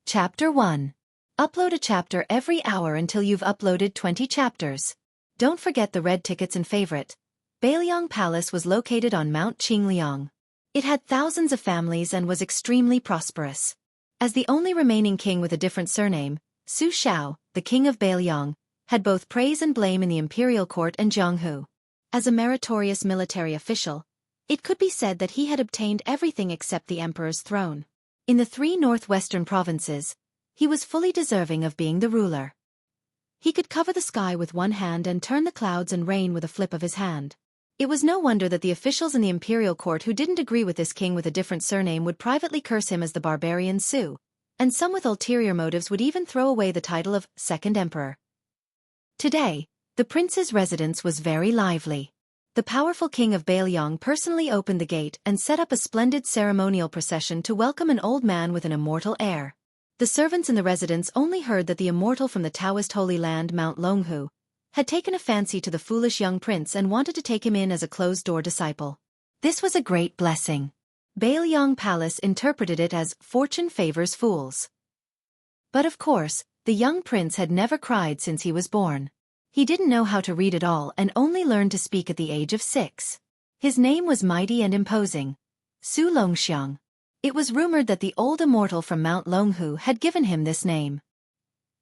Chapter 1. Upload a chapter every hour until you've uploaded 20 chapters. Don't forget the red tickets and favorite. Bailiang Palace was located on Mount Qingliang. It had thousands of families and was extremely prosperous. As the only remaining king with a different surname, Su Xiao, the king of Bailiang, had both praise and blame in the imperial court and Jianghu. As a meritorious military official, it could be said that he had obtained everything except the emperor's throne. In the 3 northwestern provinces, he was fully deserving of being the ruler. He could cover the sky with one hand and turn the clouds and rain with a flip of his hand. It was no wonder that the officials in the imperial court who didn't agree with this king with a different surname would privately curse him as the barbarian Su, and some with ulterior motives would even throw away the title of second emperor. Today, the prince's residence was very lively. The powerful king of Bailiang personally opened the gate and set up a splendid ceremonial procession to welcome an old man with an immortal air. The servants in the residence only heard that the immortal from the Taoist holy land Mount Longhu had taken a fancy to the foolish young prince and wanted to take him in as a closed-door disciple. This was a great blessing. Bailiang Palace interpreted it as fortune favors fools. But of course, the young prince had never cried since he was born. He didn't know how to read at all and only learned to speak at the age of 6. His name was mighty and imposing, Su Longxiang. It was rumored that the old immortal from Mount Longhu had given him this name.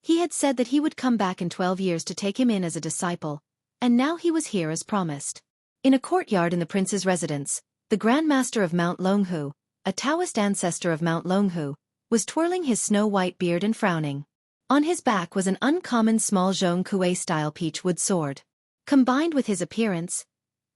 He had said that he would come back in 12 years to take him in as a disciple, and now he was here as promised. In a courtyard in the prince's residence, the Grand Master of Mount Longhu, a Taoist ancestor of Mount Longhu, was twirling his snow-white beard and frowning. On his back was an uncommon small Zhong Kuei-style peach-wood sword. Combined with his appearance,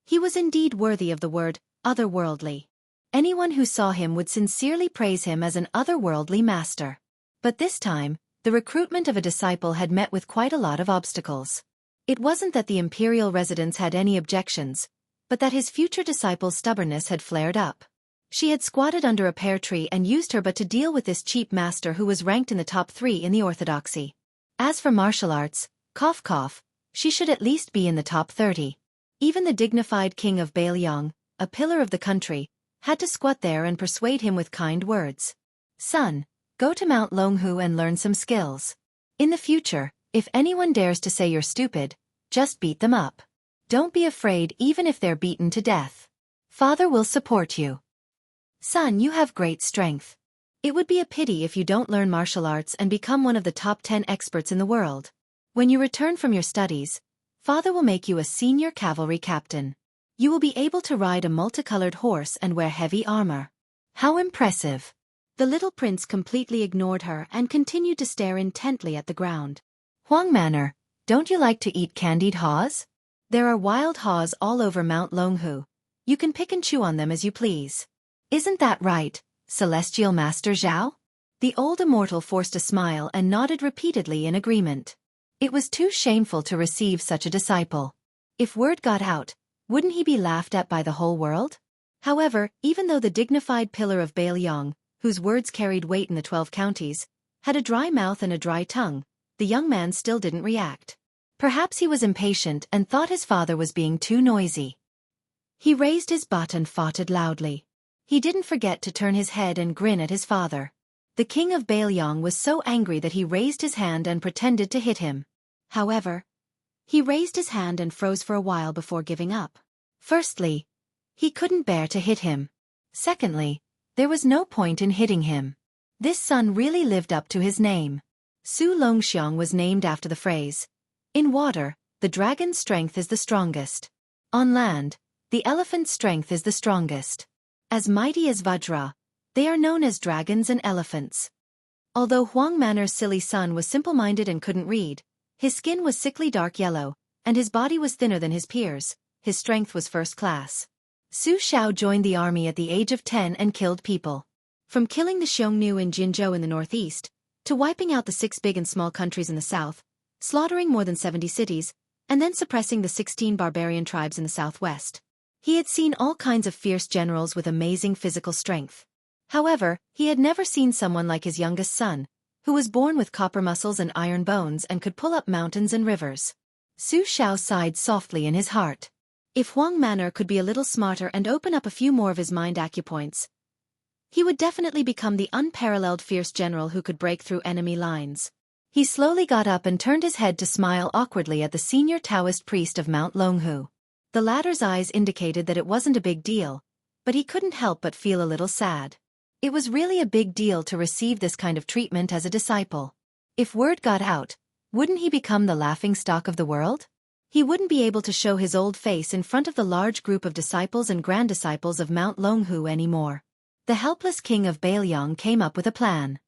he was indeed worthy of the word otherworldly. Anyone who saw him would sincerely praise him as an otherworldly master. But this time, the recruitment of a disciple had met with quite a lot of obstacles. It wasn't that the imperial residence had any objections, but that his future disciple's stubbornness had flared up. She had squatted under a pear tree and used her but to deal with this cheap master who was ranked in the top 3 in the orthodoxy. As for martial arts, cough cough, she should at least be in the top 30. Even the dignified king of Bailiang, a pillar of the country, had to squat there and persuade him with kind words. Son, go to Mount Longhu and learn some skills. In the future, if anyone dares to say you're stupid, just beat them up. Don't be afraid even if they're beaten to death. Father will support you. Son, you have great strength. It would be a pity if you don't learn martial arts and become one of the top 10 experts in the world. When you return from your studies, Father will make you a senior cavalry captain. You will be able to ride a multicolored horse and wear heavy armor. How impressive! The little prince completely ignored her and continued to stare intently at the ground. Huang Manor, don't you like to eat candied haws? There are wild haws all over Mount Longhu. You can pick and chew on them as you please. Isn't that right, Celestial Master Zhao? The old immortal forced a smile and nodded repeatedly in agreement. It was too shameful to receive such a disciple. If word got out, wouldn't he be laughed at by the whole world? However, even though the dignified pillar of Bailiang, whose words carried weight in the 12 counties, had a dry mouth and a dry tongue, the young man still didn't react. Perhaps he was impatient and thought his father was being too noisy. He raised his butt and foughted loudly. He didn't forget to turn his head and grin at his father. The king of Bailiang was so angry that he raised his hand and pretended to hit him. However, he raised his hand and froze for a while before giving up. Firstly, he couldn't bear to hit him. Secondly, there was no point in hitting him. This son really lived up to his name. Su Longxiang was named after the phrase, "In water, the dragon's strength is the strongest. On land, the elephant's strength is the strongest." As mighty as Vajra, they are known as dragons and elephants. Although Huang Manor's silly son was simple-minded and couldn't read, his skin was sickly dark yellow, and his body was thinner than his peers, his strength was first class. Su Xiao joined the army at the age of 10 and killed people. From killing the Xiongnu in Jinzhou in the northeast, to wiping out the 6 big and small countries in the south, slaughtering more than 70 cities, and then suppressing the 16 barbarian tribes in the southwest. He had seen all kinds of fierce generals with amazing physical strength. However, he had never seen someone like his youngest son, who was born with copper muscles and iron bones and could pull up mountains and rivers. Su Xiao sighed softly in his heart. If Huang Manor could be a little smarter and open up a few more of his mind acupoints, He would definitely become the unparalleled fierce general who could break through enemy lines. He slowly got up and turned his head to smile awkwardly at the senior Taoist priest of Mount Longhu. The latter's eyes indicated that it wasn't a big deal, but he couldn't help but feel a little sad. It was really a big deal to receive this kind of treatment as a disciple. If word got out, wouldn't he become the laughingstock of the world? He wouldn't be able to show his old face in front of the large group of disciples and grand-disciples of Mount Longhu anymore. The helpless king of Bailiang came up with a plan.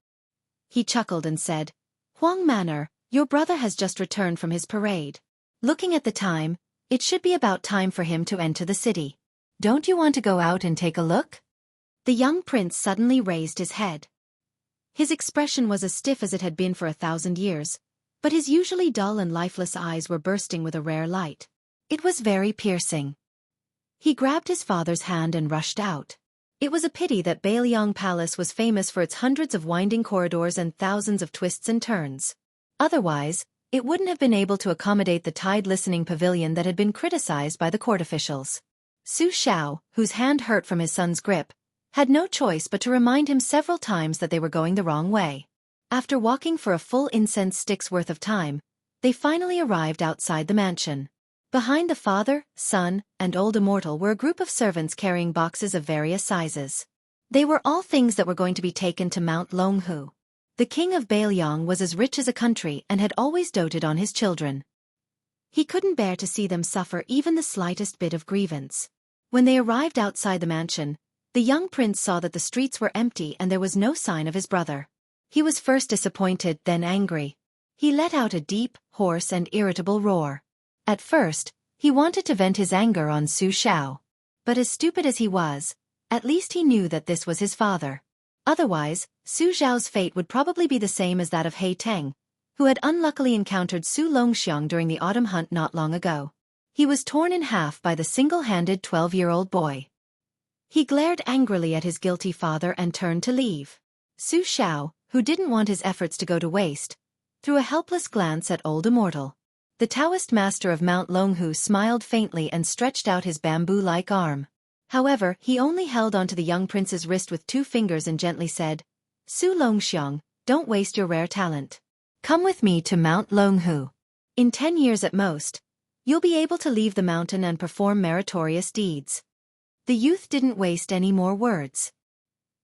He chuckled and said, "Huang Manor, your brother has just returned from his parade. Looking at the time, it should be about time for him to enter the city. Don't you want to go out and take a look?" The young prince suddenly raised his head. His expression was as stiff as it had been for 1,000 years, but his usually dull and lifeless eyes were bursting with a rare light. It was very piercing. He grabbed his father's hand and rushed out. It was a pity that Bailiang Palace was famous for its hundreds of winding corridors and thousands of twists and turns. Otherwise, it wouldn't have been able to accommodate the tide-listening pavilion that had been criticized by the court officials. Su Xiao, whose hand hurt from his son's grip, had no choice but to remind him several times that they were going the wrong way. After walking for a full incense stick's worth of time, they finally arrived outside the mansion. Behind the father, son, and old immortal were a group of servants carrying boxes of various sizes. They were all things that were going to be taken to Mount Longhu. The king of Bailiang was as rich as a country and had always doted on his children. He couldn't bear to see them suffer even the slightest bit of grievance. When they arrived outside the mansion, the young prince saw that the streets were empty and there was no sign of his brother. He was first disappointed, then angry. He let out a deep, hoarse and irritable roar. At first, he wanted to vent his anger on Su Xiao. But as stupid as he was, at least he knew that this was his father. Otherwise, Su Xiao's fate would probably be the same as that of He Teng, who had unluckily encountered Su Longxiang during the autumn hunt not long ago. He was torn in half by the single-handed 12-year-old boy. He glared angrily at his guilty father and turned to leave. Su Xiao, who didn't want his efforts to go to waste, threw a helpless glance at old immortal. The Taoist master of Mount Longhu smiled faintly and stretched out his bamboo-like arm. However, he only held onto the young prince's wrist with 2 fingers and gently said, "Su Longxiang, don't waste your rare talent. Come with me to Mount Longhu. In 10 years at most, you'll be able to leave the mountain and perform meritorious deeds." The youth didn't waste any more words.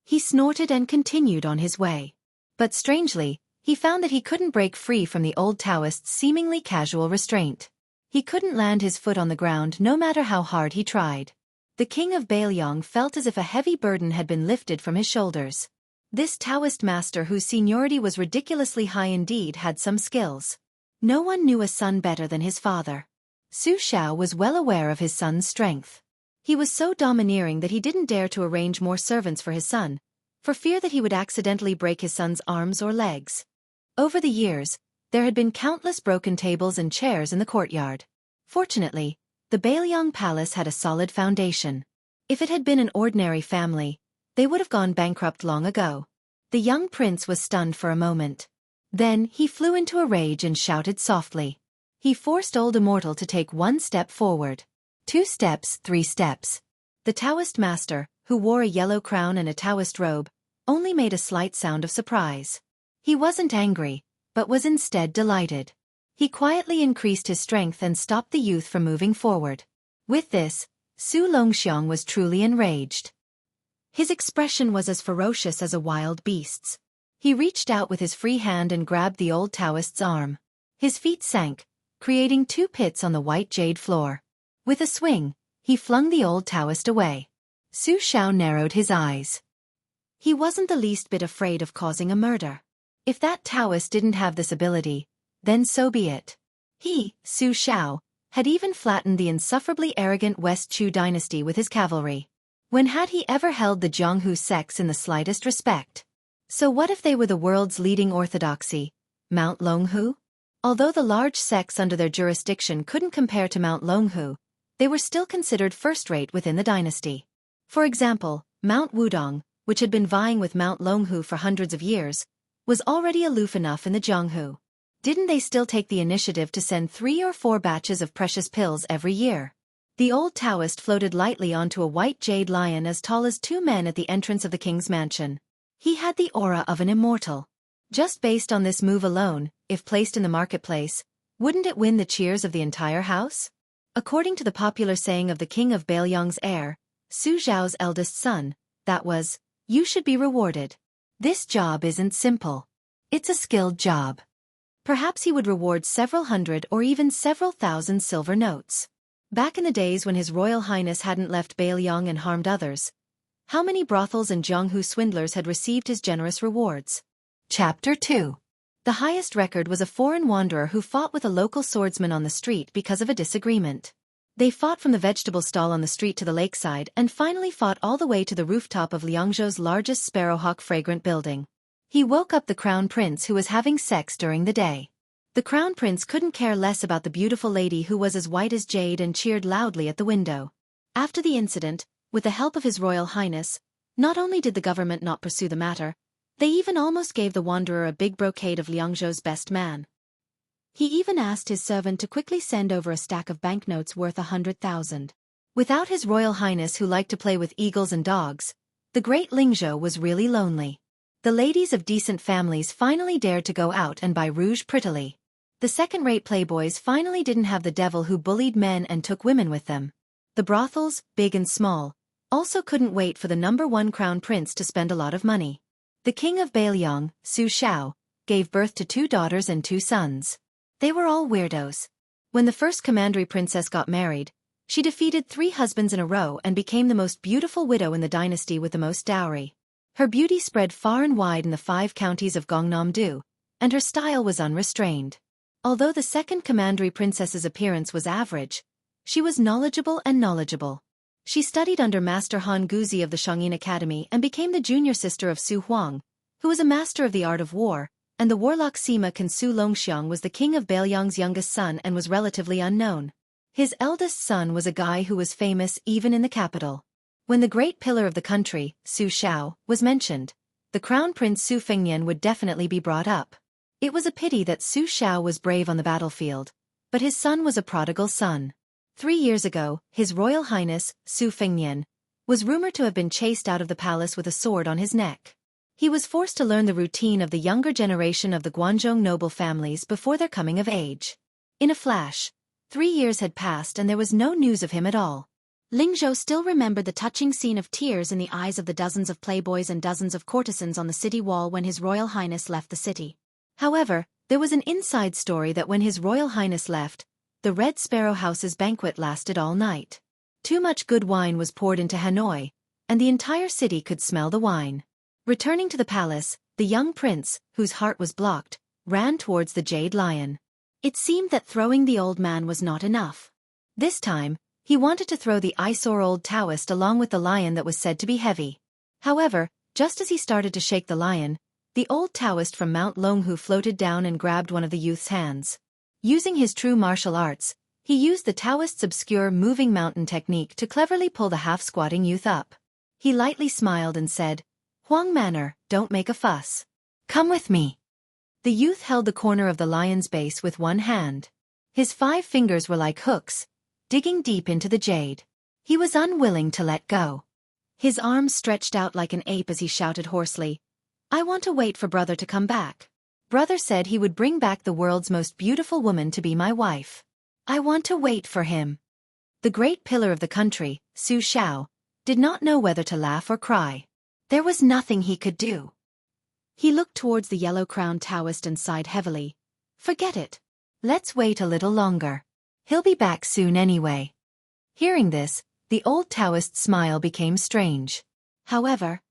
He snorted and continued on his way. But strangely, he found that he couldn't break free from the old Taoist's seemingly casual restraint. He couldn't land his foot on the ground no matter how hard he tried. The king of Bailiang felt as if a heavy burden had been lifted from his shoulders. This Taoist master whose seniority was ridiculously high indeed had some skills. No one knew a son better than his father. Su Xiao was well aware of his son's strength. He was so domineering that he didn't dare to arrange more servants for his son, for fear that he would accidentally break his son's arms or legs. Over the years, there had been countless broken tables and chairs in the courtyard. Fortunately, the Bailiang Palace had a solid foundation. If it had been an ordinary family, they would have gone bankrupt long ago. The young prince was stunned for a moment. Then he flew into a rage and shouted softly. He forced old immortal to take 1 step forward. 2 steps, 3 steps. The Taoist master, who wore a yellow crown and a Taoist robe, only made a slight sound of surprise. He wasn't angry, but was instead delighted. He quietly increased his strength and stopped the youth from moving forward. With this, Su Longxiang was truly enraged. His expression was as ferocious as a wild beast's. He reached out with his free hand and grabbed the old Taoist's arm. His feet sank, creating 2 pits on the white jade floor. With a swing, he flung the old Taoist away. Su Xiao narrowed his eyes. He wasn't the least bit afraid of causing a murder. If that Taoist didn't have this ability, then so be it. He, Su Xiao, had even flattened the insufferably arrogant West Chu dynasty with his cavalry. When had he ever held the Jianghu sects in the slightest respect? So what if they were the world's leading orthodoxy, Mount Longhu? Although the large sects under their jurisdiction couldn't compare to Mount Longhu, they were still considered first-rate within the dynasty. For example, Mount Wudong, which had been vying with Mount Longhu for hundreds of years, was already aloof enough in the Jianghu. Didn't they still take the initiative to send 3 or 4 batches of precious pills every year? The old Taoist floated lightly onto a white jade lion as tall as 2 men at the entrance of the king's mansion. He had the aura of an immortal. Just based on this move alone, if placed in the marketplace, wouldn't it win the cheers of the entire house? According to the popular saying of the king of Baelyong's heir, Su Zhao's eldest son, that was, "You should be rewarded." This job isn't simple. It's a skilled job. Perhaps he would reward several hundred or even several thousand silver notes. Back in the days when His Royal Highness hadn't left Baelyong and harmed others, how many brothels and Jianghu swindlers had received his generous rewards? Chapter 2. The highest record was a foreign wanderer who fought with a local swordsman on the street because of a disagreement. They fought from the vegetable stall on the street to the lakeside and finally fought all the way to the rooftop of Liangzhou's largest sparrowhawk fragrant building. He woke up the crown prince who was having sex during the day. The crown prince couldn't care less about the beautiful lady who was as white as jade and cheered loudly at the window. After the incident, with the help of His Royal Highness, not only did the government not pursue the matter, they even almost gave the wanderer a big brocade of Liangzhou's best man. He even asked his servant to quickly send over a stack of banknotes worth 100,000. Without His Royal Highness who liked to play with eagles and dogs, the great Lingzhou was really lonely. The ladies of decent families finally dared to go out and buy rouge prettily. The second-rate playboys finally didn't have the devil who bullied men and took women with them. The brothels, big and small, also couldn't wait for the #1 crown prince to spend a lot of money. The king of Baelyong, Su Xiao, gave birth to 2 daughters and 2 sons. They were all weirdos. When the first commandery princess got married, she defeated 3 husbands in a row and became the most beautiful widow in the dynasty with the most dowry. Her beauty spread far and wide in the 5 counties of Gangnam-do, and her style was unrestrained. Although the second commandery princess's appearance was average, she was knowledgeable. She studied under Master Han Guzi of the Shangyin Academy and became the junior sister of Su Huang, who was a master of the art of war, and the warlock Sima Kansu Longxiang was the king of Baelyong's youngest son and was relatively unknown. His eldest son was a guy who was famous even in the capital. When the great pillar of the country, Su Xiao, was mentioned, the crown prince Su Fengnian would definitely be brought up. It was a pity that Su Xiao was brave on the battlefield, but his son was a prodigal son. 3 years ago, His Royal Highness, Su Fengnian, was rumored to have been chased out of the palace with a sword on his neck. He was forced to learn the routine of the younger generation of the Guanzhong noble families before their coming of age. In a flash, 3 years had passed and there was no news of him at all. Lingzhou still remembered the touching scene of tears in the eyes of the dozens of playboys and dozens of courtesans on the city wall when His Royal Highness left the city. However, there was an inside story that when His Royal Highness left, the Red Sparrow House's banquet lasted all night. Too much good wine was poured into Hanoi, and the entire city could smell the wine. Returning to the palace, the young prince, whose heart was blocked, ran towards the Jade Lion. It seemed that throwing the old man was not enough. This time, he wanted to throw the eyesore old Taoist along with the lion that was said to be heavy. However, just as he started to shake the lion, the old Taoist from Mount Longhu floated down and grabbed one of the youth's hands. Using his true martial arts, he used the Taoist's obscure moving mountain technique to cleverly pull the half-squatting youth up. He lightly smiled and said, "Huang Manor, don't make a fuss. Come with me." The youth held the corner of the lion's base with one hand. His 5 fingers were like hooks, digging deep into the jade. He was unwilling to let go. His arms stretched out like an ape as he shouted hoarsely, "I want to wait for brother to come back. Brother said he would bring back the world's most beautiful woman to be my wife. I want to wait for him." The great pillar of the country, Su Xiao, did not know whether to laugh or cry. There was nothing he could do. He looked towards the yellow-crowned Taoist and sighed heavily. "Forget it. Let's wait a little longer. He'll be back soon anyway." Hearing this, the old Taoist's smile became strange. However,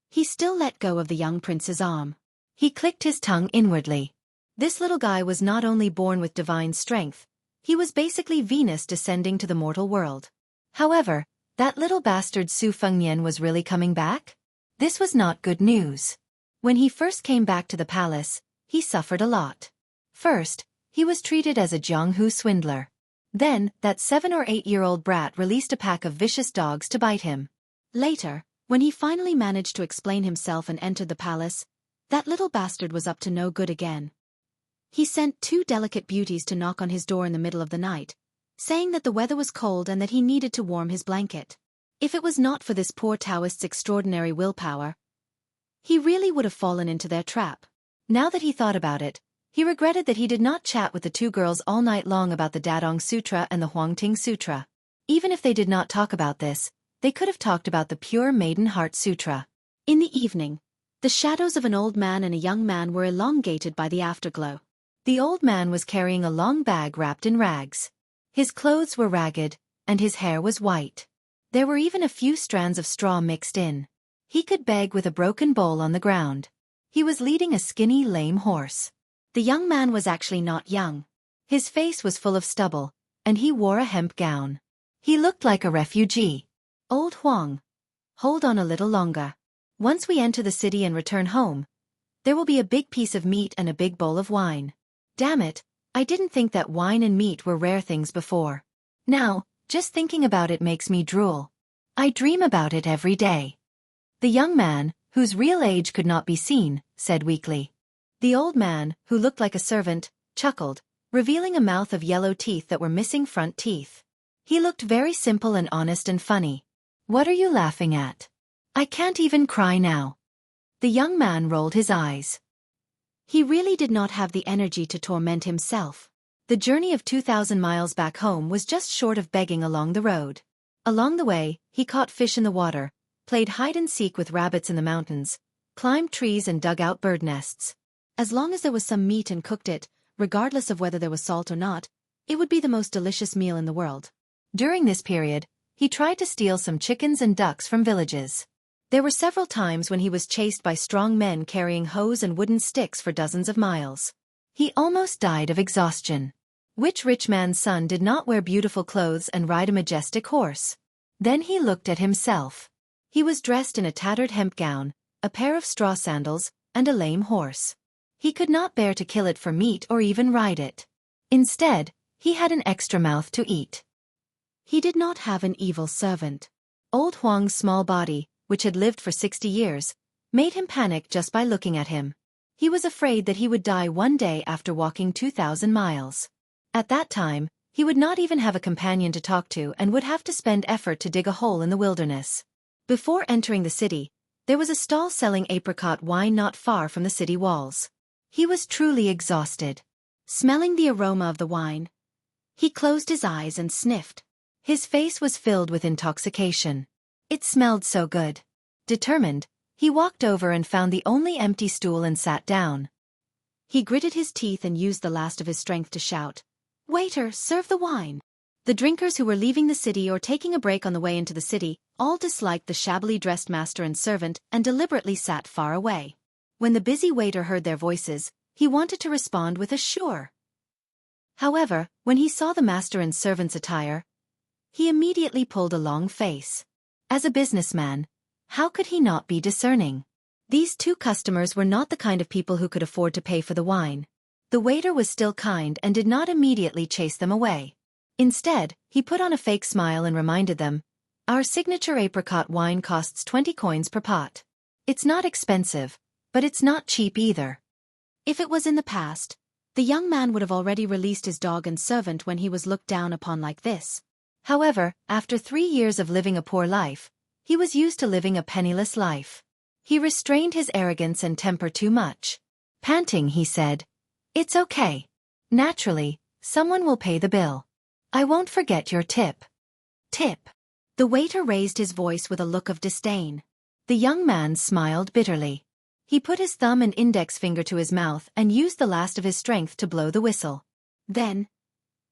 he still let go of the young prince's arm. He clicked his tongue inwardly. This little guy was not only born with divine strength, he was basically Venus descending to the mortal world. However, that little bastard Su Fengnian was really coming back? This was not good news. When he first came back to the palace, he suffered a lot. First, he was treated as a Jianghu swindler. Then, that 7 or 8-year-old brat released a pack of vicious dogs to bite him. Later, when he finally managed to explain himself and entered the palace, that little bastard was up to no good again. He sent 2 delicate beauties to knock on his door in the middle of the night, saying that the weather was cold and that he needed to warm his blanket. If it was not for this poor Taoist's extraordinary willpower, he really would have fallen into their trap. Now that he thought about it, he regretted that he did not chat with the two girls all night long about the Dadong Sutra and the Huangting Sutra. Even if they did not talk about this, they could have talked about the Pure Maiden Heart Sutra. In the evening, the shadows of an old man and a young man were elongated by the afterglow. The old man was carrying a long bag wrapped in rags. His clothes were ragged, and his hair was white. There were even a few strands of straw mixed in. He could beg with a broken bowl on the ground. He was leading a skinny, lame horse. The young man was actually not young. His face was full of stubble, and he wore a hemp gown. He looked like a refugee. Old Huang, hold on a little longer. Once we enter the city and return home, there will be a big piece of meat and a big bowl of wine. Damn it, I didn't think that wine and meat were rare things before. Now, just thinking about it makes me drool. I dream about it every day. The young man, whose real age could not be seen, said weakly. The old man, who looked like a servant, chuckled, revealing a mouth of yellow teeth that were missing front teeth. He looked very simple and honest and funny. What are you laughing at? I can't even cry now. The young man rolled his eyes. He really did not have the energy to torment himself. The journey of 2,000 miles back home was just short of begging along the road. Along the way, he caught fish in the water, played hide-and-seek with rabbits in the mountains, climbed trees and dug out bird nests. As long as there was some meat and cooked it, regardless of whether there was salt or not, it would be the most delicious meal in the world. During this period, he tried to steal some chickens and ducks from villages. There were several times when he was chased by strong men carrying hoes and wooden sticks for dozens of miles. He almost died of exhaustion. Which rich man's son did not wear beautiful clothes and ride a majestic horse? Then he looked at himself. He was dressed in a tattered hemp gown, a pair of straw sandals, and a lame horse. He could not bear to kill it for meat or even ride it. Instead, he had an extra mouth to eat. He did not have an evil servant. Old Huang's small body, which had lived for 60 years, made him panic just by looking at him. He was afraid that he would die one day after walking 2,000 miles. At that time, he would not even have a companion to talk to and would have to spend effort to dig a hole in the wilderness. Before entering the city, there was a stall selling apricot wine not far from the city walls. He was truly exhausted. Smelling the aroma of the wine, he closed his eyes and sniffed. His face was filled with intoxication. It smelled so good. Determined, he walked over and found the only empty stool and sat down. He gritted his teeth and used the last of his strength to shout, "Waiter, serve the wine." The drinkers who were leaving the city or taking a break on the way into the city all disliked the shabbily dressed master and servant and deliberately sat far away. When the busy waiter heard their voices, he wanted to respond with a "sure." However, when he saw the master and servant's attire, he immediately pulled a long face. As a businessman, how could he not be discerning? These two customers were not the kind of people who could afford to pay for the wine. The waiter was still kind and did not immediately chase them away. Instead, he put on a fake smile and reminded them, "Our signature apricot wine costs 20 coins per pot. It's not expensive, but it's not cheap either." If it was in the past, the young man would have already released his dog and servant when he was looked down upon like this. However, after 3 years of living a poor life, he was used to living a penniless life. He restrained his arrogance and temper too much. Panting, he said, "It's okay. Naturally, someone will pay the bill. I won't forget your tip." Tip. The waiter raised his voice with a look of disdain. The young man smiled bitterly. He put his thumb and index finger to his mouth and used the last of his strength to blow the whistle. Then,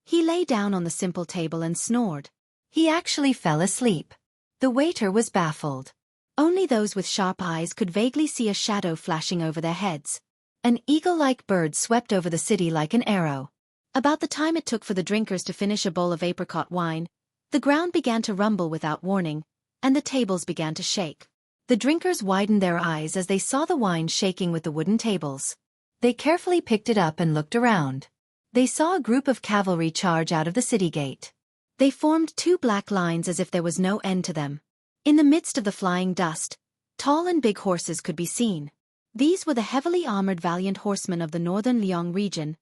he lay down on the simple table and snored. He actually fell asleep. The waiter was baffled. Only those with sharp eyes could vaguely see a shadow flashing over their heads. An eagle-like bird swept over the city like an arrow. About the time it took for the drinkers to finish a bowl of apricot wine, the ground began to rumble without warning, and the tables began to shake. The drinkers widened their eyes as they saw the wine shaking with the wooden tables. They carefully picked it up and looked around. They saw a group of cavalry charge out of the city gate. They formed 2 black lines as if there was no end to them. In the midst of the flying dust, tall and big horses could be seen. These were the heavily armored valiant horsemen of the northern Liang region,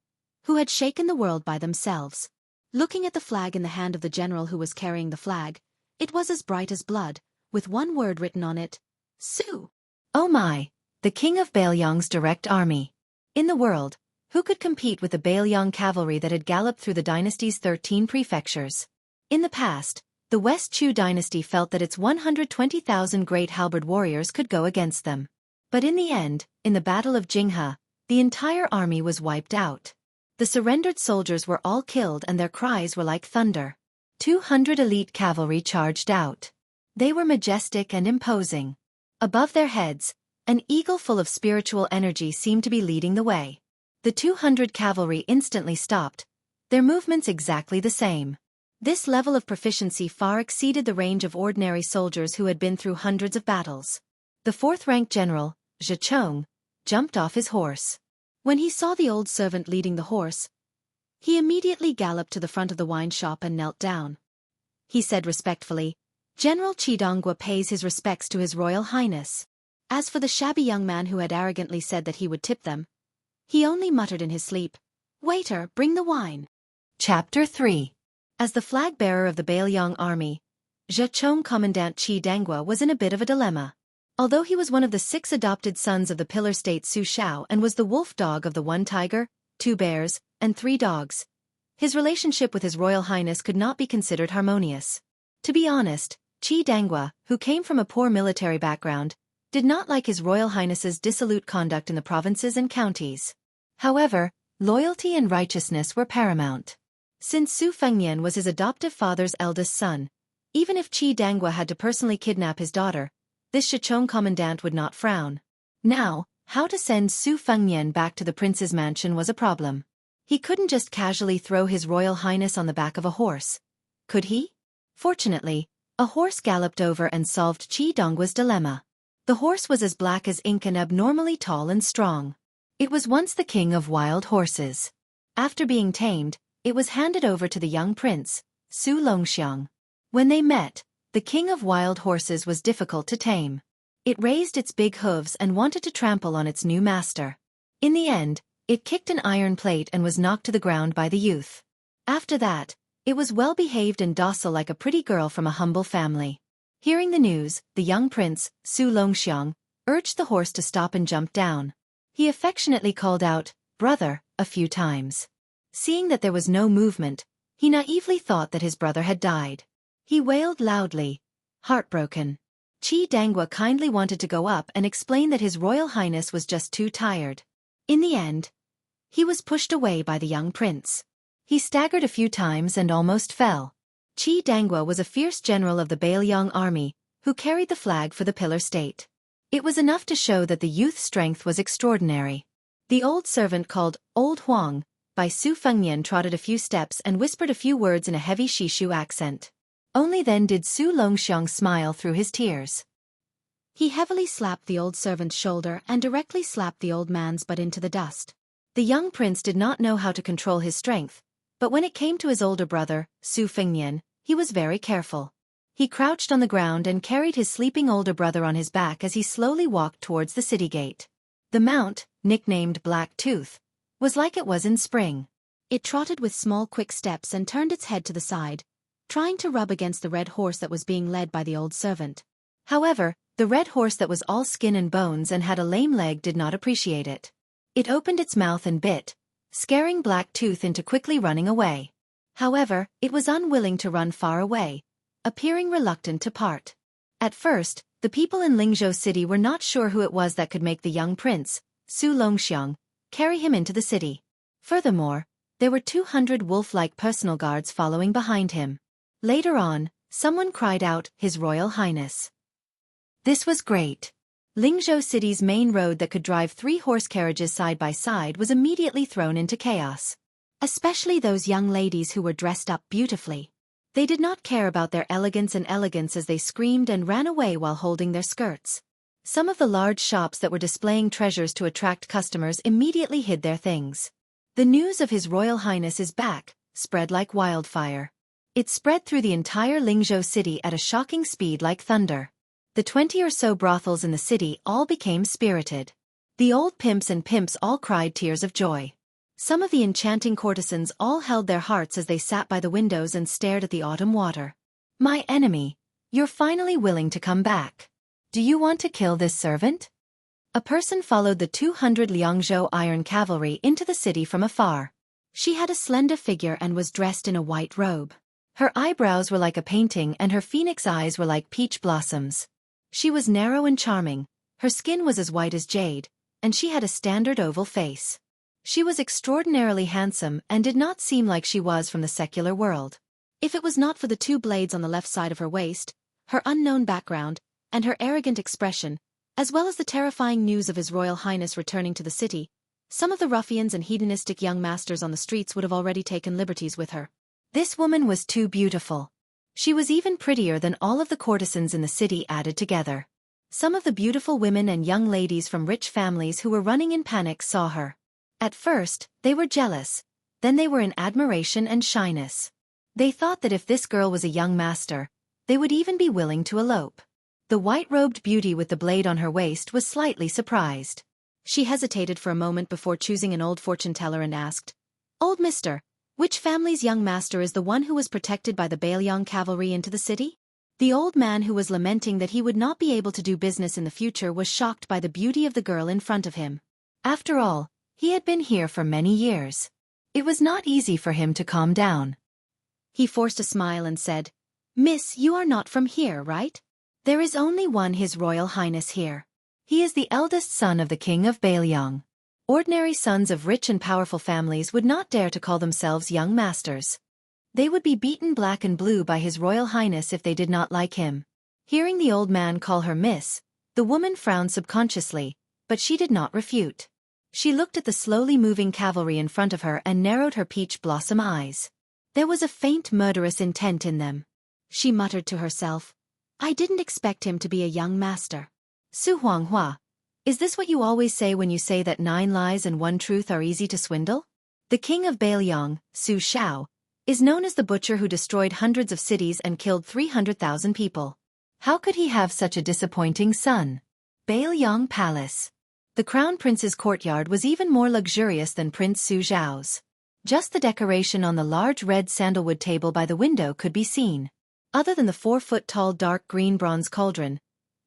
who had shaken the world by themselves. Looking at the flag in the hand of the general who was carrying the flag, it was as bright as blood, with one word written on it: Su. Oh my! The king of Baelyong's direct army. In the world, who could compete with the Baelyong cavalry that had galloped through the dynasty's 13 prefectures? In the past, the West Chu dynasty felt that its 120,000 great halberd warriors could go against them. But in the end, in the Battle of Jinghe, the entire army was wiped out. The surrendered soldiers were all killed and their cries were like thunder. 200 elite cavalry charged out. They were majestic and imposing. Above their heads, an eagle full of spiritual energy seemed to be leading the way. The 200 cavalry instantly stopped, their movements exactly the same. This level of proficiency far exceeded the range of ordinary soldiers who had been through hundreds of battles. The fourth-ranked general, Zhe Chong, jumped off his horse. When he saw the old servant leading the horse, he immediately galloped to the front of the wine shop and knelt down. He said respectfully, "General Chidongwa pays his respects to His Royal Highness." As for the shabby young man who had arrogantly said that he would tip them, he only muttered in his sleep, "Waiter, bring the wine." Chapter 3. As the flag-bearer of the Baelyong army, Zhe Chong Commandant Chidongwa was in a bit of a dilemma. Although he was one of the 6 adopted sons of the pillar state Su Shao and was the wolf dog of the 1 tiger, 2 bears, and 3 dogs, his relationship with His Royal Highness could not be considered harmonious. To be honest, Chidongwa, who came from a poor military background, did not like His Royal Highness's dissolute conduct in the provinces and counties. However, loyalty and righteousness were paramount. Since Su Fengnian was his adoptive father's eldest son, even if Chidongwa had to personally kidnap his daughter, this Shichong commandant would not frown. Now, how to send Su Fengnian back to the prince's mansion was a problem. He couldn't just casually throw His Royal Highness on the back of a horse. Could he? Fortunately, a horse galloped over and solved Chidongwa's dilemma. The horse was as black as ink and abnormally tall and strong. It was once the king of wild horses. After being tamed, it was handed over to the young prince, Su Longxiang. When they met, the king of wild horses was difficult to tame. It raised its big hooves and wanted to trample on its new master. In the end, it kicked an iron plate and was knocked to the ground by the youth. After that, it was well-behaved and docile like a pretty girl from a humble family. Hearing the news, the young prince, Su Longxiang, urged the horse to stop and jump down. He affectionately called out, "Brother," a few times. Seeing that there was no movement, he naively thought that his brother had died. He wailed loudly, heartbroken. Chidongwa kindly wanted to go up and explain that His Royal Highness was just too tired. In the end, he was pushed away by the young prince. He staggered a few times and almost fell. Chidongwa was a fierce general of the Baelyong army, who carried the flag for the pillar state. It was enough to show that the youth's strength was extraordinary. The old servant called Old Huang by Su Fengnian trotted a few steps and whispered a few words in a heavy Shishu accent. Only then did Su Longxiang smile through his tears. He heavily slapped the old servant's shoulder and directly slapped the old man's butt into the dust. The young prince did not know how to control his strength, but when it came to his older brother, Su Fengnian, he was very careful. He crouched on the ground and carried his sleeping older brother on his back as he slowly walked towards the city gate. The mount, nicknamed Black Tooth, was like it was in spring. It trotted with small quick steps and turned its head to the side, trying to rub against the red horse that was being led by the old servant. However, the red horse that was all skin and bones and had a lame leg did not appreciate it. It opened its mouth and bit, scaring Black Tooth into quickly running away. However, it was unwilling to run far away, appearing reluctant to part. At first, the people in Lingzhou City were not sure who it was that could make the young prince, Su Longxiang, carry him into the city. Furthermore, there were 200 wolf-like personal guards following behind him. Later on, someone cried out, "His Royal Highness." This was great. Lingzhou City's main road that could drive 3 horse carriages side by side was immediately thrown into chaos. Especially those young ladies who were dressed up beautifully. They did not care about their elegance as they screamed and ran away while holding their skirts. Some of the large shops that were displaying treasures to attract customers immediately hid their things. The news of His Royal Highness is back spread like wildfire. It spread through the entire Lingzhou City at a shocking speed like thunder. The 20 or so brothels in the city all became spirited. The old pimps and pimps all cried tears of joy. Some of the enchanting courtesans all held their hearts as they sat by the windows and stared at the autumn water. My enemy, you're finally willing to come back. Do you want to kill this servant? A person followed the 200 Liangzhou iron cavalry into the city from afar. She had a slender figure and was dressed in a white robe. Her eyebrows were like a painting and her phoenix eyes were like peach blossoms. She was narrow and charming, her skin was as white as jade, and she had a standard oval face. She was extraordinarily handsome and did not seem like she was from the secular world. If it was not for the 2 blades on the left side of her waist, her unknown background, and her arrogant expression, as well as the terrifying news of His Royal Highness returning to the city, some of the ruffians and hedonistic young masters on the streets would have already taken liberties with her. This woman was too beautiful. She was even prettier than all of the courtesans in the city added together. Some of the beautiful women and young ladies from rich families who were running in panic saw her. At first, they were jealous, then they were in admiration and shyness. They thought that if this girl was a young master, they would even be willing to elope. The white-robed beauty with the blade on her waist was slightly surprised. She hesitated for a moment before choosing an old fortune-teller and asked, "Old mister, which family's young master is the one who was protected by the Bailiang cavalry into the city?" The old man who was lamenting that he would not be able to do business in the future was shocked by the beauty of the girl in front of him. After all, he had been here for many years. It was not easy for him to calm down. He forced a smile and said, "Miss, you are not from here, right?" "There is only one His Royal Highness here. He is the eldest son of the King of Bailiang. Ordinary sons of rich and powerful families would not dare to call themselves young masters. They would be beaten black and blue by His Royal Highness if they did not like him." Hearing the old man call her Miss, the woman frowned subconsciously, but she did not refute. She looked at the slowly moving cavalry in front of her and narrowed her peach blossom eyes. There was a faint murderous intent in them. She muttered to herself, "I didn't expect him to be a young master." "Su Huanghua, is this what you always say when you say that 9 lies and 1 truth are easy to swindle?" The king of Bailiang, Su Shao, is known as the butcher who destroyed hundreds of cities and killed 300,000 people. How could he have such a disappointing son? Bailiang Palace. The crown prince's courtyard was even more luxurious than Prince Su Zhao's. Just the decoration on the large red sandalwood table by the window could be seen. Other than the 4-foot-tall dark green bronze cauldron,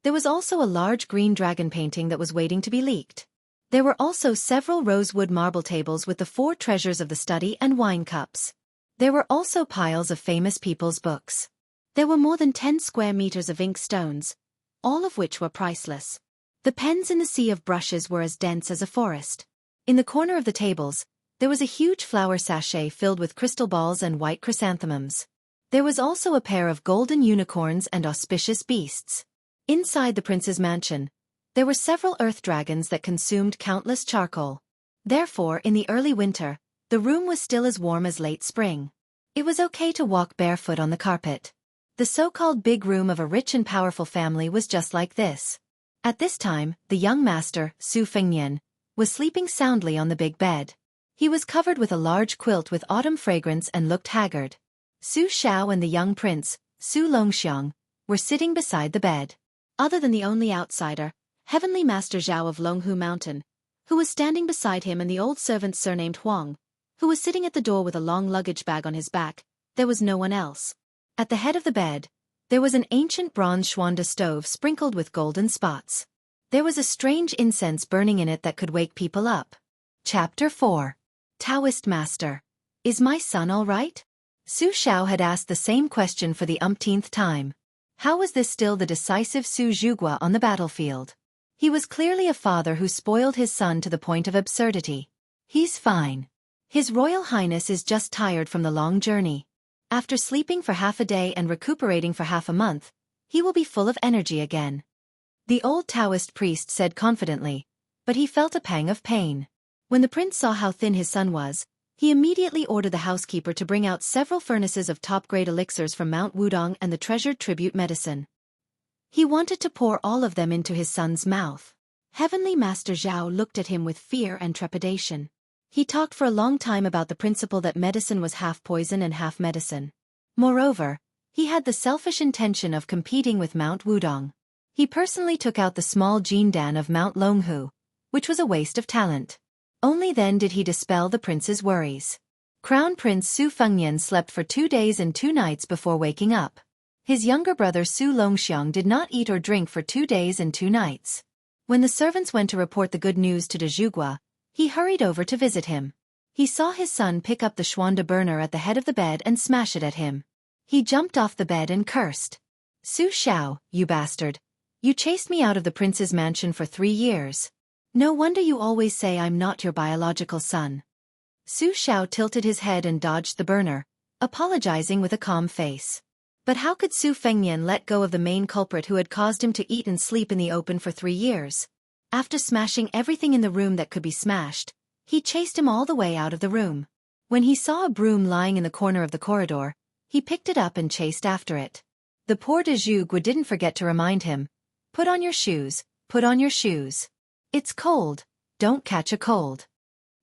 there was also a large green dragon painting that was waiting to be leaked. There were also several rosewood marble tables with the 4 treasures of the study and wine cups. There were also piles of famous people's books. There were more than 10 square meters of ink stones, all of which were priceless. The pens in the sea of brushes were as dense as a forest. In the corner of the tables, there was a huge flower sachet filled with crystal balls and white chrysanthemums. There was also a pair of golden unicorns and auspicious beasts. Inside the prince's mansion, there were several earth dragons that consumed countless charcoal. Therefore, in the early winter, the room was still as warm as late spring. It was okay to walk barefoot on the carpet. The so-called big room of a rich and powerful family was just like this. At this time, the young master, Su Fengnian, was sleeping soundly on the big bed. He was covered with a large quilt with autumn fragrance and looked haggard. Su Shao and the young prince, Su Longxiang, were sitting beside the bed. Other than the only outsider, Heavenly Master Zhao of Longhu Mountain, who was standing beside him, and the old servant surnamed Huang, who was sitting at the door with a long luggage bag on his back, there was no one else. At the head of the bed, there was an ancient bronze Schwanda stove sprinkled with golden spots. There was a strange incense burning in it that could wake people up. Chapter 4. Taoist Master. Is my son all right? Su Shao had asked the same question for the umpteenth time. How was this still the decisive Su Zhuguo on the battlefield? He was clearly a father who spoiled his son to the point of absurdity. He's fine. His Royal Highness is just tired from the long journey. After sleeping for half a day and recuperating for half a month, he will be full of energy again. The old Taoist priest said confidently, but he felt a pang of pain. When the prince saw how thin his son was, he immediately ordered the housekeeper to bring out several furnaces of top-grade elixirs from Mount Wudong and the treasured tribute medicine. He wanted to pour all of them into his son's mouth. Heavenly Master Zhao looked at him with fear and trepidation. He talked for a long time about the principle that medicine was half poison and half medicine. Moreover, he had the selfish intention of competing with Mount Wudong. He personally took out the small Jindan of Mount Longhu, which was a waste of talent. Only then did he dispel the prince's worries. Crown Prince Su Fengnian slept for 2 days and 2 nights before waking up. His younger brother Su Longxiang did not eat or drink for 2 days and 2 nights. When the servants went to report the good news to de Zhugua, he hurried over to visit him. He saw his son pick up the Schwanda burner at the head of the bed and smash it at him. He jumped off the bed and cursed. "Su Xiao, you bastard. You chased me out of the prince's mansion for 3 years. No wonder you always say I'm not your biological son." Su Xiao tilted his head and dodged the burner, apologizing with a calm face. But how could Su Fengnian let go of the main culprit who had caused him to eat and sleep in the open for 3 years? After smashing everything in the room that could be smashed, he chased him all the way out of the room. When he saw a broom lying in the corner of the corridor, he picked it up and chased after it. The poor de Zhugua didn't forget to remind him, "Put on your shoes, put on your shoes. It's cold, don't catch a cold."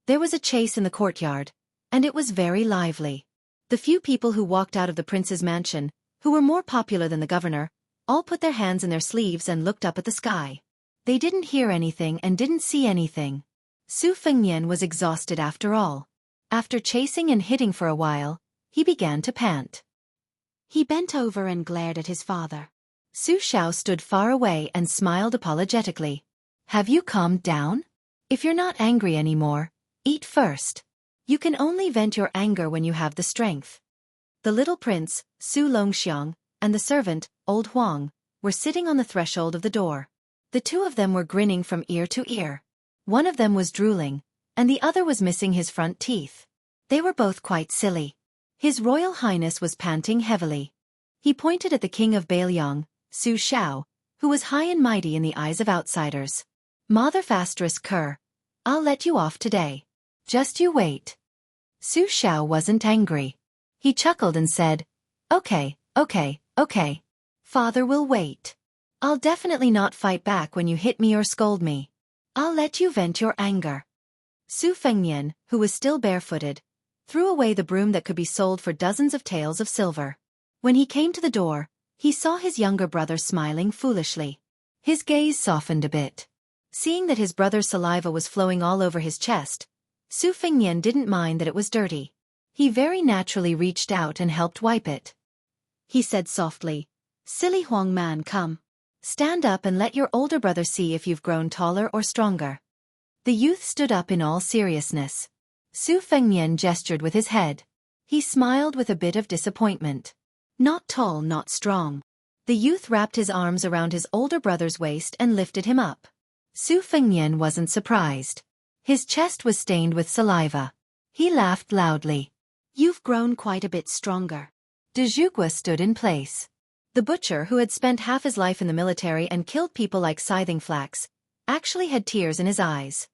There was a chase in the courtyard, and it was very lively. The few people who walked out of the prince's mansion, who were more popular than the governor, all put their hands in their sleeves and looked up at the sky. They didn't hear anything and didn't see anything. Su Fengnian was exhausted after all. After chasing and hitting for a while, he began to pant. He bent over and glared at his father. Su Xiao stood far away and smiled apologetically. "Have you calmed down? If you're not angry anymore, eat first. You can only vent your anger when you have the strength." The little prince, Su Longxiang, and the servant, old Huang, were sitting on the threshold of the door. The two of them were grinning from ear to ear. One of them was drooling, and the other was missing his front teeth. They were both quite silly. His Royal Highness was panting heavily. He pointed at the king of Bailiang, Su Xiao, who was high and mighty in the eyes of outsiders. "Mother Fastress Kerr, I'll let you off today. Just you wait." Su Xiao wasn't angry. He chuckled and said, Okay. Father will wait. I'll definitely not fight back when you hit me or scold me. I'll let you vent your anger." Su Fengnian, who was still barefooted, threw away the broom that could be sold for dozens of taels of silver. When he came to the door, he saw his younger brother smiling foolishly. His gaze softened a bit. Seeing that his brother's saliva was flowing all over his chest, Su Fengnian didn't mind that it was dirty. He very naturally reached out and helped wipe it. He said softly, "Silly Huang man, come. Stand up and let your older brother see if you've grown taller or stronger." The youth stood up in all seriousness. Su Fengnian gestured with his head. He smiled with a bit of disappointment. Not tall, not strong. The youth wrapped his arms around his older brother's waist and lifted him up. Su Fengnian wasn't surprised. His chest was stained with saliva. He laughed loudly. "You've grown quite a bit stronger." De Zhugua stood in place. The butcher, who had spent half his life in the military and killed people like scything flax, actually had tears in his eyes.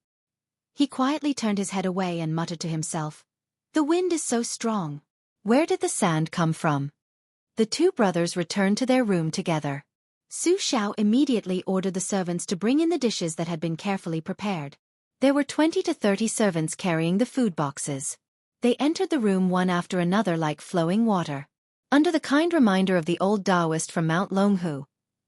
He quietly turned his head away and muttered to himself, "The wind is so strong. Where did the sand come from?" The two brothers returned to their room together. Su Xiao immediately ordered the servants to bring in the dishes that had been carefully prepared. There were 20 to 30 servants carrying the food boxes. They entered the room one after another like flowing water. Under the kind reminder of the old Taoist from Mount Longhu,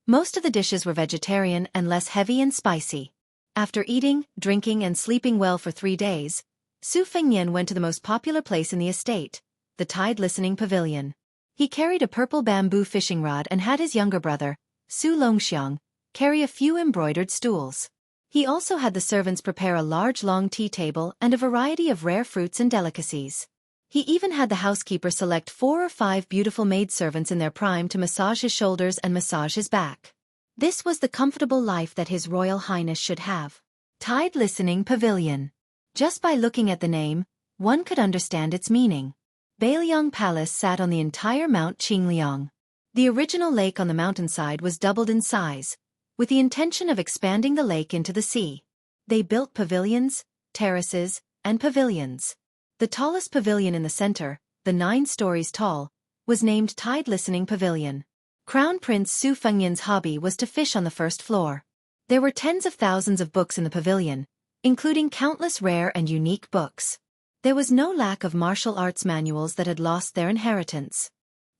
most of the dishes were vegetarian and less heavy and spicy. After eating, drinking and sleeping well for 3 days, Su Fengnian went to the most popular place in the estate, the Tide Listening Pavilion. He carried a purple bamboo fishing rod and had his younger brother, Su Longxiang, carry a few embroidered stools. He also had the servants prepare a large long tea table and a variety of rare fruits and delicacies. He even had the housekeeper select 4 or 5 beautiful maidservants in their prime to massage his shoulders and massage his back. This was the comfortable life that His Royal Highness should have. Tide Listening Pavilion. Just by looking at the name, one could understand its meaning. Bailiang Palace sat on the entire Mount Qingliang. The original lake on the mountainside was doubled in size, with the intention of expanding the lake into the sea. They built pavilions, terraces, and pavilions. The tallest pavilion in the center, the 9 stories tall, was named Tide Listening Pavilion. Crown Prince Su Fengnian's hobby was to fish on the first floor. There were tens of thousands of books in the pavilion, including countless rare and unique books. There was no lack of martial arts manuals that had lost their inheritance.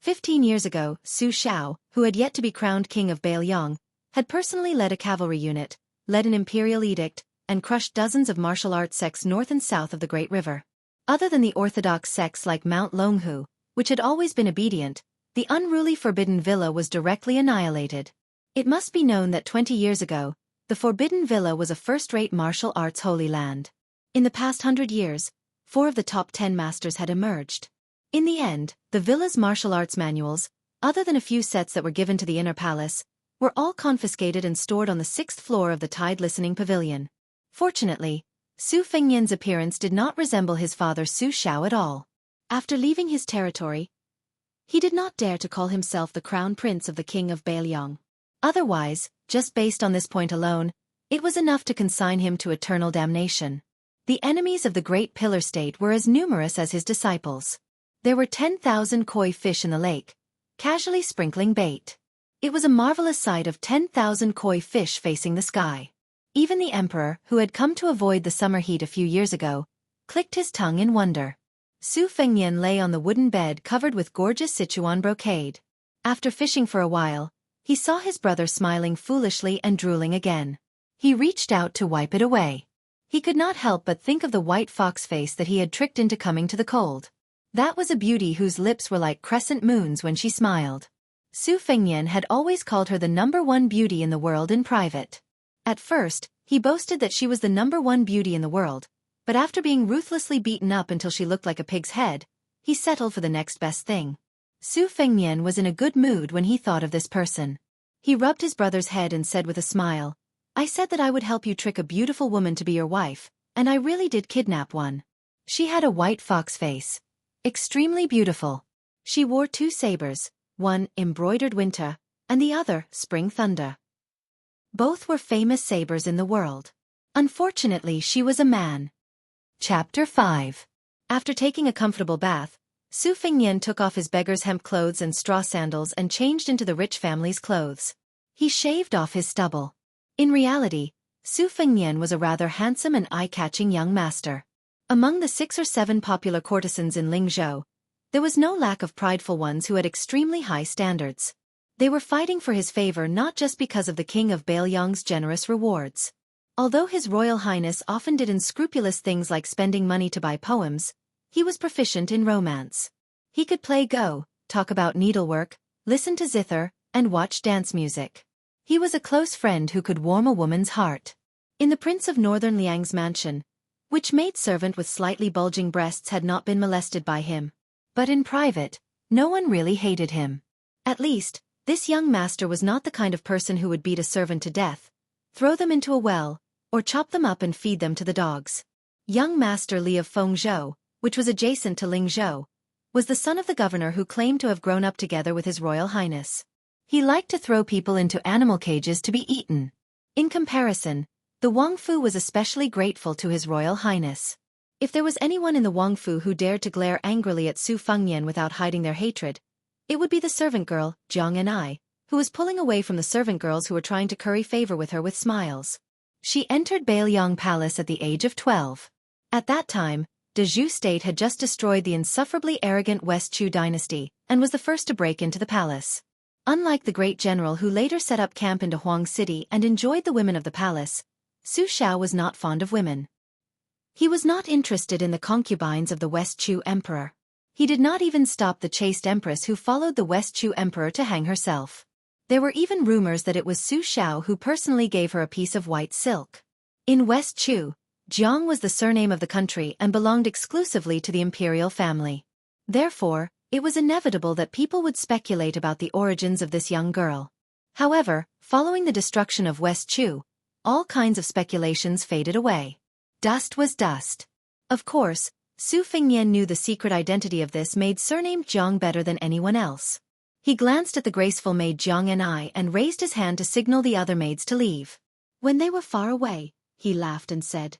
15 years ago, Su Xiao, who had yet to be crowned king of Bailiang, had personally led a cavalry unit, led an imperial edict, and crushed dozens of martial arts sects north and south of the Great River. Other than the orthodox sects like Mount Longhu, which had always been obedient, the unruly Forbidden Villa was directly annihilated. It must be known that 20 years ago, the Forbidden Villa was a first-rate martial arts holy land. In the past 100 years, 4 of the top 10 masters had emerged. In the end, the villa's martial arts manuals, other than a few sets that were given to the inner palace, were all confiscated and stored on the 6th floor of the Tide Listening Pavilion. Fortunately, Su Fengnian's appearance did not resemble his father Su Xiao at all. After leaving his territory, he did not dare to call himself the crown prince of the king of Bailiang. Otherwise, just based on this point alone, it was enough to consign him to eternal damnation. The enemies of the Great Pillar State were as numerous as his disciples. There were 10,000 koi fish in the lake, casually sprinkling bait. It was a marvelous sight of 10,000 koi fish facing the sky. Even the emperor, who had come to avoid the summer heat a few years ago, clicked his tongue in wonder. Su Fengnian lay on the wooden bed covered with gorgeous Sichuan brocade. After fishing for a while, he saw his brother smiling foolishly and drooling again. He reached out to wipe it away. He could not help but think of the white fox face that he had tricked into coming to the cold. That was a beauty whose lips were like crescent moons when she smiled. Su Fengnian had always called her the #1 beauty in the world in private. At first, he boasted that she was the #1 beauty in the world, but after being ruthlessly beaten up until she looked like a pig's head, he settled for the next best thing. Su Fengnian was in a good mood when he thought of this person. He rubbed his brother's head and said with a smile, "I said that I would help you trick a beautiful woman to be your wife, and I really did kidnap one. She had a white fox face. Extremely beautiful. She wore 2 sabers, one embroidered winter, and the other spring thunder. Both were famous sabers in the world. Unfortunately, she was a man." Chapter 5. After taking a comfortable bath, Su Fengnian took off his beggar's hemp clothes and straw sandals and changed into the rich family's clothes. He shaved off his stubble. In reality, Su Fengnian was a rather handsome and eye-catching young master. Among the 6 or 7 popular courtesans in Lingzhou, there was no lack of prideful ones who had extremely high standards. They were fighting for his favor not just because of the king of Bailiang's generous rewards. Although His Royal Highness often did unscrupulous things like spending money to buy poems, he was proficient in romance. He could play Go, talk about needlework, listen to zither, and watch dance music. He was a close friend who could warm a woman's heart. In the Prince of Northern Liang's mansion, which maidservant with slightly bulging breasts had not been molested by him. But in private, no one really hated him. At least, this young master was not the kind of person who would beat a servant to death, throw them into a well, or chop them up and feed them to the dogs. Young Master Li of Fengzhou, which was adjacent to Lingzhou, was the son of the governor who claimed to have grown up together with His Royal Highness. He liked to throw people into animal cages to be eaten. In comparison, the Wangfu was especially grateful to His Royal Highness. If there was anyone in the Wangfu who dared to glare angrily at Su Fengnian without hiding their hatred, it would be the servant girl, Jiang Enai, who was pulling away from the servant girls who were trying to curry favor with her with smiles. She entered Bailiang Palace at the age of 12. At that time, the Zhou state had just destroyed the insufferably arrogant West Chu dynasty, and was the first to break into the palace. Unlike the great general who later set up camp into Huang City and enjoyed the women of the palace, Su Xiao was not fond of women. He was not interested in the concubines of the West Chu emperor. He did not even stop the chaste empress who followed the West Chu emperor to hang herself. There were even rumors that it was Su Xiao who personally gave her a piece of white silk. In West Chu, Jiang was the surname of the country and belonged exclusively to the imperial family. Therefore, it was inevitable that people would speculate about the origins of this young girl. However, following the destruction of West Chu, all kinds of speculations faded away. Dust was dust. Of course, Su Fengnian knew the secret identity of this maid surnamed Jiang better than anyone else. He glanced at the graceful maid Jiang Enai and raised his hand to signal the other maids to leave. When they were far away, he laughed and said,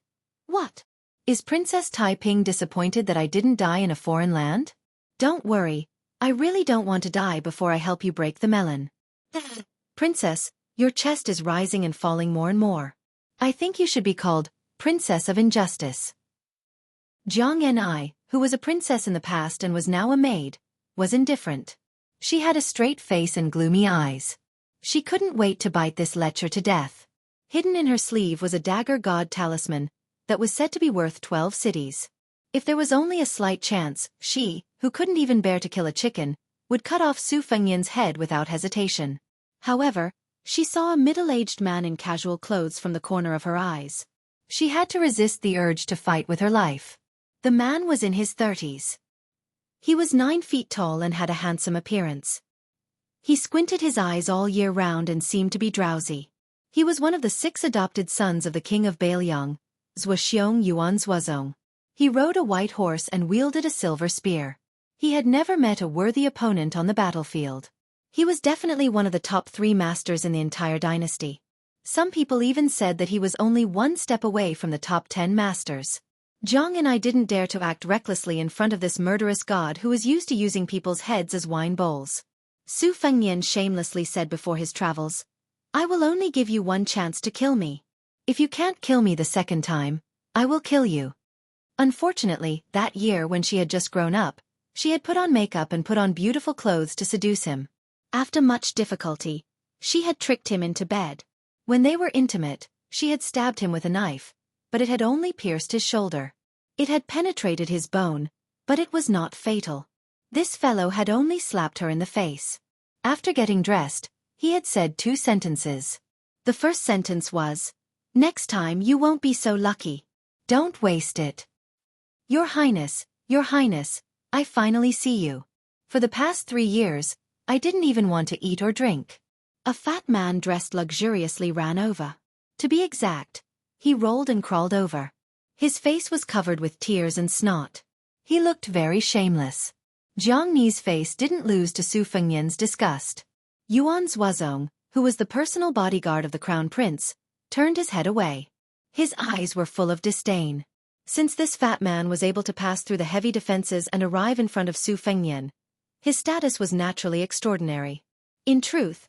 "What? Is Princess Taiping disappointed that I didn't die in a foreign land? Don't worry, I really don't want to die before I help you break the melon." "Princess, your chest is rising and falling more and more. I think you should be called Princess of Injustice." Jiang Enai, who was a princess in the past and was now a maid, was indifferent. She had a straight face and gloomy eyes. She couldn't wait to bite this lecher to death. Hidden in her sleeve was a dagger god talisman that was said to be worth 12 cities. If there was only a slight chance, she, who couldn't even bear to kill a chicken, would cut off Su Fengyan's head without hesitation. However, she saw a middle-aged man in casual clothes from the corner of her eyes. She had to resist the urge to fight with her life. The man was in his 30s. He was 9 feet tall and had a handsome appearance. He squinted his eyes all year round and seemed to be drowsy. He was one of the 6 adopted sons of the king of Bailiang, Zhuaxiong Yuan Zhuazong. He rode a white horse and wielded a silver spear. He had never met a worthy opponent on the battlefield. He was definitely one of the top 3 masters in the entire dynasty. Some people even said that he was only 1 step away from the top 10 masters. Zhang and I didn't dare to act recklessly in front of this murderous god who was used to using people's heads as wine bowls. Su Fengyan shamelessly said before his travels, "I will only give you 1 chance to kill me. If you can't kill me the second time, I will kill you." Unfortunately, that year when she had just grown up, she had put on makeup and put on beautiful clothes to seduce him. After much difficulty, she had tricked him into bed. When they were intimate, she had stabbed him with a knife, but it had only pierced his shoulder. It had penetrated his bone, but it was not fatal. This fellow had only slapped her in the face. After getting dressed, he had said 2 sentences. The first sentence was, "Next time you won't be so lucky. Don't waste it. Your Highness, I finally see you. For the past 3 years, I didn't even want to eat or drink." A fat man dressed luxuriously ran over. To be exact, he rolled and crawled over. His face was covered with tears and snot. He looked very shameless. Jiang Ni's face didn't lose to Su Fengyan's disgust. Yuan Zhuazong, who was the personal bodyguard of the crown prince, turned his head away. His eyes were full of disdain. Since this fat man was able to pass through the heavy defenses and arrive in front of Su Fengyan, his status was naturally extraordinary. In truth,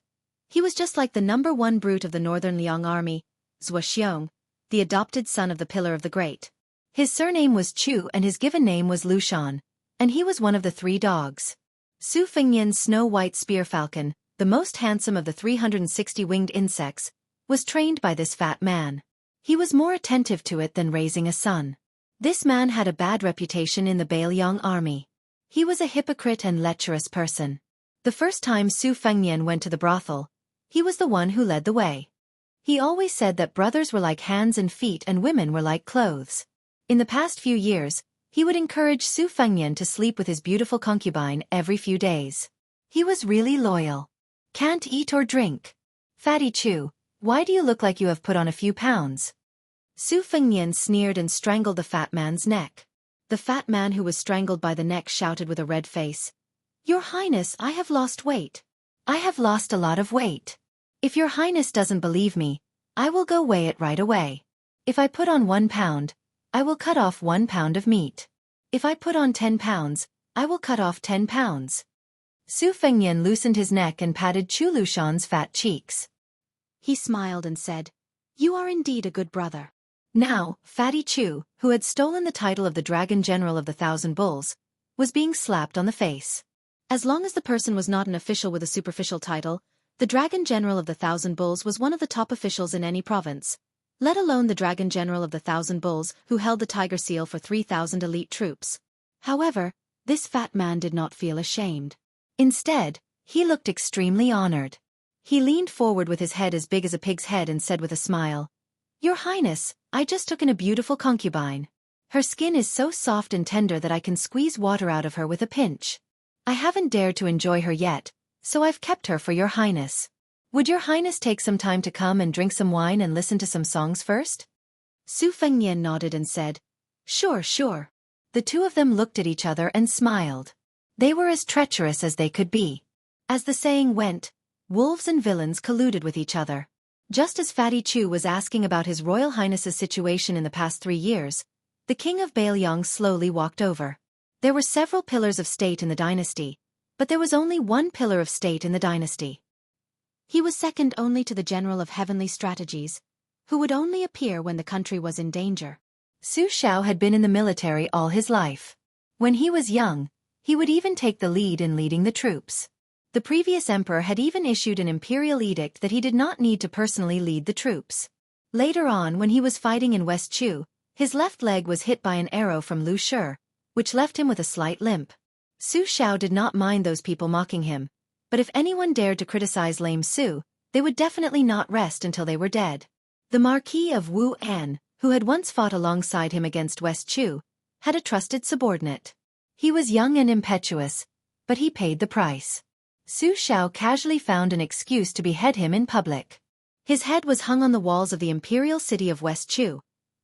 he was just like the #1 brute of the Northern Liang army, Zhuaxiong, the adopted son of the Pillar of the Great. His surname was Chu and his given name was Lushan, and he was one of the 3 dogs. Su Fengyan's snow-white spear falcon, the most handsome of the 360 winged insects, was trained by this fat man. He was more attentive to it than raising a son. This man had a bad reputation in the Bailiang army. He was a hypocrite and lecherous person. The first time Su Fengyan went to the brothel, he was the one who led the way. He always said that brothers were like hands and feet and women were like clothes. In the past few years, he would encourage Su Fengyan to sleep with his beautiful concubine every few days. He was really loyal. Can't eat or drink. Fatty Chu, why do you look like you have put on a few pounds? Su Fengyan sneered and strangled the fat man's neck. The fat man who was strangled by the neck shouted with a red face, "Your Highness, I have lost weight. I have lost a lot of weight. If your Highness doesn't believe me, I will go weigh it right away. If I put on 1 pound, I will cut off 1 pound of meat. If I put on 10 pounds, I will cut off 10 pounds. Su Fengyan loosened his neck and patted Chu Lushan's fat cheeks. He smiled and said, "You are indeed a good brother." Now, Fatty Chu, who had stolen the title of the Dragon General of the Thousand Bulls, was being slapped on the face. As long as the person was not an official with a superficial title, the Dragon General of the Thousand Bulls was one of the top officials in any province, let alone the Dragon General of the Thousand Bulls who held the Tiger Seal for 3,000 elite troops. However, this fat man did not feel ashamed. Instead, he looked extremely honored. He leaned forward with his head as big as a pig's head and said with a smile, "Your Highness, I just took in a beautiful concubine. Her skin is so soft and tender that I can squeeze water out of her with a pinch. I haven't dared to enjoy her yet, so I've kept her for your Highness. Would your Highness take some time to come and drink some wine and listen to some songs first?" Su Fengyan nodded and said, "Sure, sure." The 2 of them looked at each other and smiled. They were as treacherous as they could be. As the saying went, wolves and villains colluded with each other. Just as Fatty Chu was asking about His Royal Highness's situation in the past 3 years, the King of Bailiang slowly walked over. There were several pillars of state in the dynasty, but there was only one pillar of state in the dynasty. He was second only to the General of Heavenly Strategies, who would only appear when the country was in danger. Su Xiao had been in the military all his life. When he was young, he would even take the lead in leading the troops. The previous emperor had even issued an imperial edict that he did not need to personally lead the troops. Later on, when he was fighting in West Chu, his left leg was hit by an arrow from Lu Shi, which left him with a slight limp. Su Xiao did not mind those people mocking him, but if anyone dared to criticize lame Su, they would definitely not rest until they were dead. The Marquis of Wu An, who had once fought alongside him against West Chu, had a trusted subordinate. He was young and impetuous, but he paid the price. Su Xiao casually found an excuse to behead him in public. His head was hung on the walls of the imperial city of West Chu,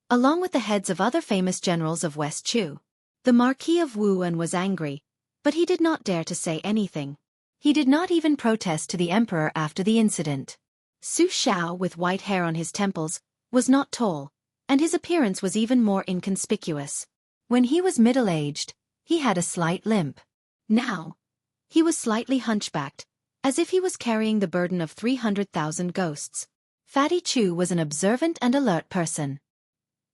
along with the heads of other famous generals of West Chu. The Marquis of Wu An was angry, but he did not dare to say anything. He did not even protest to the emperor after the incident. Su Xiao, with white hair on his temples, was not tall, and his appearance was even more inconspicuous. When he was middle-aged, he had a slight limp. Now, he was slightly hunchbacked, as if he was carrying the burden of 300,000 ghosts. Fatty Chu was an observant and alert person.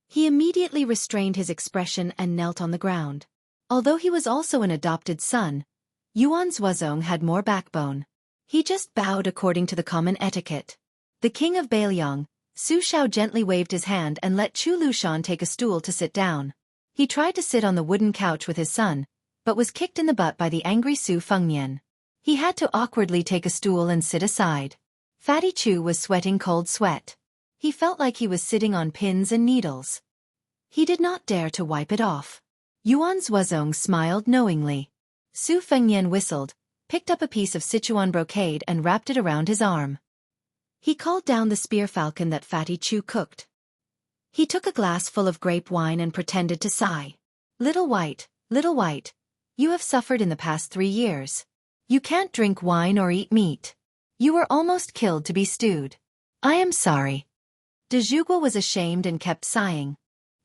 He immediately restrained his expression and knelt on the ground. Although he was also an adopted son, Yuan Zhuozong had more backbone. He just bowed according to the common etiquette. The king of Bailiang, Su Xiao, gently waved his hand and let Chu Lushan take a stool to sit down. He tried to sit on the wooden couch with his son, but was kicked in the butt by the angry Su Fengnian. He had to awkwardly take a stool and sit aside. Fatty Chu was sweating cold sweat. He felt like he was sitting on pins and needles. He did not dare to wipe it off. Yuan Zhuozong smiled knowingly. Su Fengnian whistled, picked up a piece of Sichuan brocade and wrapped it around his arm. He called down the spear falcon that Fatty Chu cooked. He took a glass full of grape wine and pretended to sigh. Little White, you have suffered in the past 3 years. You can't drink wine or eat meat. You were almost killed to be stewed. I am sorry. De Zhuguo was ashamed and kept sighing.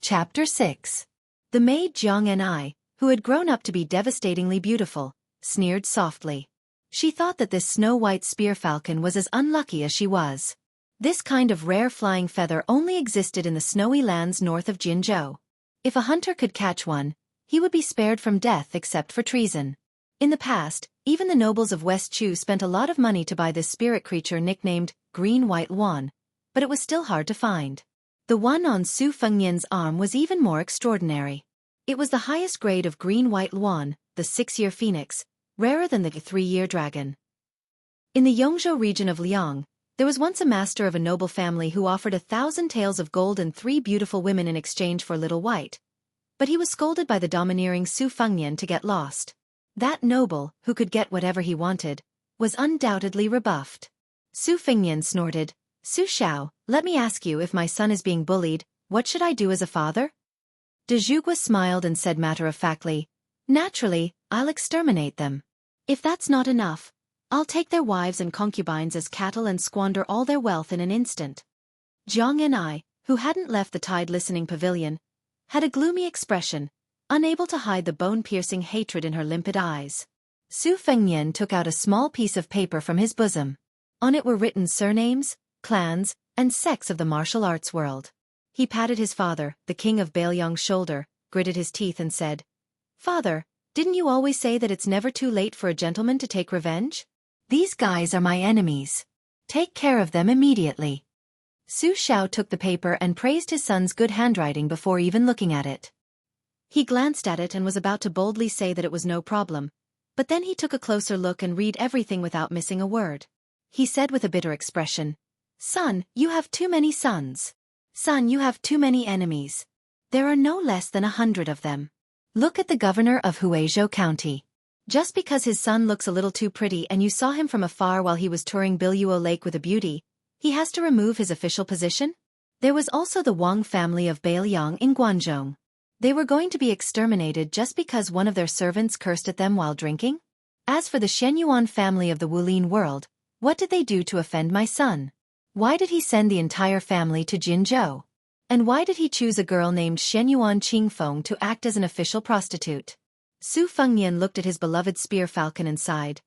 Chapter 6. The maid Jiang and I, who had grown up to be devastatingly beautiful, sneered softly. She thought that this snow-white spear falcon was as unlucky as she was. This kind of rare flying feather only existed in the snowy lands north of Jinzhou. If a hunter could catch one, he would be spared from death except for treason. In the past, even the nobles of West Chu spent a lot of money to buy this spirit creature nicknamed Green-White Luan, but it was still hard to find. The one on Su Fengnian's arm was even more extraordinary. It was the highest grade of Green-White Luan, the 6-year phoenix, rarer than the 3-year dragon. In the Yongzhou region of Liang, there was once a master of a noble family who offered 1,000 taels of gold and 3 beautiful women in exchange for Little White, but he was scolded by the domineering Su Fengnian to get lost. That noble, who could get whatever he wanted, was undoubtedly rebuffed. Su Fengnian snorted, Su Xiao, let me ask you, if my son is being bullied, what should I do as a father? De Zhuguo smiled and said matter-of-factly, naturally, I'll exterminate them. If that's not enough, I'll take their wives and concubines as cattle and squander all their wealth in an instant. Jiang and I, who hadn't left the Tide listening pavilion, had a gloomy expression, unable to hide the bone-piercing hatred in her limpid eyes. Su Fengnian took out a small piece of paper from his bosom. On it were written surnames, clans, and sects of the martial arts world. He patted his father, the king of Bailiang's shoulder, gritted his teeth and said, Father, didn't you always say that it's never too late for a gentleman to take revenge? These guys are my enemies. Take care of them immediately. Su Xiao took the paper and praised his son's good handwriting before even looking at it. He glanced at it and was about to boldly say that it was no problem, but then he took a closer look and read everything without missing a word. He said with a bitter expression, Son, you have too many sons. Son, you have too many enemies. There are no less than 100 of them. Look at the governor of Huizhou County. Just because his son looks a little too pretty and you saw him from afar while he was touring Biluo Lake with a beauty, he has to remove his official position? There was also the Wang family of Bailiang in Guangzhou. They were going to be exterminated just because one of their servants cursed at them while drinking? As for the Shenyuan family of the Wulin world, what did they do to offend my son? Why did he send the entire family to Jinzhou? And why did he choose a girl named Shenyuan Qingfeng to act as an official prostitute? Su Fengnian looked at his beloved spear falcon and sighed.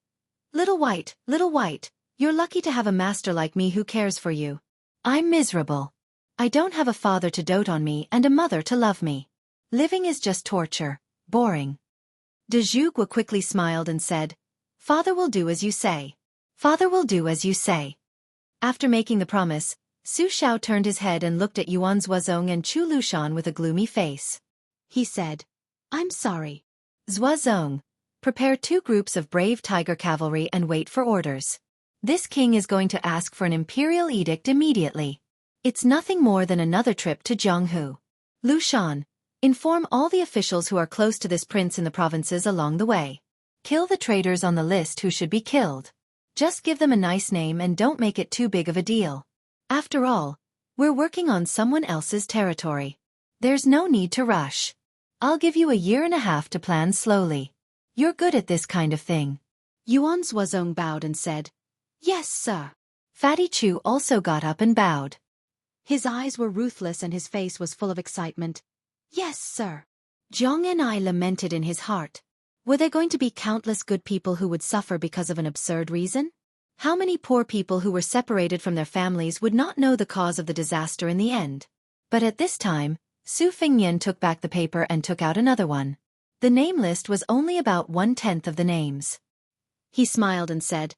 Little White, you're lucky to have a master like me who cares for you. I'm miserable. I don't have a father to dote on me and a mother to love me. Living is just torture, boring. De Zhuguo quickly smiled and said, Father will do as you say. Father will do as you say. After making the promise, Su Shao turned his head and looked at Yuan Zuozong and Chu Lushan with a gloomy face. He said, "I'm sorry." Zuozong, prepare 2 groups of brave tiger cavalry and wait for orders. This king is going to ask for an imperial edict immediately. It's nothing more than another trip to Jianghu. Lushan, inform all the officials who are close to this prince in the provinces along the way. Kill the traitors on the list who should be killed. Just give them a nice name and don't make it too big of a deal. After all, we're working on someone else's territory. There's no need to rush. I'll give you a year and a half to plan slowly. You're good at this kind of thing. Yuan Zuozong bowed and said, "Yes, sir." Fatty Chu also got up and bowed. His eyes were ruthless and his face was full of excitement. "Yes, sir." Zhang and I lamented in his heart. Were there going to be countless good people who would suffer because of an absurd reason? How many poor people who were separated from their families would not know the cause of the disaster in the end? But at this time, Su Fengnian took back the paper and took out another one. The name list was only about 1/10 of the names. He smiled and said,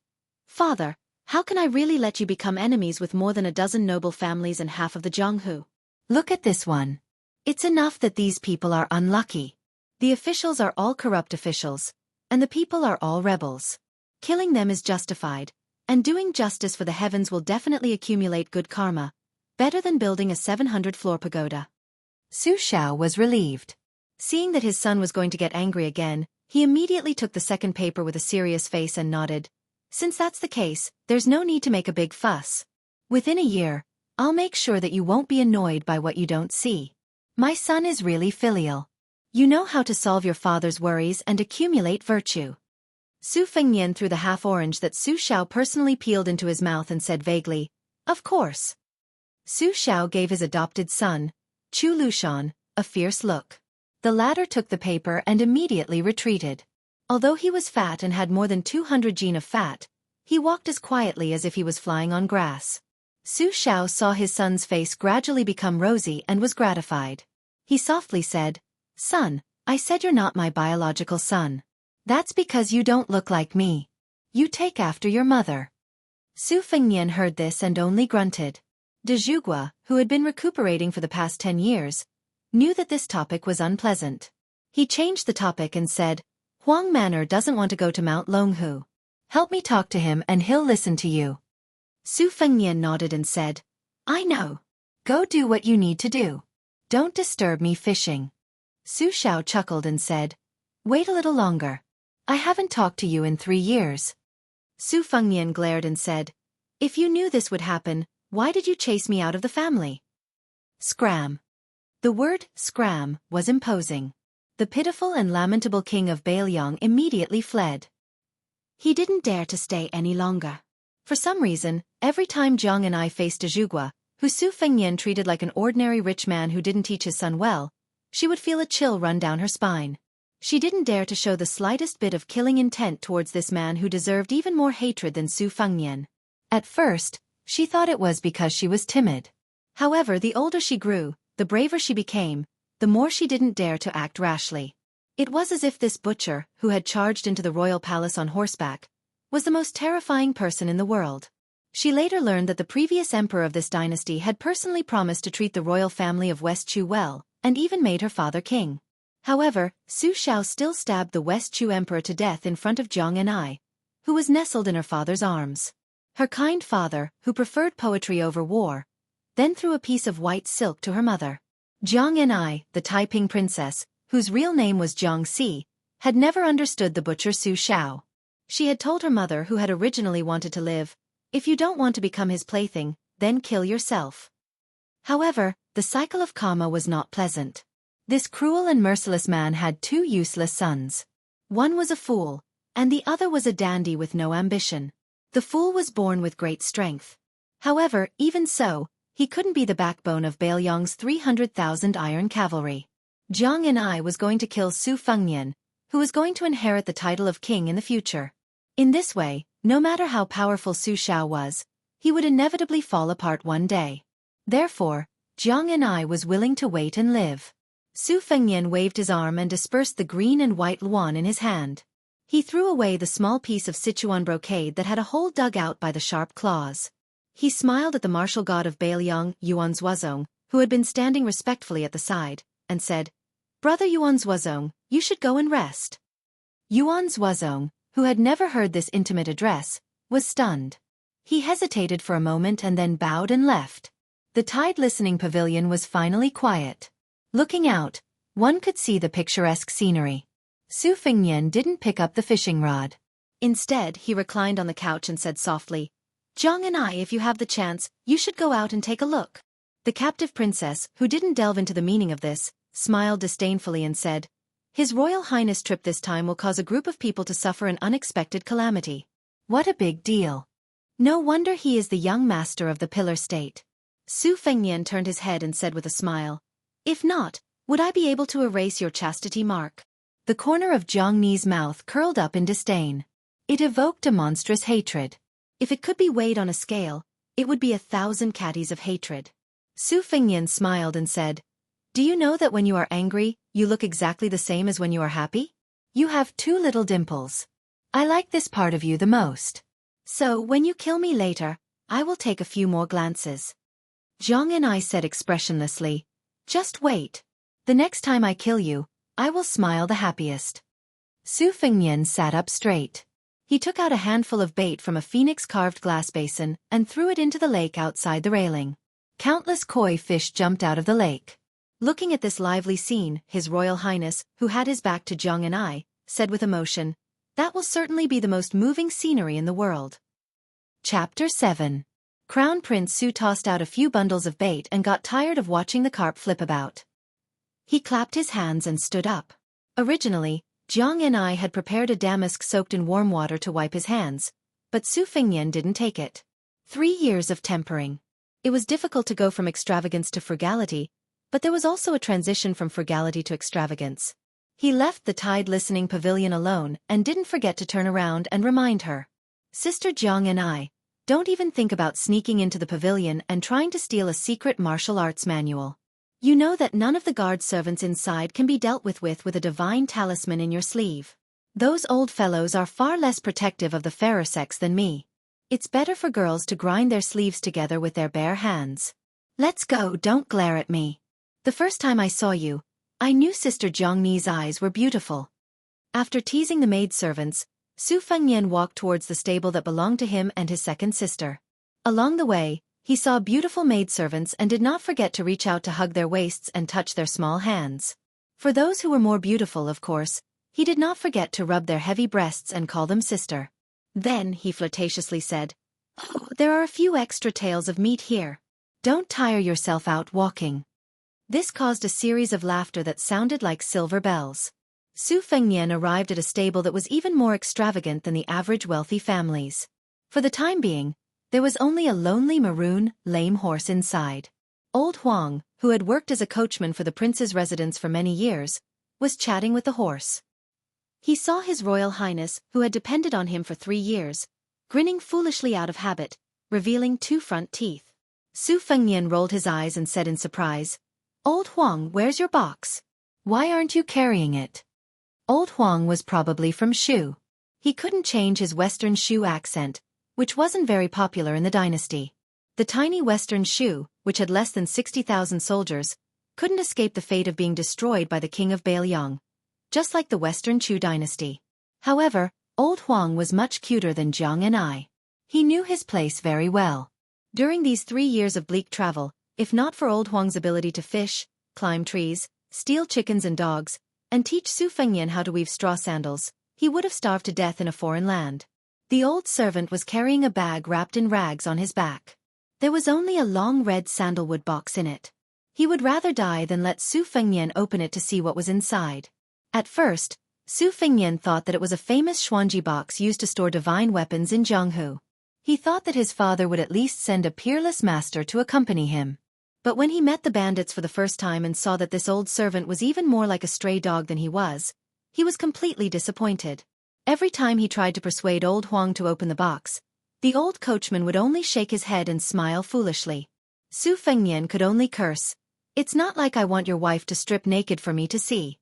"Father, how can I really let you become enemies with more than a dozen noble families and half of the Jianghu?" Look at this one. It's enough that these people are unlucky. The officials are all corrupt officials, and the people are all rebels. Killing them is justified, and doing justice for the heavens will definitely accumulate good karma, better than building a 700-floor pagoda. Su Shao was relieved. Seeing that his son was going to get angry again, he immediately took the second paper with a serious face and nodded. Since that's the case, there's no need to make a big fuss. Within a year, I'll make sure that you won't be annoyed by what you don't see. My son is really filial. You know how to solve your father's worries and accumulate virtue. Su Fengnian threw the half-orange that Su Shao personally peeled into his mouth and said vaguely, "Of course." Su Shao gave his adopted son, Chu Lushan, a fierce look. The latter took the paper and immediately retreated. Although he was fat and had more than 200 gene of fat, he walked as quietly as if he was flying on grass. Su Shao saw his son's face gradually become rosy and was gratified. He softly said, "Son, I said you're not my biological son. That's because you don't look like me. You take after your mother." Su Fengnian heard this and only grunted. De Zhugua, who had been recuperating for the past 10 years, knew that this topic was unpleasant. He changed the topic and said, "Huang Manor doesn't want to go to Mount Longhu. Help me talk to him and he'll listen to you." Su Fengnian nodded and said, "I know. Go do what you need to do. Don't disturb me fishing." Su Shao chuckled and said, "Wait a little longer. I haven't talked to you in 3 years." Su Fengnian glared and said, "If you knew this would happen, why did you chase me out of the family?" Scram. The word scram was imposing. The pitiful and lamentable king of Bailiang immediately fled. He didn't dare to stay any longer. For some reason, every time Zhang and I faced De Zhugua, who Su Fengnian treated like an ordinary rich man who didn't teach his son well, she would feel a chill run down her spine. She didn't dare to show the slightest bit of killing intent towards this man who deserved even more hatred than Su Fengnian. At first, she thought it was because she was timid. However, the older she grew, the braver she became, the more she didn't dare to act rashly. It was as if this butcher, who had charged into the royal palace on horseback, was the most terrifying person in the world. She later learned that the previous emperor of this dynasty had personally promised to treat the royal family of West Chu well, and even made her father king. However, Su Shao still stabbed the West Chu emperor to death in front of Zhang and I, who was nestled in her father's arms. Her kind father, who preferred poetry over war, then threw a piece of white silk to her mother. Zhang and I, the Taiping princess, whose real name was Zhang Si, had never understood the butcher Su Shao. She had told her mother, who had originally wanted to live, "If you don't want to become his plaything, then kill yourself." However, the cycle of karma was not pleasant. This cruel and merciless man had 2 useless sons. One was a fool, and the other was a dandy with no ambition. The fool was born with great strength. However, even so, he couldn't be the backbone of Bailiang's 300,000 iron cavalry. Zhang and I was going to kill Su Fengnian, who was going to inherit the title of king in the future. In this way, no matter how powerful Su Shao was, he would inevitably fall apart one day. Therefore, Zhang and I was willing to wait and live. Su Fengnian waved his arm and dispersed the green and white luan in his hand. He threw away the small piece of Sichuan brocade that had a hole dug out by the sharp claws. He smiled at the martial god of Baelyong, Yuanzhuazong, who had been standing respectfully at the side, and said, "Brother Yuanzhuazong, you should go and rest." Yuanzhuazong, who had never heard this intimate address, was stunned. He hesitated for a moment and then bowed and left. The Tide Listening Pavilion was finally quiet. Looking out, one could see the picturesque scenery. Su Fengnian didn't pick up the fishing rod. Instead, he reclined on the couch and said softly, "Zhang and I, if you have the chance, you should go out and take a look." The captive princess, who didn't delve into the meaning of this, smiled disdainfully and said, "His Royal Highness' trip this time will cause a group of people to suffer an unexpected calamity. What a big deal. No wonder he is the young master of the Pillar State." Su Fengnian turned his head and said with a smile, "If not, would I be able to erase your chastity mark?" The corner of Zhang Ni's mouth curled up in disdain. It evoked a monstrous hatred. If it could be weighed on a scale, it would be 1,000 catties of hatred. Su Fengnian smiled and said, "Do you know that when you are angry, you look exactly the same as when you are happy? You have 2 little dimples. I like this part of you the most. So when you kill me later, I will take a few more glances." Zhang and I said expressionlessly, "Just wait. The next time I kill you, I will smile the happiest." Su Fengnian sat up straight. He took out a handful of bait from a phoenix-carved glass basin and threw it into the lake outside the railing. Countless koi fish jumped out of the lake. Looking at this lively scene, His Royal Highness, who had his back to Zhang and I, said with emotion, "That will certainly be the most moving scenery in the world." Chapter 7. Crown Prince Su tossed out a few bundles of bait and got tired of watching the carp flip about. He clapped his hands and stood up. Originally, Zhang and I had prepared a damask soaked in warm water to wipe his hands, but Su Fengnian didn't take it. 3 years of tempering. It was difficult to go from extravagance to frugality, but there was also a transition from frugality to extravagance. He left the Tide Listening Pavilion alone and didn't forget to turn around and remind her. "Sister Zhang and I, don't even think about sneaking into the pavilion and trying to steal a secret martial arts manual. You know that none of the guard servants inside can be dealt with a divine talisman in your sleeve. Those old fellows are far less protective of the fairer sex than me. It's better for girls to grind their sleeves together with their bare hands. Let's go, don't glare at me. The first time I saw you, I knew Sister Zhang Ni's eyes were beautiful." After teasing the maidservants, Su Fengnian walked towards the stable that belonged to him and his second sister. Along the way, he saw beautiful maidservants and did not forget to reach out to hug their waists and touch their small hands. For those who were more beautiful, of course, he did not forget to rub their heavy breasts and call them sister. Then, he flirtatiously said, "Oh, there are a few extra tails of meat here. Don't tire yourself out walking." This caused a series of laughter that sounded like silver bells. Su Fengnian arrived at a stable that was even more extravagant than the average wealthy families. For the time being, there was only a lonely maroon, lame horse inside. Old Huang, who had worked as a coachman for the prince's residence for many years, was chatting with the horse. He saw His Royal Highness, who had depended on him for 3 years, grinning foolishly out of habit, revealing 2 front teeth. Su Fengnian rolled his eyes and said in surprise, "Old Huang, where's your box? Why aren't you carrying it?" Old Huang was probably from Shu. He couldn't change his Western Shu accent, which wasn't very popular in the dynasty. The tiny Western Shu, which had less than 60,000 soldiers, couldn't escape the fate of being destroyed by the king of Baelyong, just like the Western Chu dynasty. However, Old Huang was much cuter than Zhang and I. He knew his place very well. During these 3 years of bleak travel, if not for Old Huang's ability to fish, climb trees, steal chickens and dogs, and teach Su Fengnian how to weave straw sandals, he would have starved to death in a foreign land. The old servant was carrying a bag wrapped in rags on his back. There was only a long red sandalwood box in it. He would rather die than let Su Fengnian open it to see what was inside. At first, Su Fengnian thought that it was a famous Xuanji box used to store divine weapons in Jianghu. He thought that his father would at least send a peerless master to accompany him. But when he met the bandits for the first time and saw that this old servant was even more like a stray dog than he was completely disappointed. Every time he tried to persuade Old Huang to open the box, the old coachman would only shake his head and smile foolishly. Su Fengnian could only curse, "It's not like I want your wife to strip naked for me to see."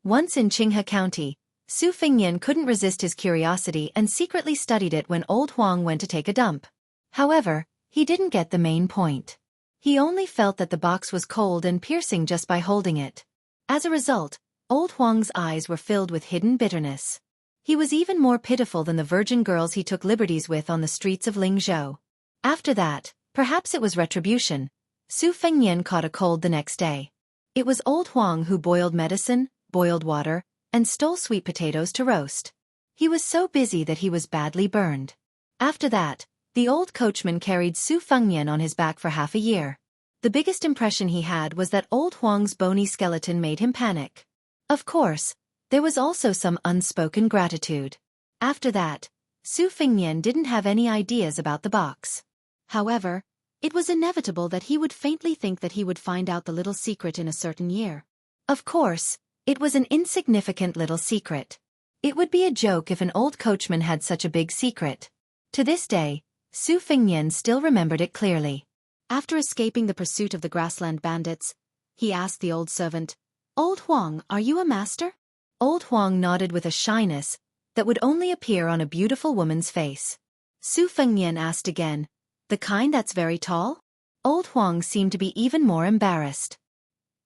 Once in Qinghe County, Su Fengnian couldn't resist his curiosity and secretly studied it when Old Huang went to take a dump. However, He didn't get the main point. He only felt that the box was cold and piercing just by holding it. As a result, old Huang's eyes were filled with hidden bitterness. He was even more pitiful than the virgin girls he took liberties with on the streets of Lingzhou. After that, perhaps it was retribution, Su Fengnian caught a cold the next day. It was old Huang who boiled medicine, boiled water, and stole sweet potatoes to roast. He was so busy that he was badly burned. After that, the old coachman carried Su Fengnian on his back for half a year. The biggest impression he had was that old Huang's bony skeleton made him panic. Of course, there was also some unspoken gratitude. After that, Su Fengnian didn't have any ideas about the box. However, it was inevitable that he would faintly think that he would find out the little secret in a certain year. Of course, it was an insignificant little secret. It would be a joke if an old coachman had such a big secret. To this day, Su Fengnian still remembered it clearly. After escaping the pursuit of the grassland bandits, he asked the old servant, "Old Huang, are you a master?" Old Huang nodded with a shyness that would only appear on a beautiful woman's face. Su Fengnian asked again, "The kind that's very tall?" Old Huang seemed to be even more embarrassed.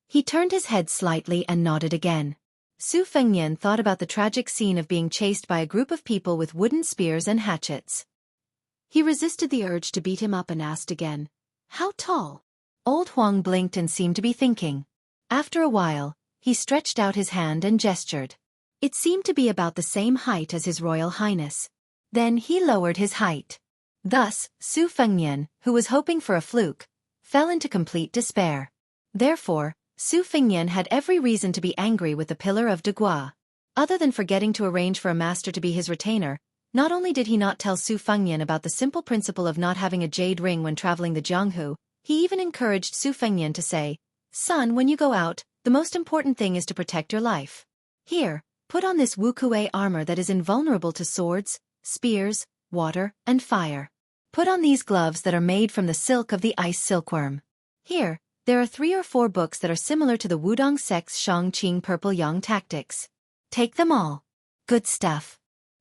He turned his head slightly and nodded again. Su Fengnian thought about the tragic scene of being chased by a group of people with wooden spears and hatchets. He resisted the urge to beat him up and asked again, "How tall?" Old Huang blinked and seemed to be thinking. After a while, he stretched out his hand and gestured. It seemed to be about the same height as His Royal Highness. Then he lowered his height. Thus, Su Fengnian, who was hoping for a fluke, fell into complete despair. Therefore, Su Fengnian had every reason to be angry with the Pillar of Degua. Other than forgetting to arrange for a master to be his retainer, not only did he not tell Su Fengnian about the simple principle of not having a jade ring when traveling the Jianghu, he even encouraged Su Fengnian to say, "Son, when you go out, the most important thing is to protect your life. Here, put on this Wukue armor that is invulnerable to swords, spears, water, and fire. Put on these gloves that are made from the silk of the ice silkworm. Here, there are 3 or 4 books that are similar to the Wudong sect's Shangqing Purple Yang tactics. Take them all. Good stuff.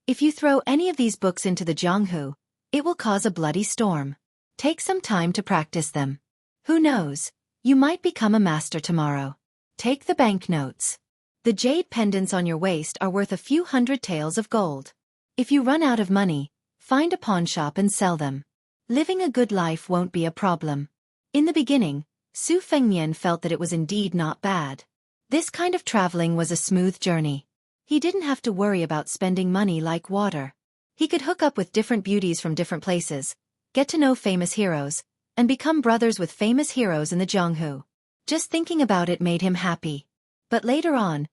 If you throw any of these books into the Jianghu, it will cause a bloody storm. Take some time to practice them. Who knows, you might become a master tomorrow. Take the banknotes. The jade pendants on your waist are worth a few hundred taels of gold. If you run out of money, find a pawnshop and sell them. Living a good life won't be a problem." In the beginning, Su Fengnian felt that it was indeed not bad. This kind of traveling was a smooth journey. He didn't have to worry about spending money like water. He could hook up with different beauties from different places, get to know famous heroes, and become brothers with famous heroes in the Jianghu. Just thinking about it made him happy. But later on,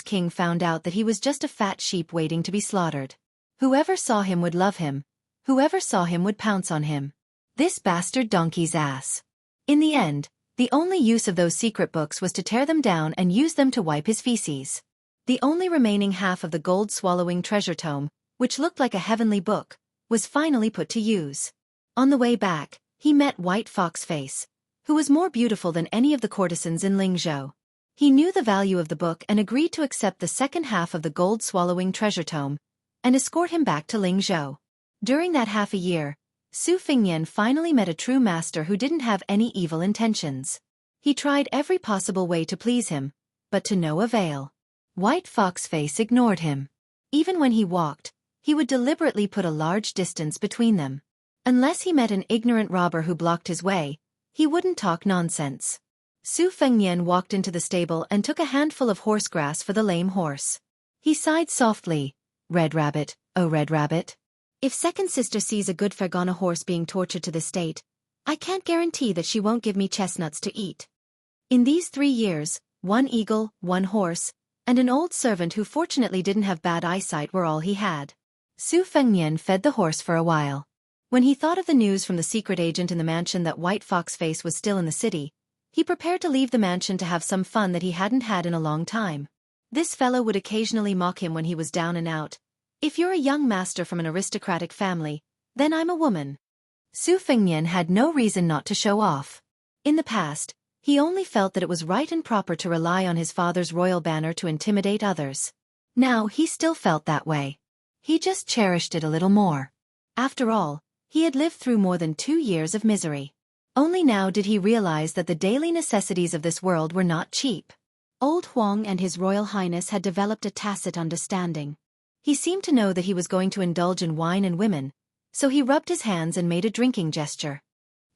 King found out that he was just a fat sheep waiting to be slaughtered. Whoever saw him would love him. Whoever saw him would pounce on him. This bastard donkey's ass. In the end, the only use of those secret books was to tear them down and use them to wipe his feces. The only remaining half of the gold-swallowing treasure tome, which looked like a heavenly book, was finally put to use. On the way back, he met White Foxface, who was more beautiful than any of the courtesans in Lingzhou. He knew the value of the book and agreed to accept the second half of the gold-swallowing treasure tome, and escort him back to Lingzhou. During that half a year, Su Fengnian finally met a true master who didn't have any evil intentions. He tried every possible way to please him, but to no avail. White Foxface ignored him. Even when he walked, he would deliberately put a large distance between them. Unless he met an ignorant robber who blocked his way, he wouldn't talk nonsense. Su Fengnian walked into the stable and took a handful of horse grass for the lame horse. He sighed softly, "Red Rabbit, oh Red Rabbit. If second sister sees a good Fergana horse being tortured to this state, I can't guarantee that she won't give me chestnuts to eat." In these 3 years, 1 eagle, 1 horse, and an old servant who fortunately didn't have bad eyesight were all he had. Su Fengnian fed the horse for a while. When he thought of the news from the secret agent in the mansion that White Foxface was still in the city, he prepared to leave the mansion to have some fun that he hadn't had in a long time. This fellow would occasionally mock him when he was down and out. "If you're a young master from an aristocratic family, then I'm a woman." Su Fengnian had no reason not to show off. In the past, he only felt that it was right and proper to rely on his father's royal banner to intimidate others. Now he still felt that way. He just cherished it a little more. After all, He had lived through more than 2 years of misery. Only now did he realize that the daily necessities of this world were not cheap. Old Huang and His Royal Highness had developed a tacit understanding. He seemed to know that he was going to indulge in wine and women, so he rubbed his hands and made a drinking gesture.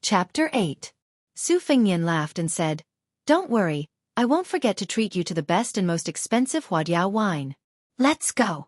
Chapter 8. Su Fengnian laughed and said, "Don't worry, I won't forget to treat you to the best and most expensive Huadiao wine. Let's go."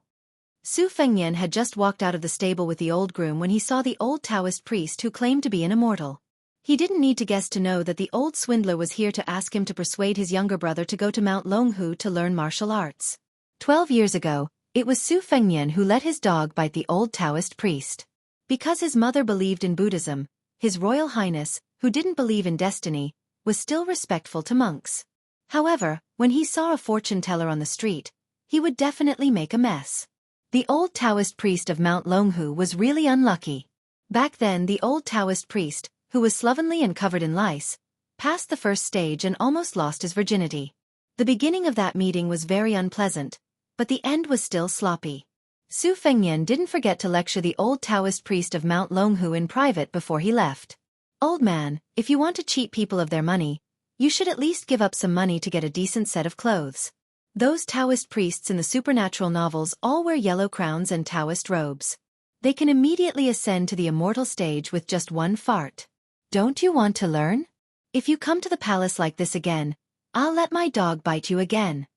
Su Fengnian had just walked out of the stable with the old groom when he saw the old Taoist priest who claimed to be an immortal. He didn't need to guess to know that the old swindler was here to ask him to persuade his younger brother to go to Mount Longhu to learn martial arts. 12 years ago, it was Su Fengnian who let his dog bite the old Taoist priest. Because his mother believed in Buddhism, His Royal Highness, who didn't believe in destiny, was still respectful to monks. However, when he saw a fortune teller on the street, he would definitely make a mess. The old Taoist priest of Mount Longhu was really unlucky. Back then the old Taoist priest, who was slovenly and covered in lice, passed the first stage and almost lost his virginity. The beginning of that meeting was very unpleasant, but the end was still sloppy. Su Fengnian didn't forget to lecture the old Taoist priest of Mount Longhu in private before he left. "Old man, if you want to cheat people of their money, you should at least give up some money to get a decent set of clothes. Those Taoist priests in the supernatural novels all wear yellow crowns and Taoist robes. They can immediately ascend to the immortal stage with just one fart. Don't you want to learn? If you come to the palace like this again, I'll let my dog bite you again."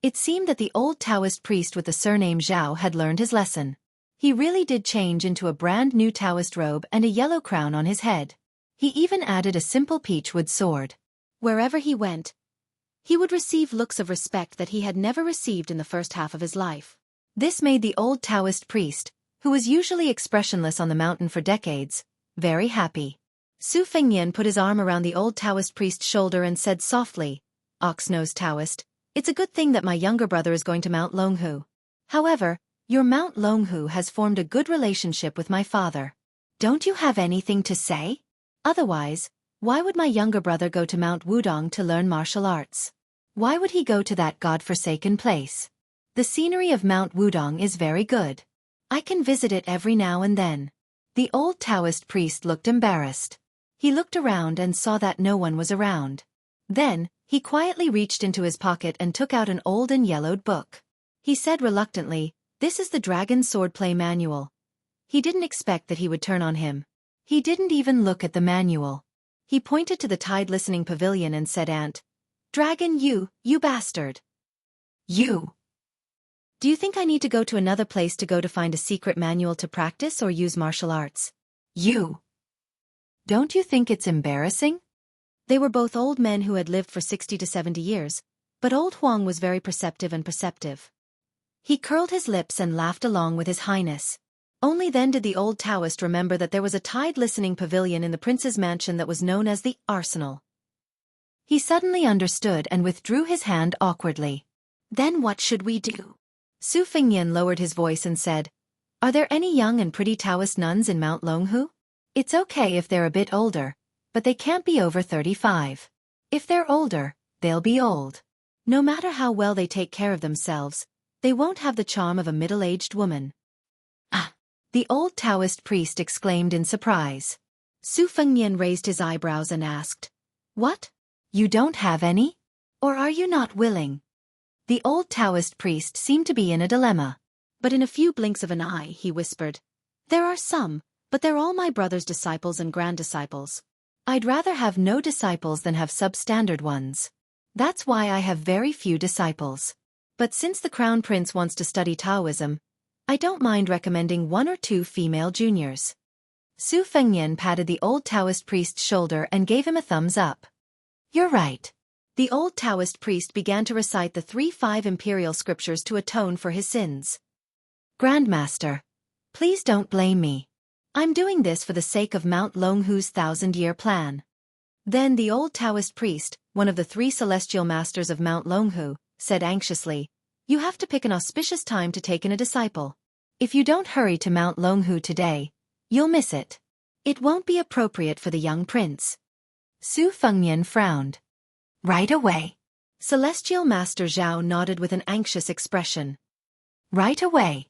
It seemed that the old Taoist priest with the surname Zhao had learned his lesson. He really did change into a brand new Taoist robe and a yellow crown on his head. He even added a simple peachwood sword. Wherever he went, he would receive looks of respect that he had never received in the first half of his life. This made the old Taoist priest, who was usually expressionless on the mountain for decades, very happy. Su Fengnian put his arm around the old Taoist priest's shoulder and said softly, "Ox-nosed Taoist, it's a good thing that my younger brother is going to Mount Longhu. However, your Mount Longhu has formed a good relationship with my father. Don't you have anything to say? Otherwise, why would my younger brother go to Mount Wudong to learn martial arts? Why would he go to that god-forsaken place? The scenery of Mount Wudong is very good. I can visit it every now and then." The old Taoist priest looked embarrassed. He looked around and saw that no one was around. Then, he quietly reached into his pocket and took out an old and yellowed book. He said reluctantly, "This is the Dragon Swordplay Manual." He didn't expect that he would turn on him. He didn't even look at the manual. He pointed to the tide listening pavilion and said, "Dragon, you bastard. You. Do you think I need to go to another place to find a secret manual to practice or use martial arts? You. Don't you think it's embarrassing?" They were both old men who had lived for 60 to 70 years, but old Huang was very perceptive. He curled his lips and laughed along with his highness. Only then did the old Taoist remember that there was a tide-listening pavilion in the prince's mansion that was known as the Arsenal. He suddenly understood and withdrew his hand awkwardly. "Then what should we do?" Su Fengnian lowered his voice and said, "Are there any young and pretty Taoist nuns in Mount Longhu? It's okay if they're a bit older, but they can't be over 35. If they're older, they'll be old. No matter how well they take care of themselves, they won't have the charm of a middle-aged woman." "Ah!" the old Taoist priest exclaimed in surprise. Su Fengnian raised his eyebrows and asked, "What? You don't have any? Or are you not willing?" The old Taoist priest seemed to be in a dilemma. But in a few blinks of an eye, he whispered, "There are some, but they're all my brother's disciples and grand-disciples. I'd rather have no disciples than have substandard ones. That's why I have very few disciples. But since the Crown Prince wants to study Taoism, I don't mind recommending 1 or 2 female juniors." Su Fengnian patted the old Taoist priest's shoulder and gave him a thumbs up. "You're right." The old Taoist priest began to recite the 3-5 imperial scriptures to atone for his sins. "Grandmaster, please don't blame me. I'm doing this for the sake of Mount Longhu's 1,000-year plan." Then the old Taoist priest, one of the 3 celestial masters of Mount Longhu, said anxiously, "You have to pick an auspicious time to take in a disciple. If you don't hurry to Mount Longhu today, you'll miss it. It won't be appropriate for the young prince." Su Fengnian frowned. "Right away." Celestial Master Zhao nodded with an anxious expression. "Right away."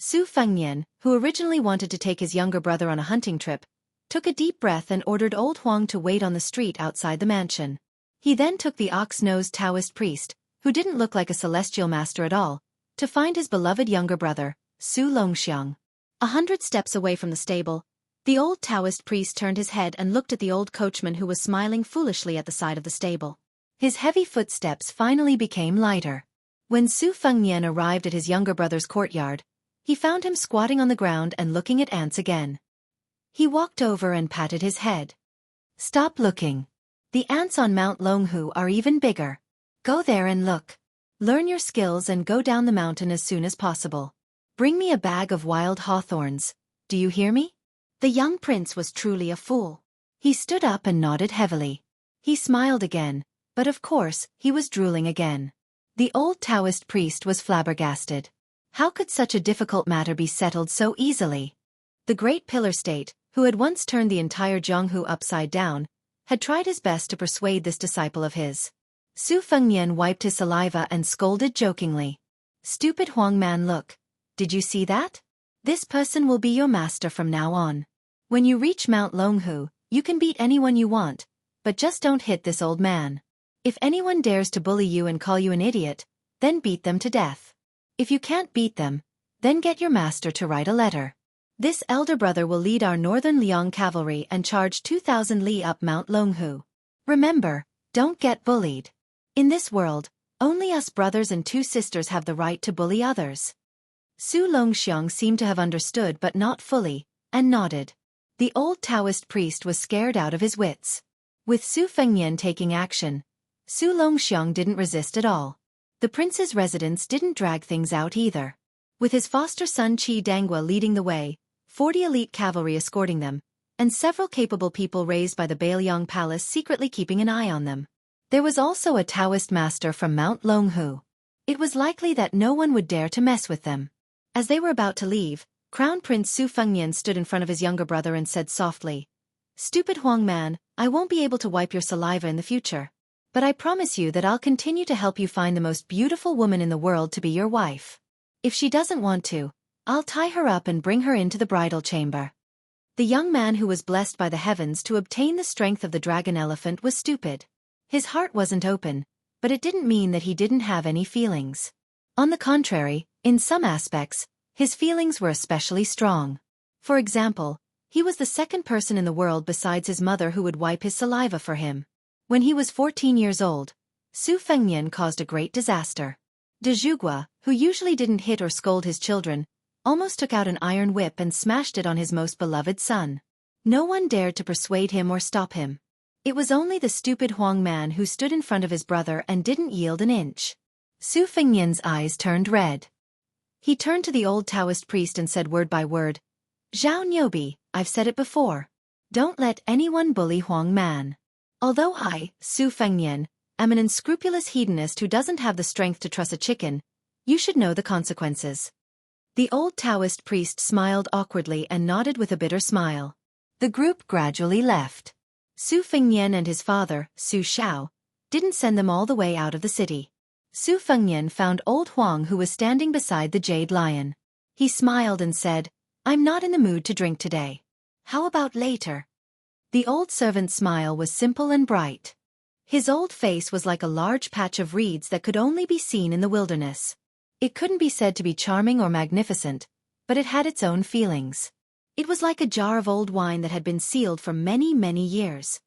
Su Fengnian, who originally wanted to take his younger brother on a hunting trip, took a deep breath and ordered old Huang to wait on the street outside the mansion. He then took the ox-nosed Taoist priest, who didn't look like a celestial master at all, to find his beloved younger brother, Su Longxiang. 100 steps away from the stable, the old Taoist priest turned his head and looked at the old coachman who was smiling foolishly at the side of the stable. His heavy footsteps finally became lighter. When Su Fengnian arrived at his younger brother's courtyard, he found him squatting on the ground and looking at ants again. He walked over and patted his head. "Stop looking. The ants on Mount Longhu are even bigger. Go there and look. Learn your skills and go down the mountain as soon as possible. Bring me a bag of wild hawthorns. Do you hear me?" The young prince was truly a fool. He stood up and nodded heavily. He smiled again, but of course, he was drooling again. The old Taoist priest was flabbergasted. How could such a difficult matter be settled so easily? The great pillar state, who had once turned the entire Jianghu upside down, had tried his best to persuade this disciple of his. Su Fengnian wiped his saliva and scolded jokingly. "Stupid Huang man, look. Did you see that? This person will be your master from now on. When you reach Mount Longhu, you can beat anyone you want, but just don't hit this old man. If anyone dares to bully you and call you an idiot, then beat them to death. If you can't beat them, then get your master to write a letter. This elder brother will lead our northern Liang cavalry and charge 2,000 li up Mount Longhu. Remember, don't get bullied. In this world, only us brothers and 2 sisters have the right to bully others." Su Longxiang seemed to have understood but not fully, and nodded. The old Taoist priest was scared out of his wits. With Su Fengnian taking action, Su Longxiang didn't resist at all. The prince's residence didn't drag things out either. With his foster son Qi Dangua leading the way, 40 elite cavalry escorting them, and several capable people raised by the Bailiang Palace secretly keeping an eye on them. There was also a Taoist master from Mount Longhu. It was likely that no one would dare to mess with them. As they were about to leave, Crown Prince Su Fengnian stood in front of his younger brother and said softly, "Stupid Huang man, I won't be able to wipe your saliva in the future. But I promise you that I'll continue to help you find the most beautiful woman in the world to be your wife. If she doesn't want to, I'll tie her up and bring her into the bridal chamber." The young man who was blessed by the heavens to obtain the strength of the dragon elephant was stupid. His heart wasn't open, but it didn't mean that he didn't have any feelings. On the contrary, in some aspects, his feelings were especially strong. For example, he was the second person in the world besides his mother who would wipe his saliva for him. When he was 14 years old, Su Fengnian caused a great disaster. De Zhugua, who usually didn't hit or scold his children, almost took out an iron whip and smashed it on his most beloved son. No one dared to persuade him or stop him. It was only the stupid Huang man who stood in front of his brother and didn't yield an inch. Su Fengnian's eyes turned red. He turned to the old Taoist priest and said word by word, "Zhao Nyobi, I've said it before. Don't let anyone bully Huang man. Although I, Su Fengnian, am an unscrupulous hedonist who doesn't have the strength to truss a chicken, you should know the consequences." The old Taoist priest smiled awkwardly and nodded with a bitter smile. The group gradually left. Su Fengnian and his father, Su Shao, didn't send them all the way out of the city. Su Fengnian found old Huang who was standing beside the jade lion. He smiled and said, "I'm not in the mood to drink today. How about later?" The old servant's smile was simple and bright. His old face was like a large patch of reeds that could only be seen in the wilderness. It couldn't be said to be charming or magnificent, but it had its own feelings. It was like a jar of old wine that had been sealed for many, many years.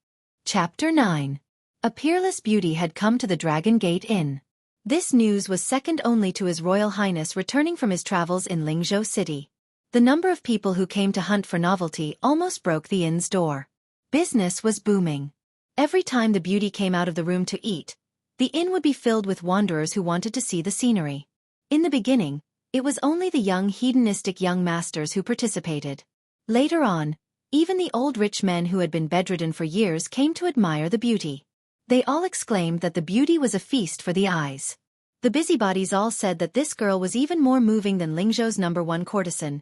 Chapter 9. A peerless beauty had come to the Dragon Gate Inn. This news was second only to His Royal Highness returning from his travels in Lingzhou City. The number of people who came to hunt for novelty almost broke the inn's door. Business was booming. Every time the beauty came out of the room to eat, the inn would be filled with wanderers who wanted to see the scenery. In the beginning, it was only the young hedonistic young masters who participated. Later on, even the old rich men who had been bedridden for years came to admire the beauty. They all exclaimed that the beauty was a feast for the eyes. The busybodies all said that this girl was even more moving than Lingzhou's #1 courtesan,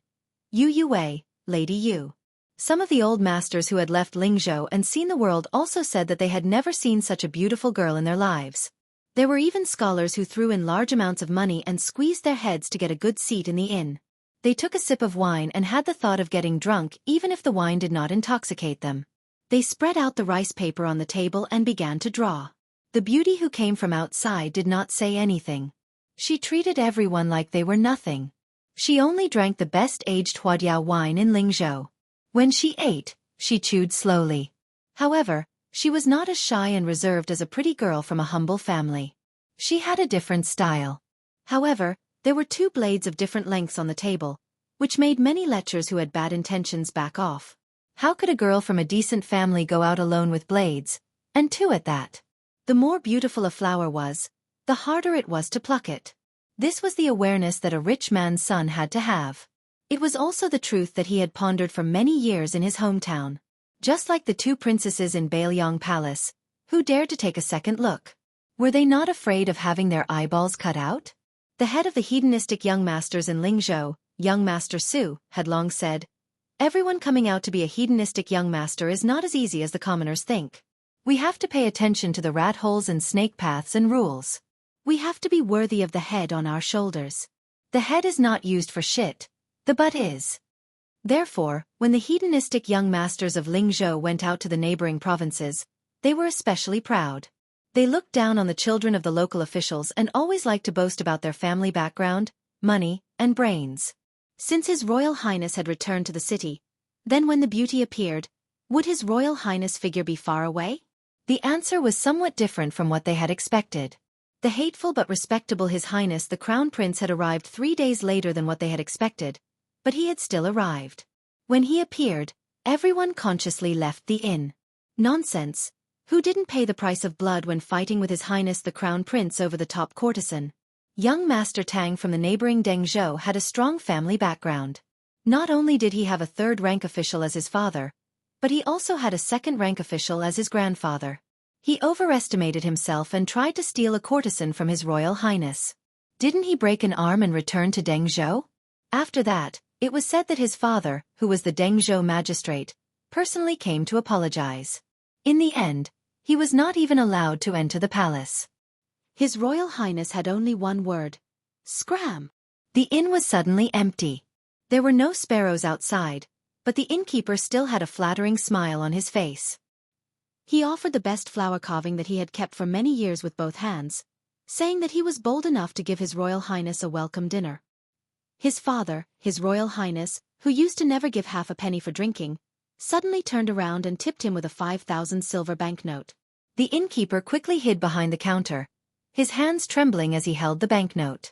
Yu Yue, Lady Yu. Some of the old masters who had left Lingzhou and seen the world also said that they had never seen such a beautiful girl in their lives. There were even scholars who threw in large amounts of money and squeezed their heads to get a good seat in the inn. They took a sip of wine and had the thought of getting drunk even if the wine did not intoxicate them. They spread out the rice paper on the table and began to draw. The beauty who came from outside did not say anything. She treated everyone like they were nothing. She only drank the best-aged Huadiao wine in Lingzhou. When she ate, she chewed slowly. However, she was not as shy and reserved as a pretty girl from a humble family. She had a different style. However, there were 2 blades of different lengths on the table, which made many lechers who had bad intentions back off. How could a girl from a decent family go out alone with blades, and 2 at that? The more beautiful a flower was, the harder it was to pluck it. This was the awareness that a rich man's son had to have. It was also the truth that he had pondered for many years in his hometown. Just like the 2 princesses in Bailiang Palace, who dared to take a second look. Were they not afraid of having their eyeballs cut out? The head of the hedonistic young masters in Lingzhou, young Master Su, had long said, "Everyone coming out to be a hedonistic young master is not as easy as the commoners think. We have to pay attention to the rat holes and snake paths and rules. We have to be worthy of the head on our shoulders. The head is not used for shit, the butt is." Therefore, when the hedonistic young masters of Lingzhou went out to the neighboring provinces, they were especially proud. They looked down on the children of the local officials and always liked to boast about their family background, money, and brains. Since His Royal Highness had returned to the city, then when the beauty appeared, would His Royal Highness figure be far away? The answer was somewhat different from what they had expected. The hateful but respectable His Highness the Crown Prince had arrived 3 days later than what they had expected, but he had still arrived. When he appeared, everyone consciously left the inn. Nonsense! Who didn't pay the price of blood when fighting with His Highness the Crown Prince over the top courtesan? Young Master Tang from the neighboring Dengzhou had a strong family background. Not only did he have a 3rd-rank official as his father, but he also had a 2nd-rank official as his grandfather. He overestimated himself and tried to steal a courtesan from His Royal Highness. Didn't he break an arm and return to Dengzhou? After that, it was said that his father, who was the Dengzhou magistrate, personally came to apologize. In the end, he was not even allowed to enter the palace. His Royal Highness had only one word: scram. The inn was suddenly empty. There were no sparrows outside, but the innkeeper still had a flattering smile on his face. He offered the best flower carving that he had kept for many years with both hands, saying that he was bold enough to give His Royal Highness a welcome dinner. His father, His Royal Highness, who used to never give half a penny for drinking, suddenly turned around and tipped him with a 5,000 silver banknote. The innkeeper quickly hid behind the counter, his hands trembling as he held the banknote.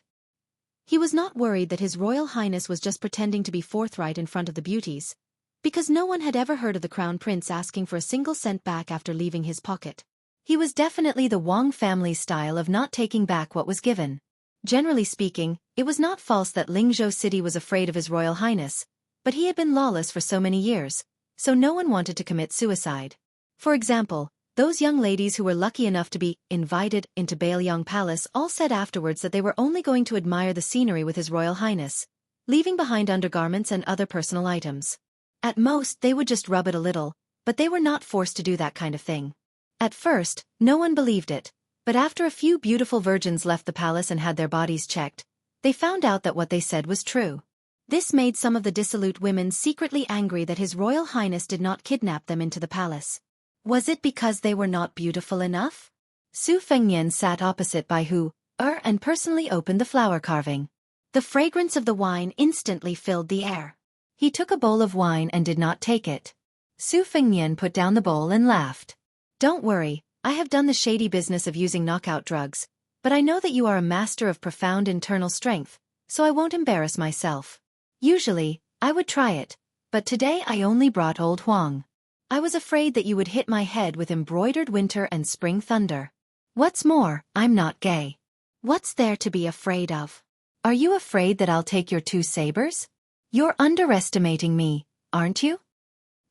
He was not worried that His Royal Highness was just pretending to be forthright in front of the beauties, because no one had ever heard of the Crown Prince asking for a single cent back after leaving his pocket. He was definitely the Wang family's style of not taking back what was given. Generally speaking, it was not false that Lingzhou City was afraid of His Royal Highness, but he had been lawless for so many years, so no one wanted to commit suicide. For example, those young ladies who were lucky enough to be invited into Bailiang Palace all said afterwards that they were only going to admire the scenery with His Royal Highness, leaving behind undergarments and other personal items. At most, they would just rub it a little, but they were not forced to do that kind of thing. At first, no one believed it, but after a few beautiful virgins left the palace and had their bodies checked, they found out that what they said was true. This made some of the dissolute women secretly angry that His Royal Highness did not kidnap them into the palace. Was it because they were not beautiful enough? Su Fengnian sat opposite Bai Hu and personally opened the flower carving. The fragrance of the wine instantly filled the air. He took a bowl of wine and did not take it. Su Fengnian put down the bowl and laughed. "Don't worry, I have done the shady business of using knockout drugs, but I know that you are a master of profound internal strength, so I won't embarrass myself. Usually, I would try it, but today I only brought Old Huang. I was afraid that you would hit my head with embroidered winter and spring thunder. What's more, I'm not gay. What's there to be afraid of? Are you afraid that I'll take your 2 sabers? You're underestimating me, aren't you?"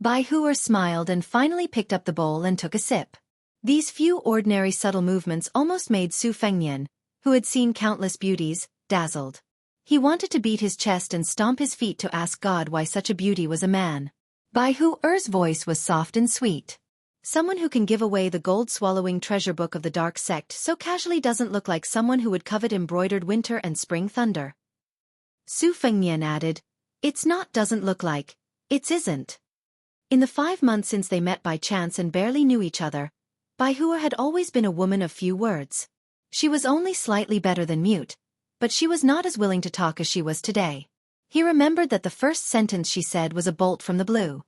Bai Hu smiled and finally picked up the bowl and took a sip. These few ordinary subtle movements almost made Su Fengnian, who had seen countless beauties, dazzled. He wanted to beat his chest and stomp his feet to ask God why such a beauty was a man. Bai Hu's voice was soft and sweet. Someone who can give away the gold-swallowing treasure book of the dark sect so casually doesn't look like someone who would covet embroidered winter and spring thunder. Su Fengnian added, It's not doesn't look like. It's isn't. In the 5 months since they met by chance and barely knew each other, Baihua had always been a woman of few words. She was only slightly better than mute, but she was not as willing to talk as she was today. He remembered that the first sentence she said was a bolt from the blue.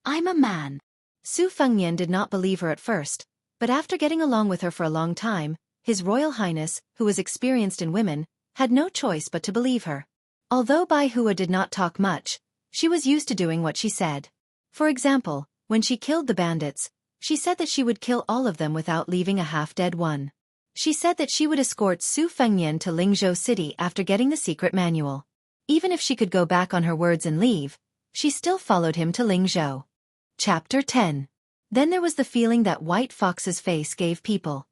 I'm a man. Su Fengnian did not believe her at first, but after getting along with her for a long time, His Royal Highness, who was experienced in women, had no choice but to believe her. Although Baihua did not talk much, she was used to doing what she said. For example, when she killed the bandits, she said that she would kill all of them without leaving a half-dead one. She said that she would escort Su Fengnian to Lingzhou City after getting the secret manual. Even if she could go back on her words and leave, she still followed him to Lingzhou. Chapter 10. Then there was the feeling that White Fox's face gave people.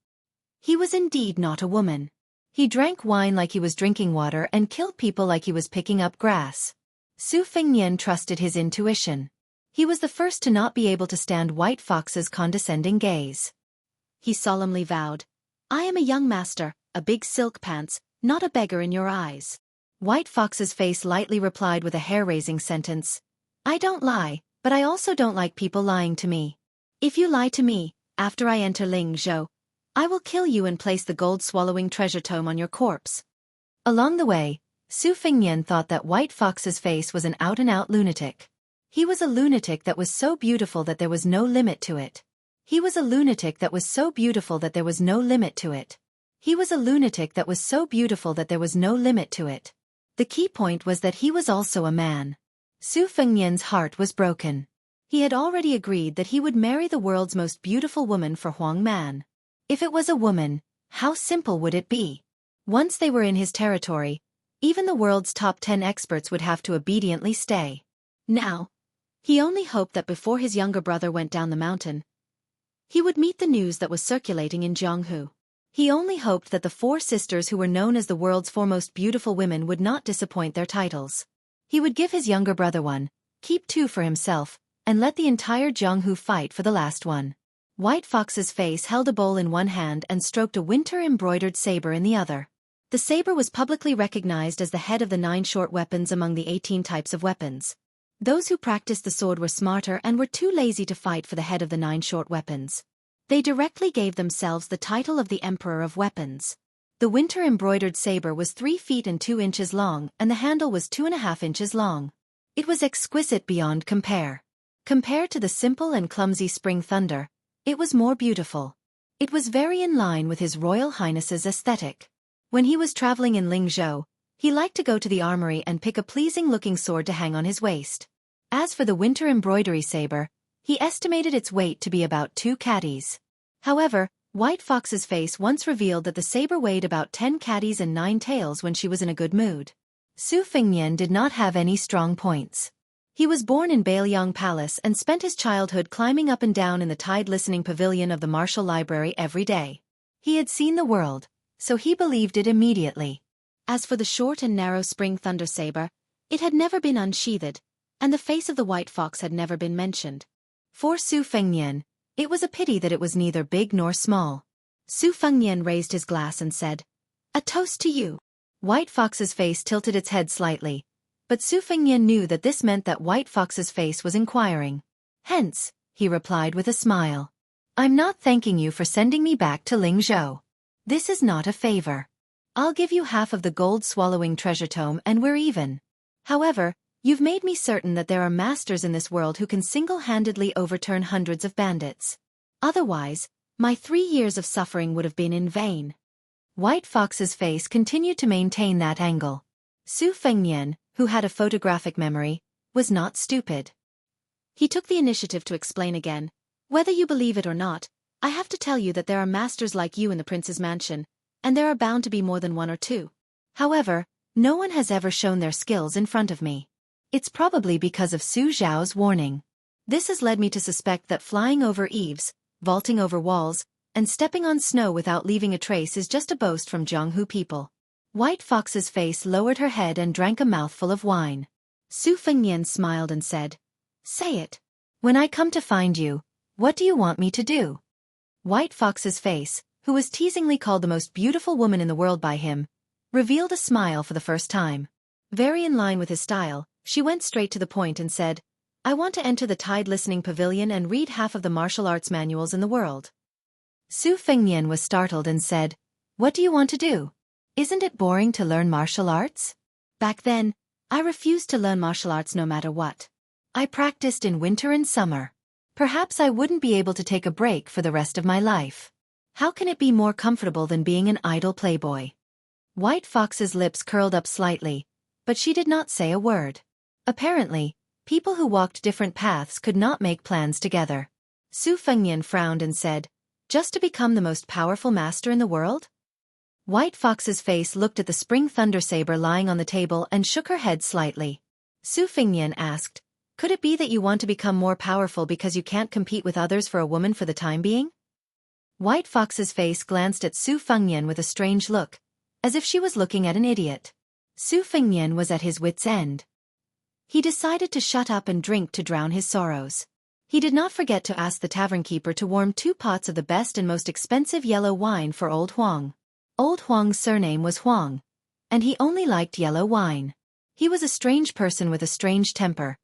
He was indeed not a woman. He drank wine like he was drinking water and killed people like he was picking up grass. Su Fengnian trusted his intuition. He was the first to not be able to stand White Fox's condescending gaze. He solemnly vowed, I am a young master, a big silk pants, not a beggar in your eyes. White Fox's face lightly replied with a hair-raising sentence. I don't lie, but I also don't like people lying to me. If you lie to me, after I enter Lingzhou, I will kill you and place the gold-swallowing treasure tome on your corpse. Along the way, Su Fengnian thought that White Fox's face was an out-and-out lunatic. He was a lunatic that was so beautiful that there was no limit to it. He was a lunatic that was so beautiful that there was no limit to it. He was a lunatic that was so beautiful that there was no limit to it. The key point was that he was also a man. Su Fengnian's heart was broken. He had already agreed that he would marry the world's most beautiful woman for Huang Man. If it was a woman, how simple would it be? Once they were in his territory, even the world's top 10 experts would have to obediently stay. Now, he only hoped that before his younger brother went down the mountain, he would meet the news that was circulating in Jianghu. He only hoped that the 4 sisters who were known as the world's foremost beautiful women would not disappoint their titles. He would give his younger brother one, keep 2 for himself, and let the entire Jianghu fight for the last one. White Fox's face held a bowl in one hand and stroked a winter-embroidered saber in the other. The saber was publicly recognized as the head of the 9 short weapons among the 18 types of weapons. Those who practiced the sword were smarter and were too lazy to fight for the head of the 9 short weapons. They directly gave themselves the title of the Emperor of Weapons. The winter-embroidered saber was 3 feet and 2 inches long, and the handle was 2.5 inches long. It was exquisite beyond compare. Compared to the simple and clumsy Spring Thunder, it was more beautiful. It was very in line with His Royal Highness's aesthetic. When he was traveling in Lingzhou, he liked to go to the armory and pick a pleasing-looking sword to hang on his waist. As for the winter embroidery saber, he estimated its weight to be about 2 caddies. However, White Fox's face once revealed that the saber weighed about 10 caddies and 9 tails when she was in a good mood. Su Fengnian did not have any strong points. He was born in Bailiang Palace and spent his childhood climbing up and down in the tide-listening pavilion of the Martial Library every day. He had seen the world, so he believed it immediately. As for the short and narrow Spring Thunder saber, it had never been unsheathed, and the face of the White Fox had never been mentioned. For Su Fengnian, it was a pity that it was neither big nor small. Su Fengnian raised his glass and said, "A toast to you." White Fox's face tilted its head slightly, but Su Fengnian knew that this meant that White Fox's face was inquiring. "Hence," he replied with a smile. "I'm not thanking you for sending me back to Lingzhou. This is not a favor. I'll give you half of the gold-swallowing treasure tome and we're even. However, you've made me certain that there are masters in this world who can single-handedly overturn hundreds of bandits. Otherwise, my 3 years of suffering would have been in vain." White Fox's face continued to maintain that angle. Su Fengnian, who had a photographic memory, was not stupid. He took the initiative to explain again, "Whether you believe it or not, I have to tell you that there are masters like you in the prince's mansion, and there are bound to be more than 1 or 2. However, no one has ever shown their skills in front of me. It's probably because of Su Zhao's warning. This has led me to suspect that flying over eaves, vaulting over walls, and stepping on snow without leaving a trace is just a boast from Jianghu people." White Fox's face lowered her head and drank a mouthful of wine. Su Fengnian smiled and said, "Say it. When I come to find you, what do you want me to do?" White Fox's face, who was teasingly called the most beautiful woman in the world by him, revealed a smile for the first time. Very in line with his style, She went straight to the point and said, I want to enter the Tide Listening Pavilion and read half of the martial arts manuals in the world. Su Fengnian was startled and said, What do you want to do? Isn't it boring to learn martial arts? Back then, I refused to learn martial arts no matter what. I practiced in winter and summer. Perhaps I wouldn't be able to take a break for the rest of my life. How can it be more comfortable than being an idle playboy? White Fox's lips curled up slightly, but she did not say a word. Apparently, people who walked different paths could not make plans together. Su Fengnian frowned and said, Just to become the most powerful master in the world? White Fox's face looked at the spring thunder saber lying on the table and shook her head slightly. Su Fengnian asked, Could it be that you want to become more powerful because you can't compete with others for a woman for the time being? White Fox's face glanced at Su Fengnian with a strange look, as if she was looking at an idiot. Su Fengnian was at his wits' end. He decided to shut up and drink to drown his sorrows. He did not forget to ask the tavern keeper to warm 2 pots of the best and most expensive yellow wine for Old Huang. Old Huang's surname was Huang, and he only liked yellow wine. He was a strange person with a strange temper,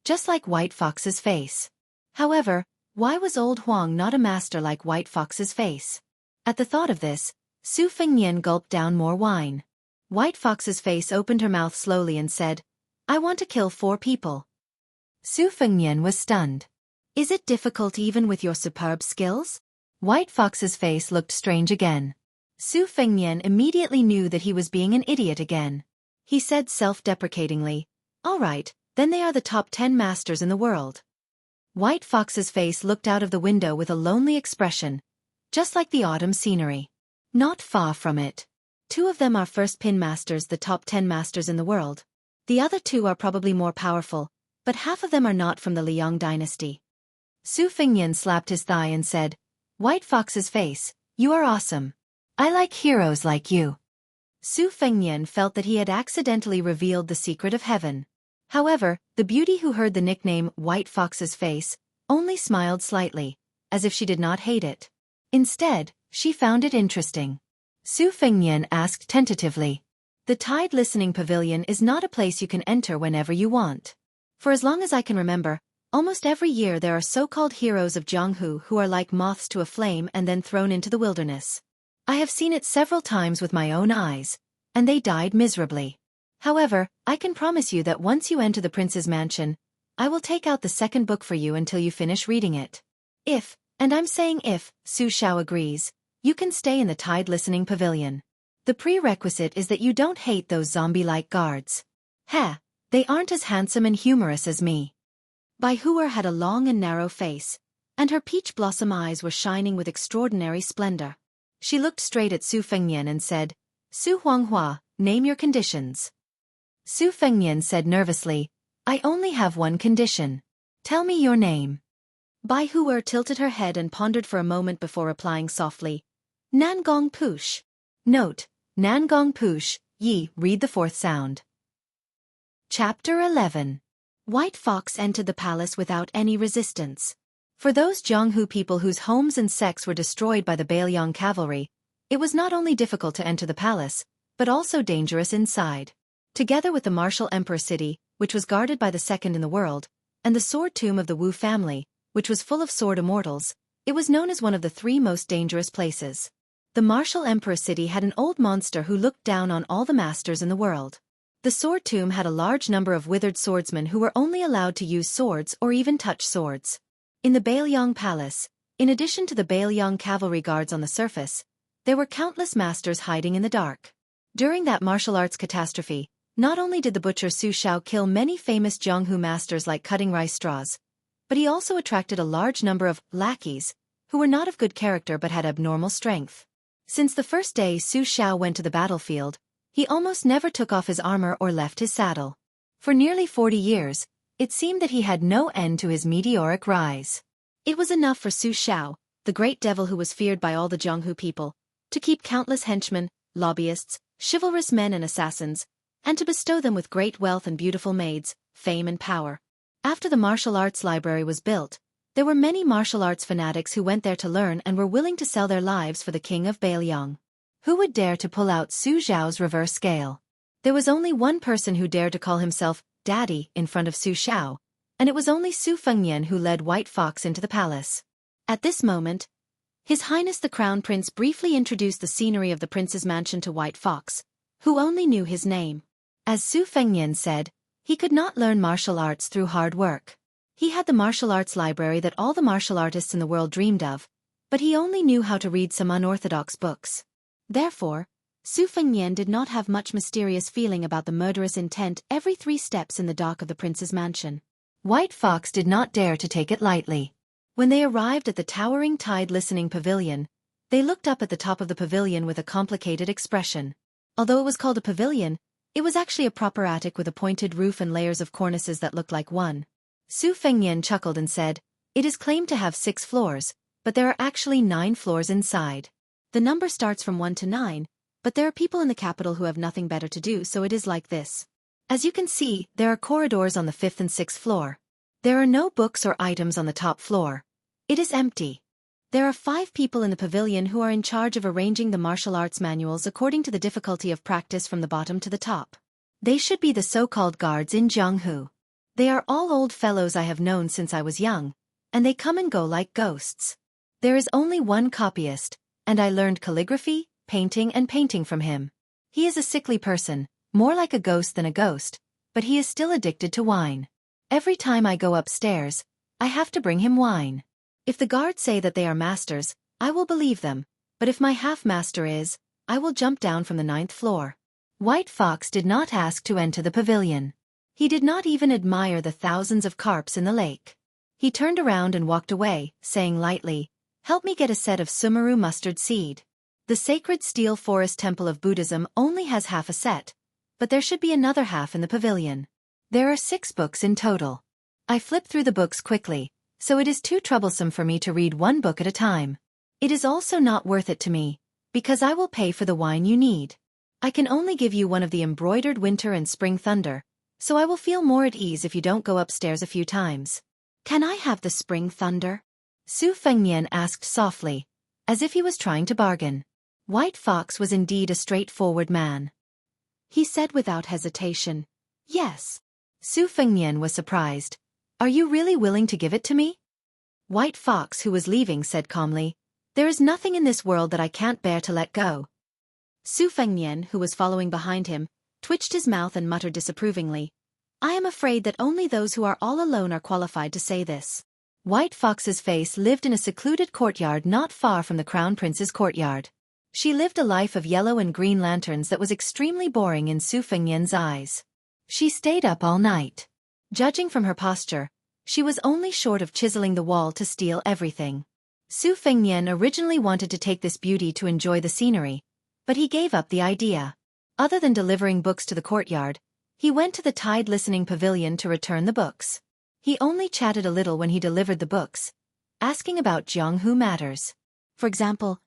just like White Fox's face. However, why was Old Huang not a master like White Fox's face? At the thought of this, Su Fengnian gulped down more wine. White Fox's face opened her mouth slowly and said, I want to kill 4 people. Su Fengnian was stunned. Is it difficult even with your superb skills? White Fox's face looked strange again. Su Fengnian immediately knew that he was being an idiot again. He said self-deprecatingly, All right, then they are the top 10 masters in the world. White Fox's face looked out of the window with a lonely expression, just like the autumn scenery. Not far from it. 2 of them are first pin masters, the top 10 masters in the world. The other 2 are probably more powerful, but half of them are not from the Liang dynasty. Su Fengnian slapped his thigh and said, White Fox's face, you are awesome. I like heroes like you. Su Fengnian felt that he had accidentally revealed the secret of heaven. However, the beauty who heard the nickname White Fox's face only smiled slightly, as if she did not hate it. Instead, she found it interesting. Su Fengnian asked tentatively, The Tide Listening Pavilion is not a place you can enter whenever you want. For as long as I can remember, almost every year there are so-called heroes of Jianghu who are like moths to a flame and then thrown into the wilderness. I have seen it several times with my own eyes, and they died miserably. However, I can promise you that once you enter the prince's mansion, I will take out the 2nd book for you until you finish reading it. If, and I'm saying if, Su Xiao agrees, you can stay in the Tide Listening Pavilion. The prerequisite is that you don't hate those zombie-like guards. Heh, they aren't as handsome and humorous as me. Bai Huer had a long and narrow face, and her peach blossom eyes were shining with extraordinary splendor. She looked straight at Su Fengnian and said, Su Huanghua, name your conditions. Su Fengnian said nervously, I only have one condition. Tell me your name. Bai Huer tilted her head and pondered for a moment before replying softly, Nangong Push. Note, Nangong Push, Yi, read the 4th sound. Chapter 11. White Fox entered the palace without any resistance. For those Jianghu people whose homes and sects were destroyed by the Bailiang cavalry, it was not only difficult to enter the palace, but also dangerous inside. Together with the martial emperor city, which was guarded by the 2nd in the world, and the sword tomb of the Wu family, which was full of sword immortals, it was known as one of the 3 most dangerous places. The martial emperor city had an old monster who looked down on all the masters in the world. The sword tomb had a large number of withered swordsmen who were only allowed to use swords or even touch swords. In the Bailiang Palace, in addition to the Bailiang cavalry guards on the surface, there were countless masters hiding in the dark. During that martial arts catastrophe, not only did the butcher Su Xiao kill many famous Jianghu masters like cutting rice straws, but he also attracted a large number of lackeys, who were not of good character but had abnormal strength. Since the first day Su Xiao went to the battlefield, he almost never took off his armor or left his saddle. For nearly 40 years, it seemed that he had no end to his meteoric rise. It was enough for Su Xiao, the great devil who was feared by all the Jianghu people, to keep countless henchmen, lobbyists, chivalrous men and assassins, and to bestow them with great wealth and beautiful maids, fame and power. After the martial arts library was built, there were many martial arts fanatics who went there to learn and were willing to sell their lives for the king of Bailiang. Who would dare to pull out Su Xiao's reverse scale? There was only one person who dared to call himself "Daddy," in front of Su Xiao, and it was only Su Fengnian who led White Fox into the palace. At this moment, His Highness the Crown Prince briefly introduced the scenery of the prince's mansion to White Fox, who only knew his name. As Su Fengnian said, he could not learn martial arts through hard work. He had the martial arts library that all the martial artists in the world dreamed of, but he only knew how to read some unorthodox books. Therefore, Su Fengnian did not have much mysterious feeling about the murderous intent every 3 steps in the dock of the prince's mansion. White Fox did not dare to take it lightly. When they arrived at the towering Tide Listening Pavilion, they looked up at the top of the pavilion with a complicated expression. Although it was called a pavilion, it was actually a proper attic with a pointed roof and layers of cornices that looked like one. Su Fengnian chuckled and said, "It is claimed to have 6 floors, but there are actually 9 floors inside. The number starts from 1 to 9, but there are people in the capital who have nothing better to do, so it is like this. As you can see, there are corridors on the 5th and 6th floor. There are no books or items on the top floor. It is empty. There are 5 people in the pavilion who are in charge of arranging the martial arts manuals according to the difficulty of practice from the bottom to the top. They should be the so-called guards in Jianghu. They are all old fellows I have known since I was young, and they come and go like ghosts. There is only one copyist, and I learned calligraphy, painting and painting from him. He is a sickly person, more like a ghost than a ghost, but he is still addicted to wine. Every time I go upstairs, I have to bring him wine. If the guards say that they are masters, I will believe them, but if my half-master is, I will jump down from the 9th floor." White Fox did not ask to enter the pavilion. He did not even admire the thousands of carps in the lake. He turned around and walked away, saying lightly, "Help me get a set of Sumeru mustard seed. The sacred steel forest temple of Buddhism only has half a set, but there should be another half in the pavilion. There are 6 books in total. I flip through the books quickly, so it is too troublesome for me to read one book at a time. It is also not worth it to me, because I will pay for the wine you need. I can only give you one of the embroidered winter and spring thunder, so I will feel more at ease if you don't go upstairs a few times." "Can I have the spring thunder?" Su Fengnian asked softly, as if he was trying to bargain. White Fox was indeed a straightforward man. He said without hesitation, "Yes." Su Fengnian was surprised. "Are you really willing to give it to me?" White Fox, who was leaving, said calmly, "There is nothing in this world that I can't bear to let go." Su Fengnian, who was following behind him, twitched his mouth and muttered disapprovingly, "I am afraid that only those who are all alone are qualified to say this." White Fox's face lived in a secluded courtyard not far from the Crown Prince's courtyard. She lived a life of yellow and green lanterns that was extremely boring in Su Fengnian's eyes. She stayed up all night. Judging from her posture, she was only short of chiseling the wall to steal everything. Su Fengnian originally wanted to take this beauty to enjoy the scenery, but he gave up the idea. Other than delivering books to the courtyard, he went to the Tide Listening Pavilion to return the books. He only chatted a little when he delivered the books, asking about Jianghu matters. For example,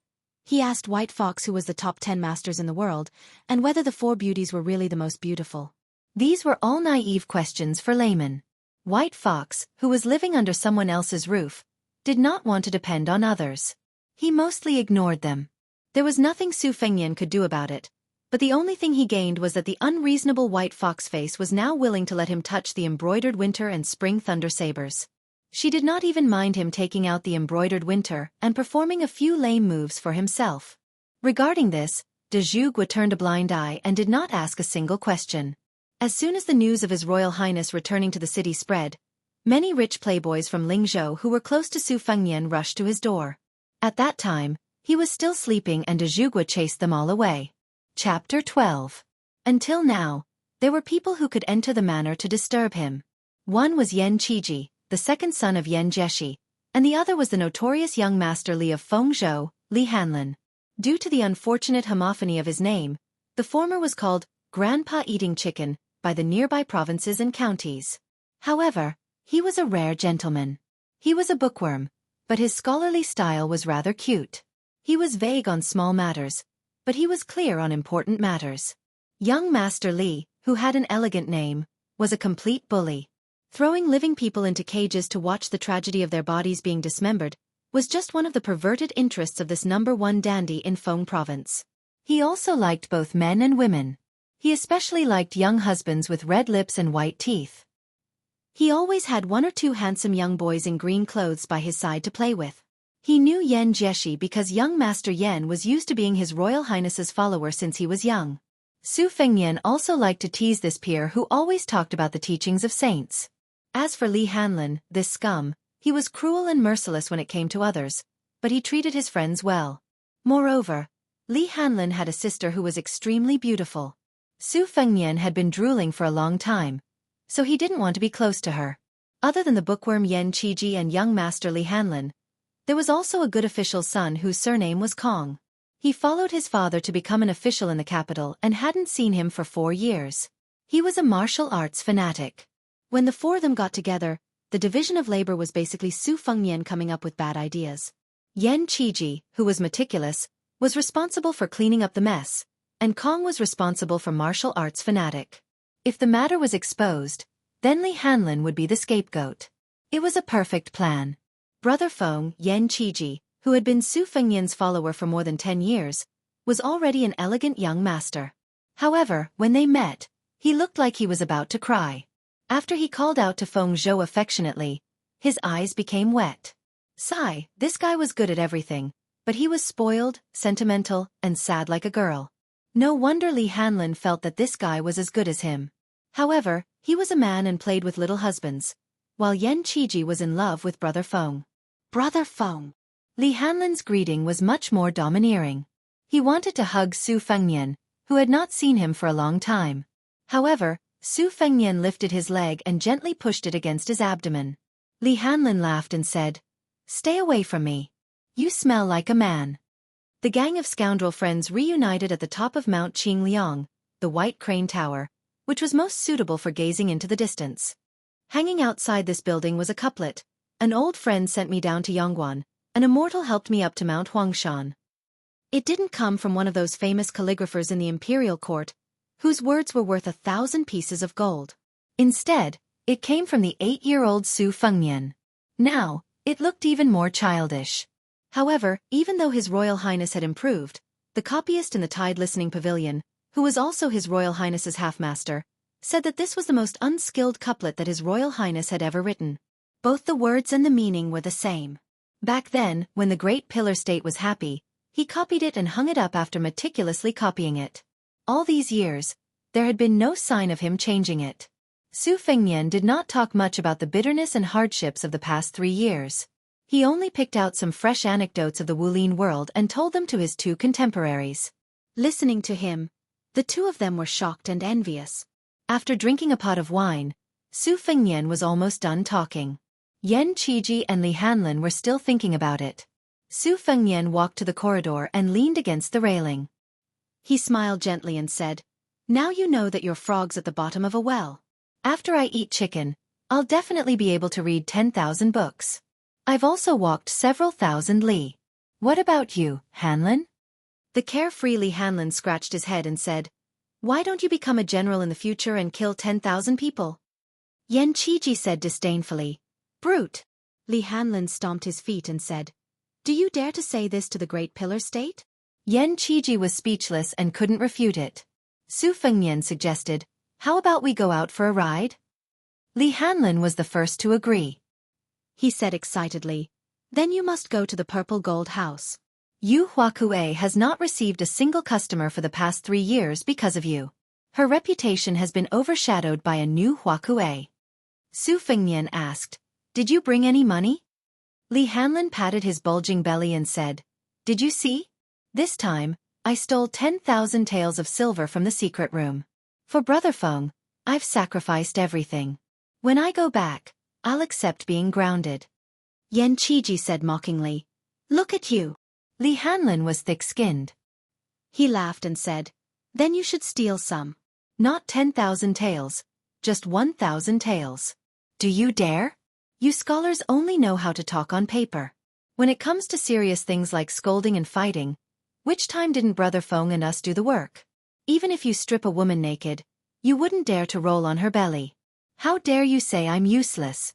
he asked White Fox who was the top 10 masters in the world, and whether the 4 beauties were really the most beautiful. These were all naive questions for laymen. White Fox, who was living under someone else's roof, did not want to depend on others. He mostly ignored them. There was nothing Su Fengnian could do about it, but the only thing he gained was that the unreasonable White Fox face was now willing to let him touch the embroidered winter and spring thunder sabers. She did not even mind him taking out the embroidered winter and performing a few lame moves for himself. Regarding this, de Zhugua turned a blind eye and did not ask a single question. As soon as the news of His Royal Highness returning to the city spread, many rich playboys from Lingzhou who were close to Su Fengnian rushed to his door. At that time, he was still sleeping and de Zhugua chased them all away. Chapter 12. Until now, there were people who could enter the manor to disturb him. One was Yan Qiji, the second son of Yan Jieshi, and the other was the notorious young master Li of Fengzhou, Li Hanlin. Due to the unfortunate homophony of his name, the former was called Grandpa Eating Chicken by the nearby provinces and counties. However, he was a rare gentleman. He was a bookworm, but his scholarly style was rather cute. He was vague on small matters, but he was clear on important matters. Young Master Li, who had an elegant name, was a complete bully. Throwing living people into cages to watch the tragedy of their bodies being dismembered was just one of the perverted interests of this #1 dandy in Feng province. He also liked both men and women. He especially liked young husbands with red lips and white teeth. He always had one or two handsome young boys in green clothes by his side to play with. He knew Yen Jieshi because young Master Yen was used to being His Royal Highness's follower since he was young. Su Fengnian also liked to tease this peer who always talked about the teachings of saints. As for Li Hanlin, this scum, he was cruel and merciless when it came to others, but he treated his friends well. Moreover, Li Hanlin had a sister who was extremely beautiful. Su Fengnian had been drooling for a long time, so he didn't want to be close to her. Other than the bookworm Yen Qiji and young Master Li Hanlin, there was also a good official's son whose surname was Kong. He followed his father to become an official in the capital and hadn't seen him for 4 years. He was a martial arts fanatic. When the four of them got together, the division of labor was basically Su Fengnian coming up with bad ideas. Yen Qiji, who was meticulous, was responsible for cleaning up the mess, and Kong was responsible for martial arts fanatic. If the matter was exposed, then Li Hanlin would be the scapegoat. It was a perfect plan. Brother Feng, Yen Qiji, who had been Su Fengnian's follower for more than 10 years, was already an elegant young master. However, when they met, he looked like he was about to cry. After he called out to Feng Zhou affectionately, his eyes became wet. Sigh, this guy was good at everything, but he was spoiled, sentimental, and sad like a girl. No wonder Li Hanlin felt that this guy was as good as him. However, he was a man and played with little husbands, while Yen Qiji was in love with Brother Feng. Brother Feng. Li Hanlin's greeting was much more domineering. He wanted to hug Su Fengnian, who had not seen him for a long time. However, Su Fengnian lifted his leg and gently pushed it against his abdomen. Li Hanlin laughed and said, "Stay away from me. You smell like a man." The gang of scoundrel friends reunited at the top of Mount Qingliang, the White Crane Tower, which was most suitable for gazing into the distance. Hanging outside this building was a couplet: "An old friend sent me down to Yongguan, an immortal helped me up to Mount Huangshan." It didn't come from one of those famous calligraphers in the imperial court, whose words were worth 1,000 pieces of gold. Instead, it came from the 8-year-old Su Fengnian. Now, it looked even more childish. However, even though His Royal Highness had improved, the copyist in the Tide Listening Pavilion, who was also His Royal Highness's half-master, said that this was the most unskilled couplet that His Royal Highness had ever written. Both the words and the meaning were the same. Back then, when the Great Pillar State was happy, he copied it and hung it up after meticulously copying it. All these years, there had been no sign of him changing it. Su Fengnian did not talk much about the bitterness and hardships of the past 3 years. He only picked out some fresh anecdotes of the Wulin world and told them to his 2 contemporaries. Listening to him, the 2 of them were shocked and envious. After drinking a pot of wine, Su Fengnian was almost done talking. Yen Qiji and Li Hanlin were still thinking about it. Su Fengnian walked to the corridor and leaned against the railing. He smiled gently and said, "Now you know that you're frogs at the bottom of a well. After I eat chicken, I'll definitely be able to read 10,000 books. I've also walked several thousand li. What about you, Hanlin?" The carefree Li Hanlin scratched his head and said, "Why don't you become a general in the future and kill 10,000 people?" Yen Qiji said disdainfully, "Brute." Li Hanlin stomped his feet and said, "Do you dare to say this to the Great Pillar State?" Yen Qiji was speechless and couldn't refute it. Su Fengnian suggested, "How about we go out for a ride?" Li Hanlin was the first to agree. He said excitedly, "Then you must go to the Purple Gold House. Yu Huakue has not received a single customer for the past 3 years because of you. Her reputation has been overshadowed by a new Huakue." Su Fengnian asked, "Did you bring any money?" Li Hanlin patted his bulging belly and said, "Did you see? This time, I stole 10,000 taels of silver from the secret room. For Brother Feng, I've sacrificed everything. When I go back, I'll accept being grounded." Yen Qiji said mockingly, "Look at you." Li Hanlin was thick-skinned. He laughed and said, "Then you should steal some. Not 10,000 taels, just 1,000 taels. Do you dare? You scholars only know how to talk on paper. When it comes to serious things like scolding and fighting, which time didn't Brother Feng and us do the work? Even if you strip a woman naked, you wouldn't dare to roll on her belly. How dare you say I'm useless?"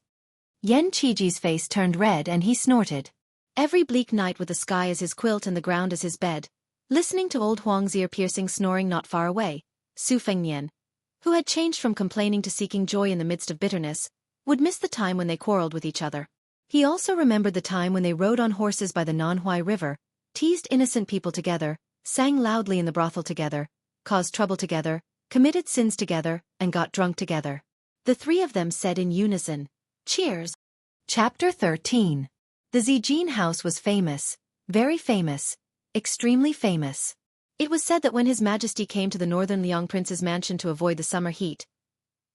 Yen Qiji's face turned red and he snorted. Every bleak night with the sky as his quilt and the ground as his bed, listening to old Huang's ear-piercing snoring not far away, Su Fengnian, who had changed from complaining to seeking joy in the midst of bitterness, would miss the time when they quarreled with each other. He also remembered the time when they rode on horses by the Nanhuai River, teased innocent people together, sang loudly in the brothel together, caused trouble together, committed sins together, and got drunk together. The three of them said in unison, "Cheers." Chapter 13. The Zijin house was famous, very famous, extremely famous. It was said that when His Majesty came to the northern Liang prince's mansion to avoid the summer heat,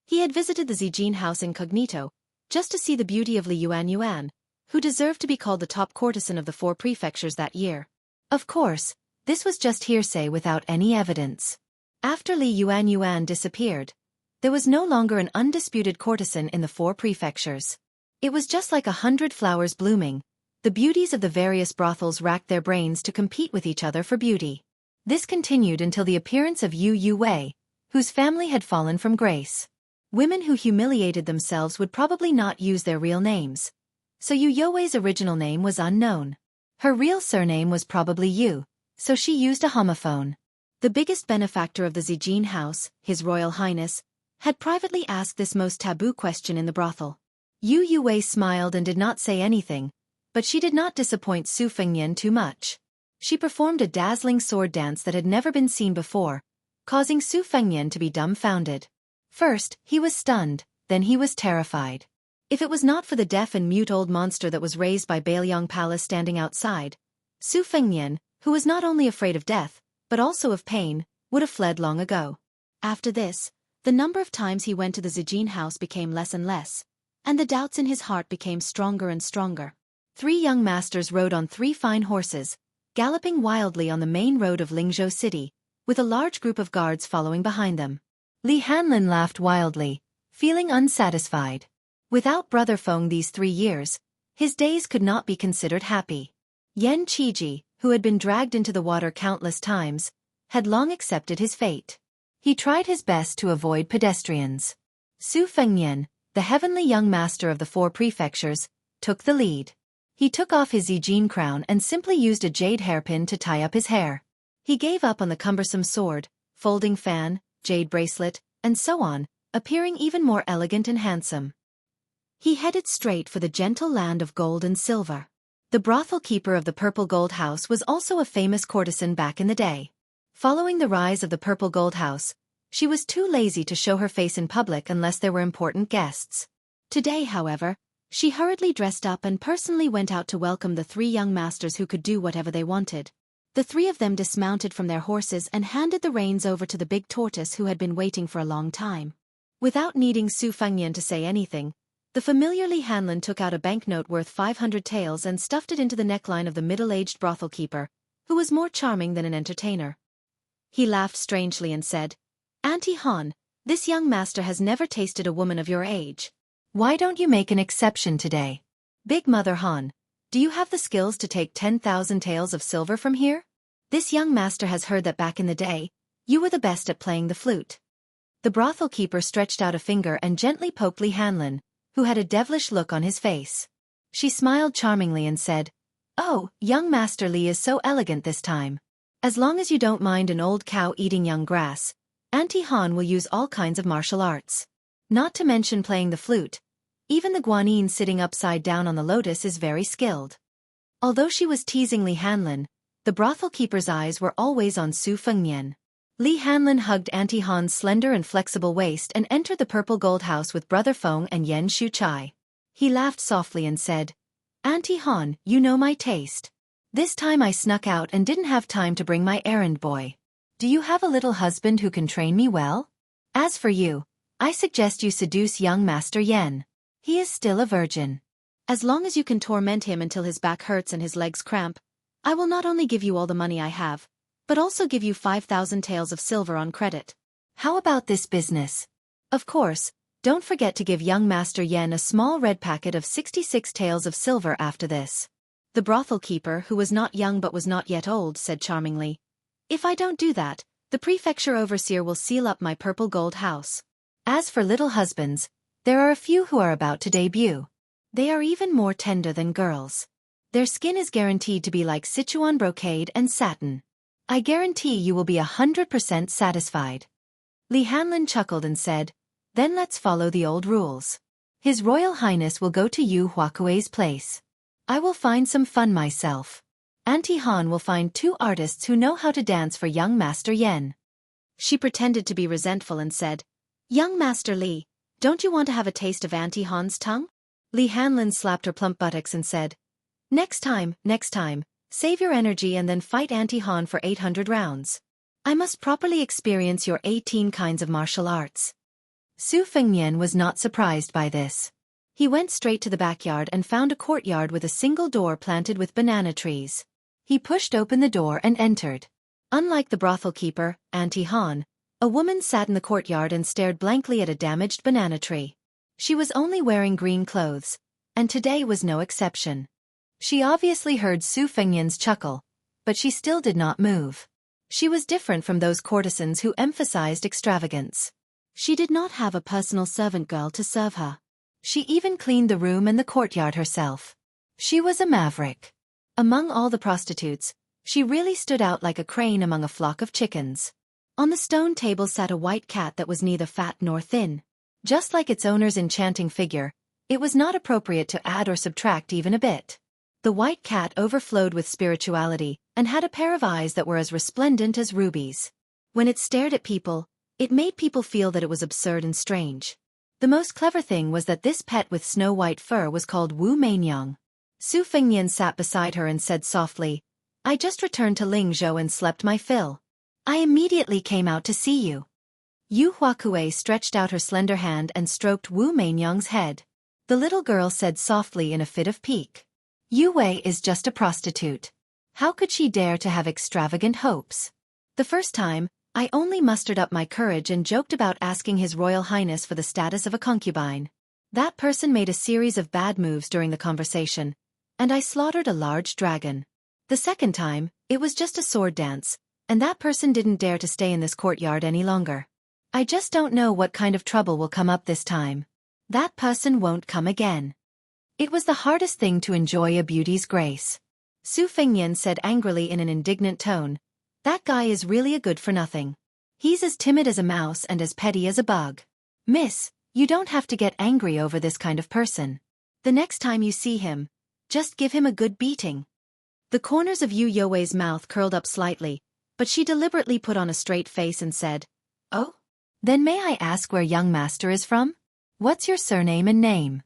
he had visited the Zijin house incognito, just to see the beauty of Li Yuan, who deserved to be called the top courtesan of the 4 prefectures that year. Of course, this was just hearsay without any evidence. After Li Yuan disappeared, there was no longer an undisputed courtesan in the 4 prefectures. It was just like 100 flowers blooming. The beauties of the various brothels racked their brains to compete with each other for beauty. This continued until the appearance of Yu Yuwei, whose family had fallen from grace. Women who humiliated themselves would probably not use their real names, so Yu Yuwei's original name was unknown. Her real surname was probably Yu, so she used a homophone. The biggest benefactor of the Zijin house, His Royal Highness, had privately asked this most taboo question in the brothel. Yu Yuwei smiled and did not say anything, but she did not disappoint Su Fengnian too much. She performed a dazzling sword dance that had never been seen before, causing Su Fengnian to be dumbfounded. First, he was stunned, then he was terrified. If it was not for the deaf and mute old monster that was raised by Bailiang Palace standing outside, Su Fengnian, who was not only afraid of death, but also of pain, would have fled long ago. After this, the number of times he went to the Zijin house became less and less, and the doubts in his heart became stronger and stronger. 3 young masters rode on 3 fine horses, galloping wildly on the main road of Lingzhou City, with a large group of guards following behind them. Li Hanlin laughed wildly, feeling unsatisfied. Without Brother Feng these 3 years, his days could not be considered happy. Yan Qiji, who had been dragged into the water countless times, had long accepted his fate. He tried his best to avoid pedestrians. Su Fengnian, the heavenly young master of the 4 prefectures, took the lead. He took off his Zijin crown and simply used a jade hairpin to tie up his hair. He gave up on the cumbersome sword, folding fan, jade bracelet, and so on, appearing even more elegant and handsome. He headed straight for the gentle land of gold and silver. The brothel keeper of the Purple Gold House was also a famous courtesan back in the day. Following the rise of the Purple Gold House, she was too lazy to show her face in public unless there were important guests. Today, however, she hurriedly dressed up and personally went out to welcome the 3 young masters who could do whatever they wanted. The 3 of them dismounted from their horses and handed the reins over to the big tortoise who had been waiting for a long time. Without needing Su Fengnian to say anything, the familiar Li Hanlin took out a banknote worth 500 taels and stuffed it into the neckline of the middle-aged brothel keeper, who was more charming than an entertainer. He laughed strangely and said, "Auntie Han, this young master has never tasted a woman of your age. Why don't you make an exception today? Big Mother Han, do you have the skills to take 10,000 taels of silver from here? This young master has heard that back in the day, you were the best at playing the flute." The brothel keeper stretched out a finger and gently poked Li Hanlin, who had a devilish look on his face. She smiled charmingly and said, "Oh, young Master Li is so elegant this time. As long as you don't mind an old cow eating young grass, Auntie Han will use all kinds of martial arts. Not to mention playing the flute. Even the guanyin sitting upside down on the lotus is very skilled." Although she was teasing Li Hanlin, the brothel keeper's eyes were always on Su Fengnian. Li Hanlin hugged Auntie Han's slender and flexible waist and entered the Purple Gold House with Brother Feng and Yen Shuchai. He laughed softly and said, "Auntie Han, you know my taste. This time I snuck out and didn't have time to bring my errand boy. Do you have a little husband who can train me well? As for you, I suggest you seduce young Master Yen. He is still a virgin. As long as you can torment him until his back hurts and his legs cramp, I will not only give you all the money I have, but also give you 5,000 taels of silver on credit. How about this business? Of course, don't forget to give young Master Yen a small red packet of 66 taels of silver after this." The brothel keeper, who was not young but was not yet old, said charmingly, "If I don't do that, the prefecture overseer will seal up my Purple Gold House." As for little husbands, there are a few who are about to debut. They are even more tender than girls. Their skin is guaranteed to be like Sichuan brocade and satin. I guarantee you will be 100% satisfied. Li Hanlin chuckled and said, "Then let's follow the old rules. His Royal Highness will go to Yu Huakuei's place. I will find some fun myself. Auntie Han will find 2 artists who know how to dance for young Master Yen." She pretended to be resentful and said, "Young Master Li, don't you want to have a taste of Auntie Han's tongue?" Li Hanlin slapped her plump buttocks and said, next time, save your energy and then fight Auntie Han for 800 rounds. I must properly experience your 18 kinds of martial arts." Su Fengnian was not surprised by this. He went straight to the backyard and found a courtyard with a single door planted with banana trees. He pushed open the door and entered. Unlike the brothel keeper, Auntie Han, a woman sat in the courtyard and stared blankly at a damaged banana tree. She was only wearing green clothes, and today was no exception. She obviously heard Su Fengnian's chuckle, but she still did not move. She was different from those courtesans who emphasized extravagance. She did not have a personal servant girl to serve her. She even cleaned the room and the courtyard herself. She was a maverick. Among all the prostitutes, she really stood out like a crane among a flock of chickens. On the stone table sat a white cat that was neither fat nor thin. Just like its owner's enchanting figure, it was not appropriate to add or subtract even a bit. The white cat overflowed with spirituality and had a pair of eyes that were as resplendent as rubies. When it stared at people, it made people feel that it was absurd and strange. The most clever thing was that this pet with snow-white fur was called Wu Mainyang. Su Fengnian sat beside her and said softly, "I just returned to Lingzhou and slept my fill. I immediately came out to see you." Yu Huakuei stretched out her slender hand and stroked Wu Mainyang's head. The little girl said softly in a fit of pique, "Yu Wei is just a prostitute. How could she dare to have extravagant hopes? The first time, I only mustered up my courage and joked about asking His Royal Highness for the status of a concubine. That person made a series of bad moves during the conversation, and I slaughtered a large dragon. The second time, it was just a sword dance, and that person didn't dare to stay in this courtyard any longer. I just don't know what kind of trouble will come up this time. That person won't come again." It was the hardest thing to enjoy a beauty's grace. Su Fengnian said angrily in an indignant tone, "That guy is really a good-for-nothing. He's as timid as a mouse and as petty as a bug. Miss, you don't have to get angry over this kind of person. The next time you see him, just give him a good beating." The corners of Yu Youwei's mouth curled up slightly, but she deliberately put on a straight face and said, "Oh? Then may I ask where young master is from? What's your surname and name?"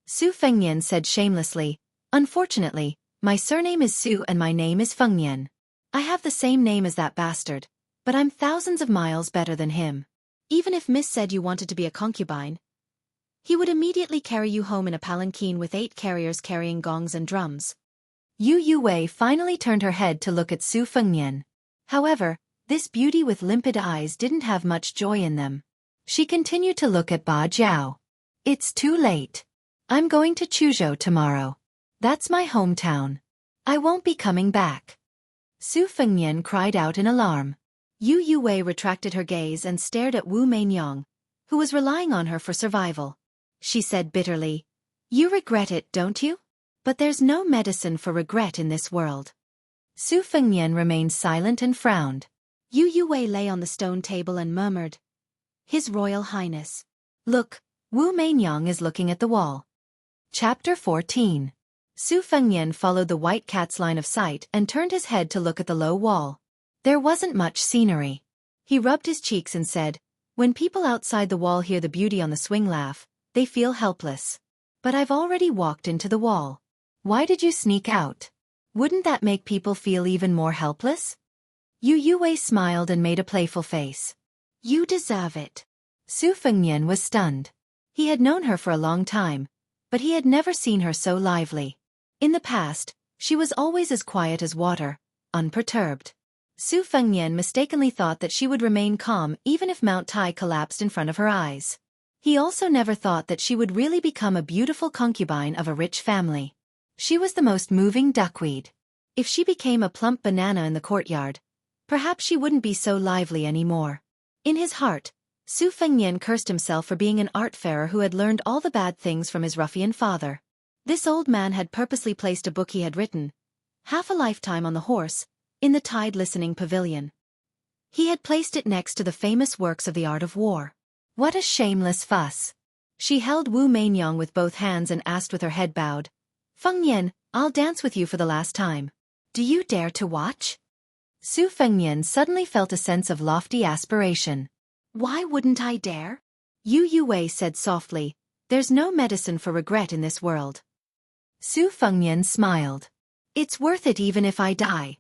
Su Fengnian said shamelessly, "Unfortunately, my surname is Su and my name is Fengnian. I have the same name as that bastard, but I'm thousands of miles better than him. Even if Miss said you wanted to be a concubine, he would immediately carry you home in a palanquin with 8 carriers carrying gongs and drums." Yu Yuwei finally turned her head to look at Su Fengnian. However, this beauty with limpid eyes didn't have much joy in them. She continued to look at Ba Jiao. "It's too late. I'm going to Chuzhou tomorrow. That's my hometown. I won't be coming back." Su Fengnian cried out in alarm. Yu Yuwei retracted her gaze and stared at Wu Mainyang, who was relying on her for survival. She said bitterly, "You regret it, don't you? But there's no medicine for regret in this world." Su Fengnian remained silent and frowned. Yu Yuwei lay on the stone table and murmured, "His Royal Highness." "Look, Wu Mainyang is looking at the wall." Chapter 14. Su Fengnian followed the white cat's line of sight and turned his head to look at the low wall. There wasn't much scenery. He rubbed his cheeks and said, "When people outside the wall hear the beauty on the swing laugh, they feel helpless. But I've already walked into the wall. Why did you sneak out? Wouldn't that make people feel even more helpless?" Yu Yuwei smiled and made a playful face. "You deserve it." Su Fengnian was stunned. He had known her for a long time, but he had never seen her so lively. In the past, she was always as quiet as water, unperturbed. Su Fengnian mistakenly thought that she would remain calm even if Mount Tai collapsed in front of her eyes. He also never thought that she would really become a beautiful concubine of a rich family. She was the most moving duckweed. If she became a plump banana in the courtyard, perhaps she wouldn't be so lively anymore. In his heart, Su Fengnian cursed himself for being an art-farer who had learned all the bad things from his ruffian father. This old man had purposely placed a book he had written, Half a Lifetime on the Horse, in the tide-listening pavilion. He had placed it next to the famous works of the art of war. What a shameless fuss! She held Wu Mainyong with both hands and asked with her head bowed, "Fengnian, I'll dance with you for the last time. Do you dare to watch?" Su Fengnian suddenly felt a sense of lofty aspiration. "Why wouldn't I dare?" Yu Yuwei said softly, "There's no medicine for regret in this world." Su Fengnian smiled. "It's worth it even if I die."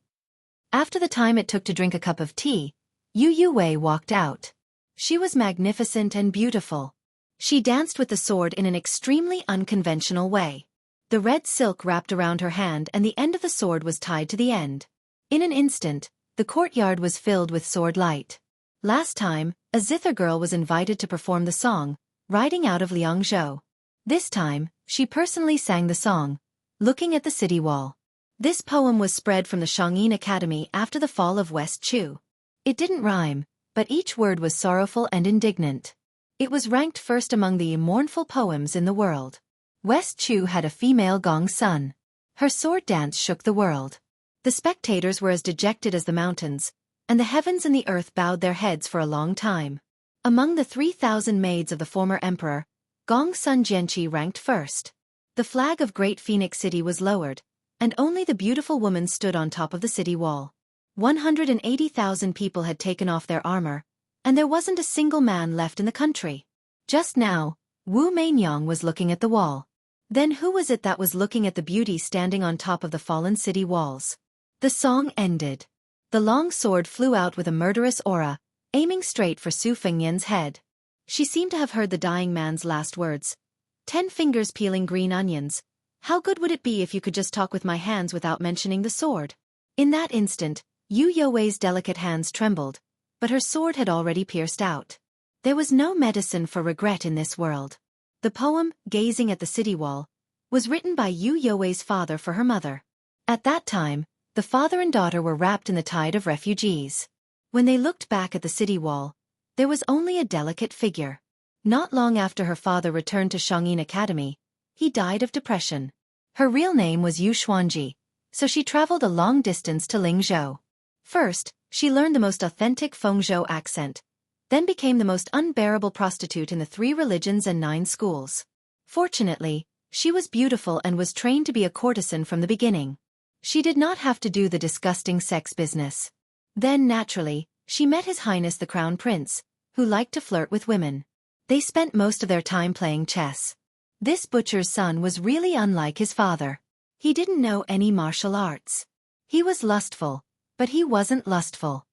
After the time it took to drink a cup of tea, Yu Yuwei walked out. She was magnificent and beautiful. She danced with the sword in an extremely unconventional way. The red silk wrapped around her hand and the end of the sword was tied to the end. In an instant, the courtyard was filled with sword light. Last time, a zither girl was invited to perform the song, Riding Out of Liangzhou. This time, she personally sang the song, Looking at the City Wall. This poem was spread from the Shangyin Academy after the fall of West Chu. It didn't rhyme, but each word was sorrowful and indignant. It was ranked first among the mournful poems in the world. West Chu had a female gong sun. Her sword dance shook the world. The spectators were as dejected as the mountains, and the heavens and the earth bowed their heads for a long time. Among the 3,000 maids of the former emperor, Gong Sun Jianqi ranked first. The flag of Great Phoenix City was lowered, and only the beautiful woman stood on top of the city wall. 180,000 people had taken off their armor, and there wasn't a single man left in the country. Just now, Wu Mainyong was looking at the wall. Then who was it that was looking at the beauty standing on top of the fallen city walls? The song ended. The long sword flew out with a murderous aura, aiming straight for Su Fengnian's head. She seemed to have heard the dying man's last words. 10 fingers peeling green onions. How good would it be if you could just talk with my hands without mentioning the sword? In that instant, Yu Youwei's delicate hands trembled, but her sword had already pierced out. There was no medicine for regret in this world. The poem, Gazing at the City Wall, was written by Yu Youwei's father for her mother. At that time, the father and daughter were wrapped in the tide of refugees. When they looked back at the city wall, there was only a delicate figure. Not long after her father returned to Shangyin Academy, he died of depression. Her real name was Yu Xuanji, so she traveled a long distance to Lingzhou. First, she learned the most authentic Fengzhou accent, then became the most unbearable prostitute in the 3 religions and 9 schools. Fortunately, she was beautiful and was trained to be a courtesan from the beginning. She did not have to do the disgusting sex business. Then naturally, she met His Highness the Crown Prince, who liked to flirt with women. They spent most of their time playing chess. This butcher's son was really unlike his father. He didn't know any martial arts. He was lustful, but he wasn't lustful.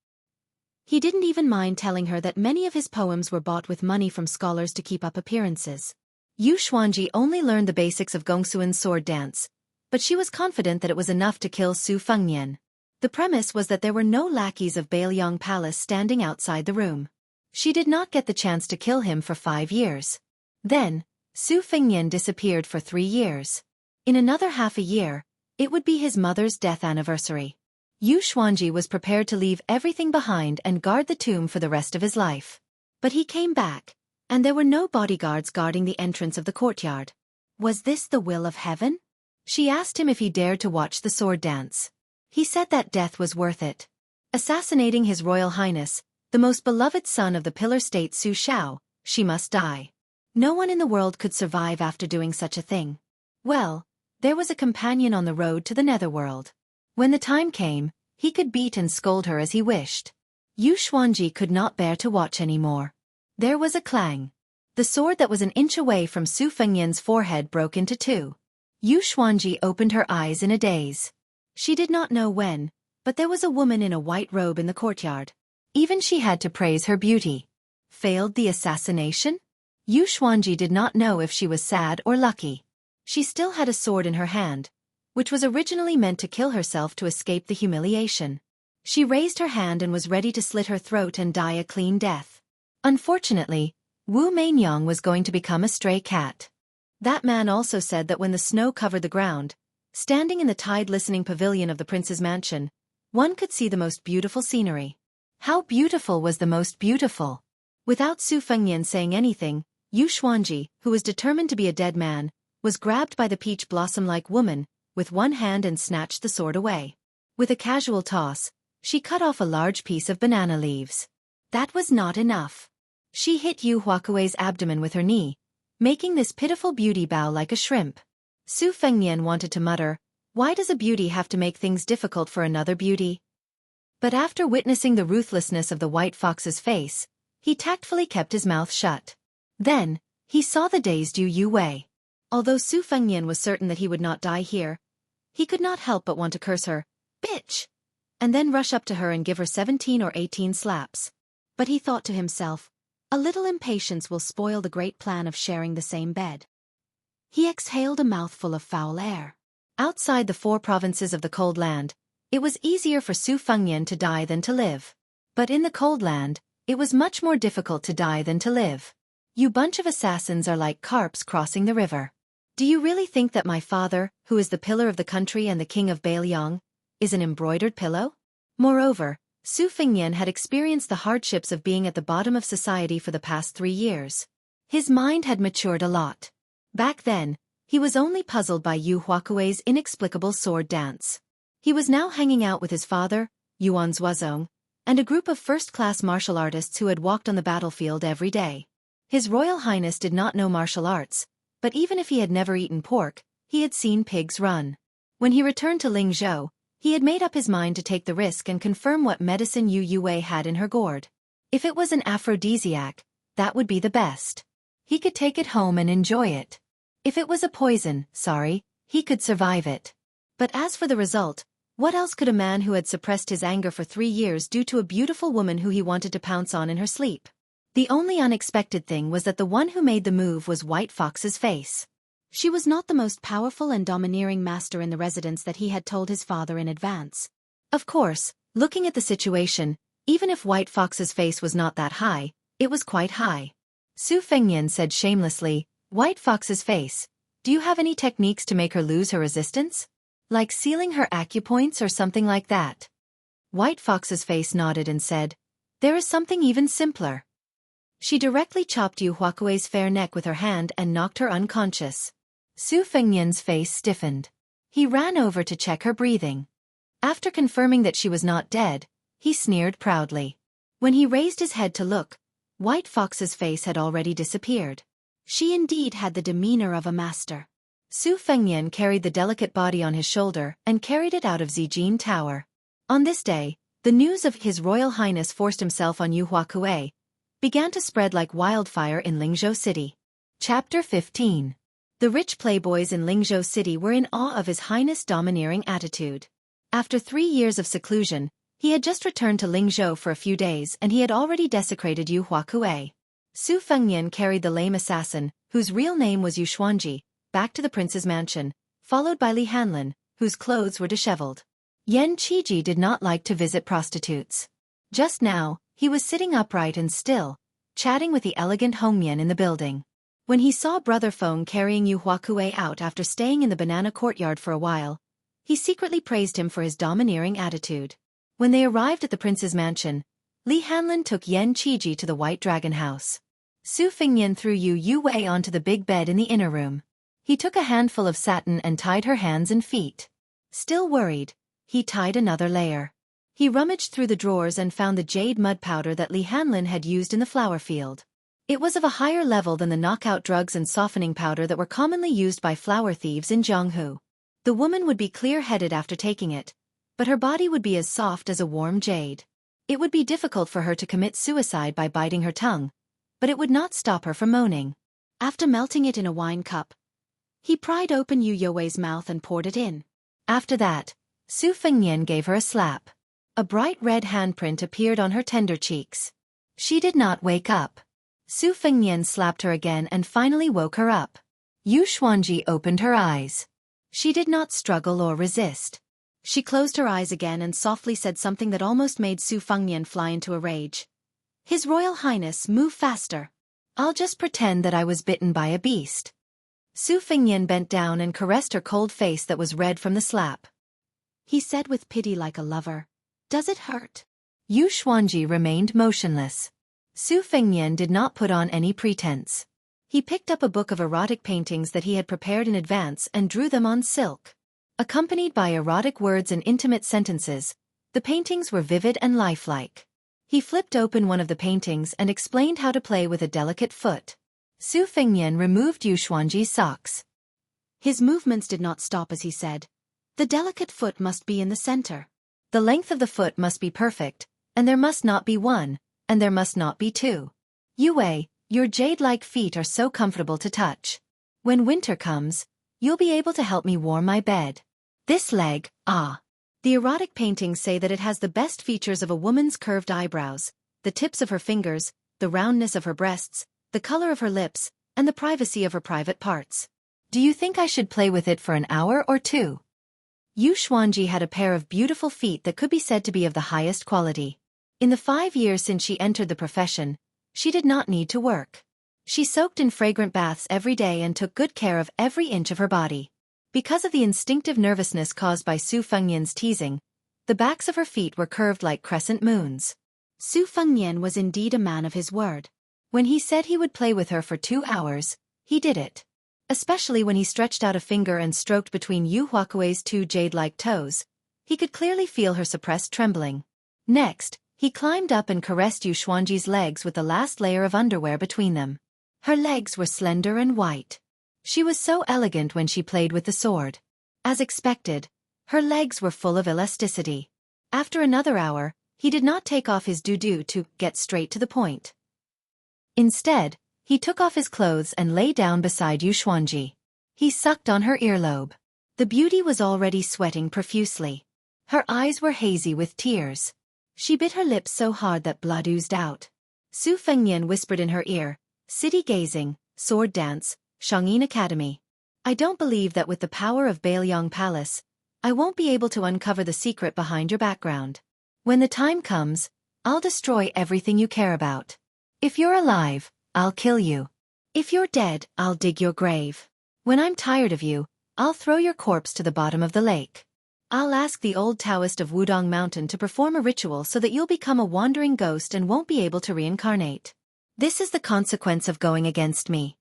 He didn't even mind telling her that many of his poems were bought with money from scholars to keep up appearances. Yu Xuanji only learned the basics of Gongsuan's sword dance, but she was confident that it was enough to kill Su Fengnian. The premise was that there were no lackeys of Bailiang Palace standing outside the room. She did not get the chance to kill him for 5 years. Then, Su Fengnian disappeared for 3 years. In another half a year, it would be his mother's death anniversary. Yu Xuanji was prepared to leave everything behind and guard the tomb for the rest of his life. But he came back, and there were no bodyguards guarding the entrance of the courtyard. Was this the will of heaven? She asked him if he dared to watch the sword dance. He said that death was worth it. Assassinating His Royal Highness, the most beloved son of the pillar state Su Shao, she must die. No one in the world could survive after doing such a thing. Well, there was a companion on the road to the netherworld. When the time came, he could beat and scold her as he wished. Yu Xuanji could not bear to watch anymore. There was a clang. The sword that was an inch away from Su Fengnian's forehead broke into 2. Yu Xuanji opened her eyes in a daze. She did not know when, but there was a woman in a white robe in the courtyard. Even she had to praise her beauty. Failed the assassination? Yu Xuanji did not know if she was sad or lucky. She still had a sword in her hand, which was originally meant to kill herself to escape the humiliation. She raised her hand and was ready to slit her throat and die a clean death. Unfortunately, Wu Mainyong was going to become a stray cat. That man also said that when the snow covered the ground, standing in the tide-listening pavilion of the prince's mansion, one could see the most beautiful scenery. How beautiful was the most beautiful? Without Su Fengnian saying anything, Yu Xuanji, who was determined to be a dead man, was grabbed by the peach blossom-like woman with one hand and snatched the sword away. With a casual toss, She cut off a large piece of banana leaves. That was not enough. She hit Yu Huakuei's abdomen with her knee, making this pitiful beauty bow like a shrimp. Su Fengnian wanted to mutter, "Why does a beauty have to make things difficult for another beauty?" But after witnessing the ruthlessness of the white fox's face, he tactfully kept his mouth shut. Then, he saw the dazed Yu Wei. Although Su Fengnian was certain that he would not die here, he could not help but want to curse her, "Bitch!" and then rush up to her and give her 17 or 18 slaps. But he thought to himself, a little impatience will spoil the great plan of sharing the same bed. He exhaled a mouthful of foul air. Outside the 4 provinces of the Cold Land, it was easier for Su Fengnian to die than to live. But in the Cold Land, it was much more difficult to die than to live. You bunch of assassins are like carps crossing the river. Do you really think that my father, who is the pillar of the country and the king of Bailiang, is an embroidered pillow? Moreover, Su Fengnian had experienced the hardships of being at the bottom of society for the past 3 years. His mind had matured a lot. Back then, he was only puzzled by Yu Huakuei's inexplicable sword dance. He was now hanging out with his father, Yuan Zuozong, and a group of first-class martial artists who had walked on the battlefield every day. His Royal Highness did not know martial arts, but even if he had never eaten pork, he had seen pigs run. When he returned to Lingzhou, he had made up his mind to take the risk and confirm what medicine Yu Wei had in her gourd. If it was an aphrodisiac, that would be the best. He could take it home and enjoy it. If it was a poison, he could survive it. But as for the result, what else could a man who had suppressed his anger for 3 years do to a beautiful woman who he wanted to pounce on in her sleep? The only unexpected thing was that the one who made the move was White Fox's face. She was not the most powerful and domineering master in the residence that he had told his father in advance. Of course, looking at the situation, even if White Fox's face was not that high, it was quite high. Su Fengnian said shamelessly, "White Fox's face, do you have any techniques to make her lose her resistance? Like sealing her acupoints or something like that?" White Fox's face nodded and said, "There is something even simpler." She directly chopped Yu Huakuei's fair neck with her hand and knocked her unconscious. Su Fengnian's face stiffened. He ran over to check her breathing. After confirming that she was not dead, he sneered proudly. When he raised his head to look, White Fox's face had already disappeared. She indeed had the demeanor of a master. Su Fengnian carried the delicate body on his shoulder and carried it out of Zijin Tower. On this day, the news of His Royal Highness forced himself on Yu Huakuei began to spread like wildfire in Lingzhou City. Chapter 15. The rich playboys in Lingzhou City were in awe of His Highness' domineering attitude. After 3 years of seclusion, he had just returned to Lingzhou for a few days and he had already desecrated Yu Huakuei. Su Fengnian carried the lame assassin, whose real name was Yu Xuanji, back to the prince's mansion, followed by Li Hanlin, whose clothes were disheveled. Yan Qiji did not like to visit prostitutes. Just now, he was sitting upright and still, chatting with the elegant Hongmian in the building. When he saw Brother Feng carrying Yu Huakuei out after staying in the banana courtyard for a while, he secretly praised him for his domineering attitude. When they arrived at the prince's mansion, Li Hanlin took Yan Qiji to the White Dragon House. Su Fengnian threw Yu Wei onto the big bed in the inner room. He took a handful of satin and tied her hands and feet. Still worried, he tied another layer. He rummaged through the drawers and found the jade mud powder that Li Hanlin had used in the flower field. It was of a higher level than the knockout drugs and softening powder that were commonly used by flower thieves in Jianghu. The woman would be clear-headed after taking it, but her body would be as soft as a warm jade. It would be difficult for her to commit suicide by biting her tongue, but it would not stop her from moaning. After melting it in a wine cup, he pried open Yu Wei's mouth and poured it in. After that, Su Fengnian gave her a slap. A bright red handprint appeared on her tender cheeks. She did not wake up. Su Fengnian slapped her again and finally woke her up. Yu Xuanji opened her eyes. She did not struggle or resist. She closed her eyes again and softly said something that almost made Su Fengnian fly into a rage. "His Royal Highness, move faster. I'll just pretend that I was bitten by a beast." Su Fengnian bent down and caressed her cold face that was red from the slap. He said with pity like a lover, "Does it hurt?" Yu Xuanji remained motionless. Su Fengnian did not put on any pretense. He picked up a book of erotic paintings that he had prepared in advance and drew them on silk. Accompanied by erotic words and intimate sentences, The paintings were vivid and lifelike. He flipped open one of the paintings and explained how to play with a delicate foot. Su Fengnian removed Yu Xuanji's socks. His movements did not stop as he said, "The delicate foot must be in the center. The length of the foot must be perfect, and there must not be one, and there must not be two. Yue, your jade-like feet are so comfortable to touch. When winter comes, you'll be able to help me warm my bed. This leg, ah." The erotic paintings say that it has the best features of a woman's curved eyebrows, the tips of her fingers, the roundness of her breasts, the color of her lips, and the privacy of her private parts. Do you think I should play with it for an hour or two? Yu Xuanji had a pair of beautiful feet that could be said to be of the highest quality. In the 5 years since she entered the profession, she did not need to work. She soaked in fragrant baths every day and took good care of every inch of her body. Because of the instinctive nervousness caused by Su Fengnian's teasing, the backs of her feet were curved like crescent moons. Su Fengnian was indeed a man of his word. When he said he would play with her for 2 hours, he did it. Especially when he stretched out a finger and stroked between Yu Huakuei's 2 jade-like toes, he could clearly feel her suppressed trembling. Next, he climbed up and caressed Yu Xuanji's legs with the last layer of underwear between them. Her legs were slender and white. She was so elegant when she played with the sword. As expected, her legs were full of elasticity. After another hour, he did not take off his doo-doo to get straight to the point. Instead, he took off his clothes and lay down beside Yu Xuanji. He sucked on her earlobe. The beauty was already sweating profusely. Her eyes were hazy with tears. She bit her lips so hard that blood oozed out. Su Fengnian whispered in her ear, "City gazing, sword dance, Shangyin Academy. I don't believe that with the power of Bailiang Palace, I won't be able to uncover the secret behind your background. When the time comes, I'll destroy everything you care about. If you're alive, I'll kill you. If you're dead, I'll dig your grave. When I'm tired of you, I'll throw your corpse to the bottom of the lake. I'll ask the old Taoist of Wudong Mountain to perform a ritual so that you'll become a wandering ghost and won't be able to reincarnate. This is the consequence of going against me."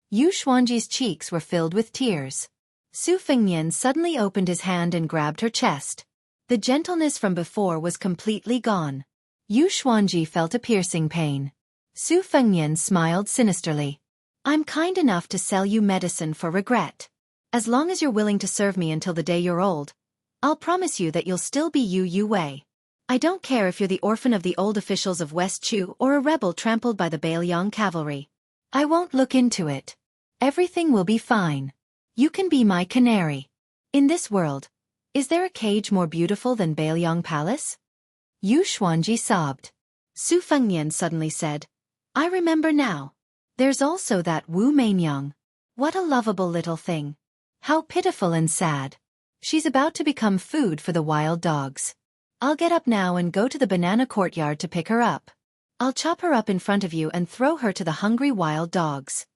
Yu Xuanji's cheeks were filled with tears. Su Fengnian suddenly opened his hand and grabbed her chest. The gentleness from before was completely gone. Yu Xuanji felt a piercing pain. Su Fengnian smiled sinisterly. "I'm kind enough to sell you medicine for regret. As long as you're willing to serve me until the day you're old, I'll promise you that you'll still be Yu Wei. I don't care if you're the orphan of the old officials of West Chu or a rebel trampled by the Bailiang cavalry. I won't look into it. Everything will be fine. You can be my canary. In this world, is there a cage more beautiful than Bailiang Palace?" Yu Xuanji sobbed. Su Fengnian suddenly said, "I remember now. There's also that Wu Mainyang. What a lovable little thing. How pitiful and sad. She's about to become food for the wild dogs. I'll get up now and go to the banana courtyard to pick her up. I'll chop her up in front of you and throw her to the hungry wild dogs."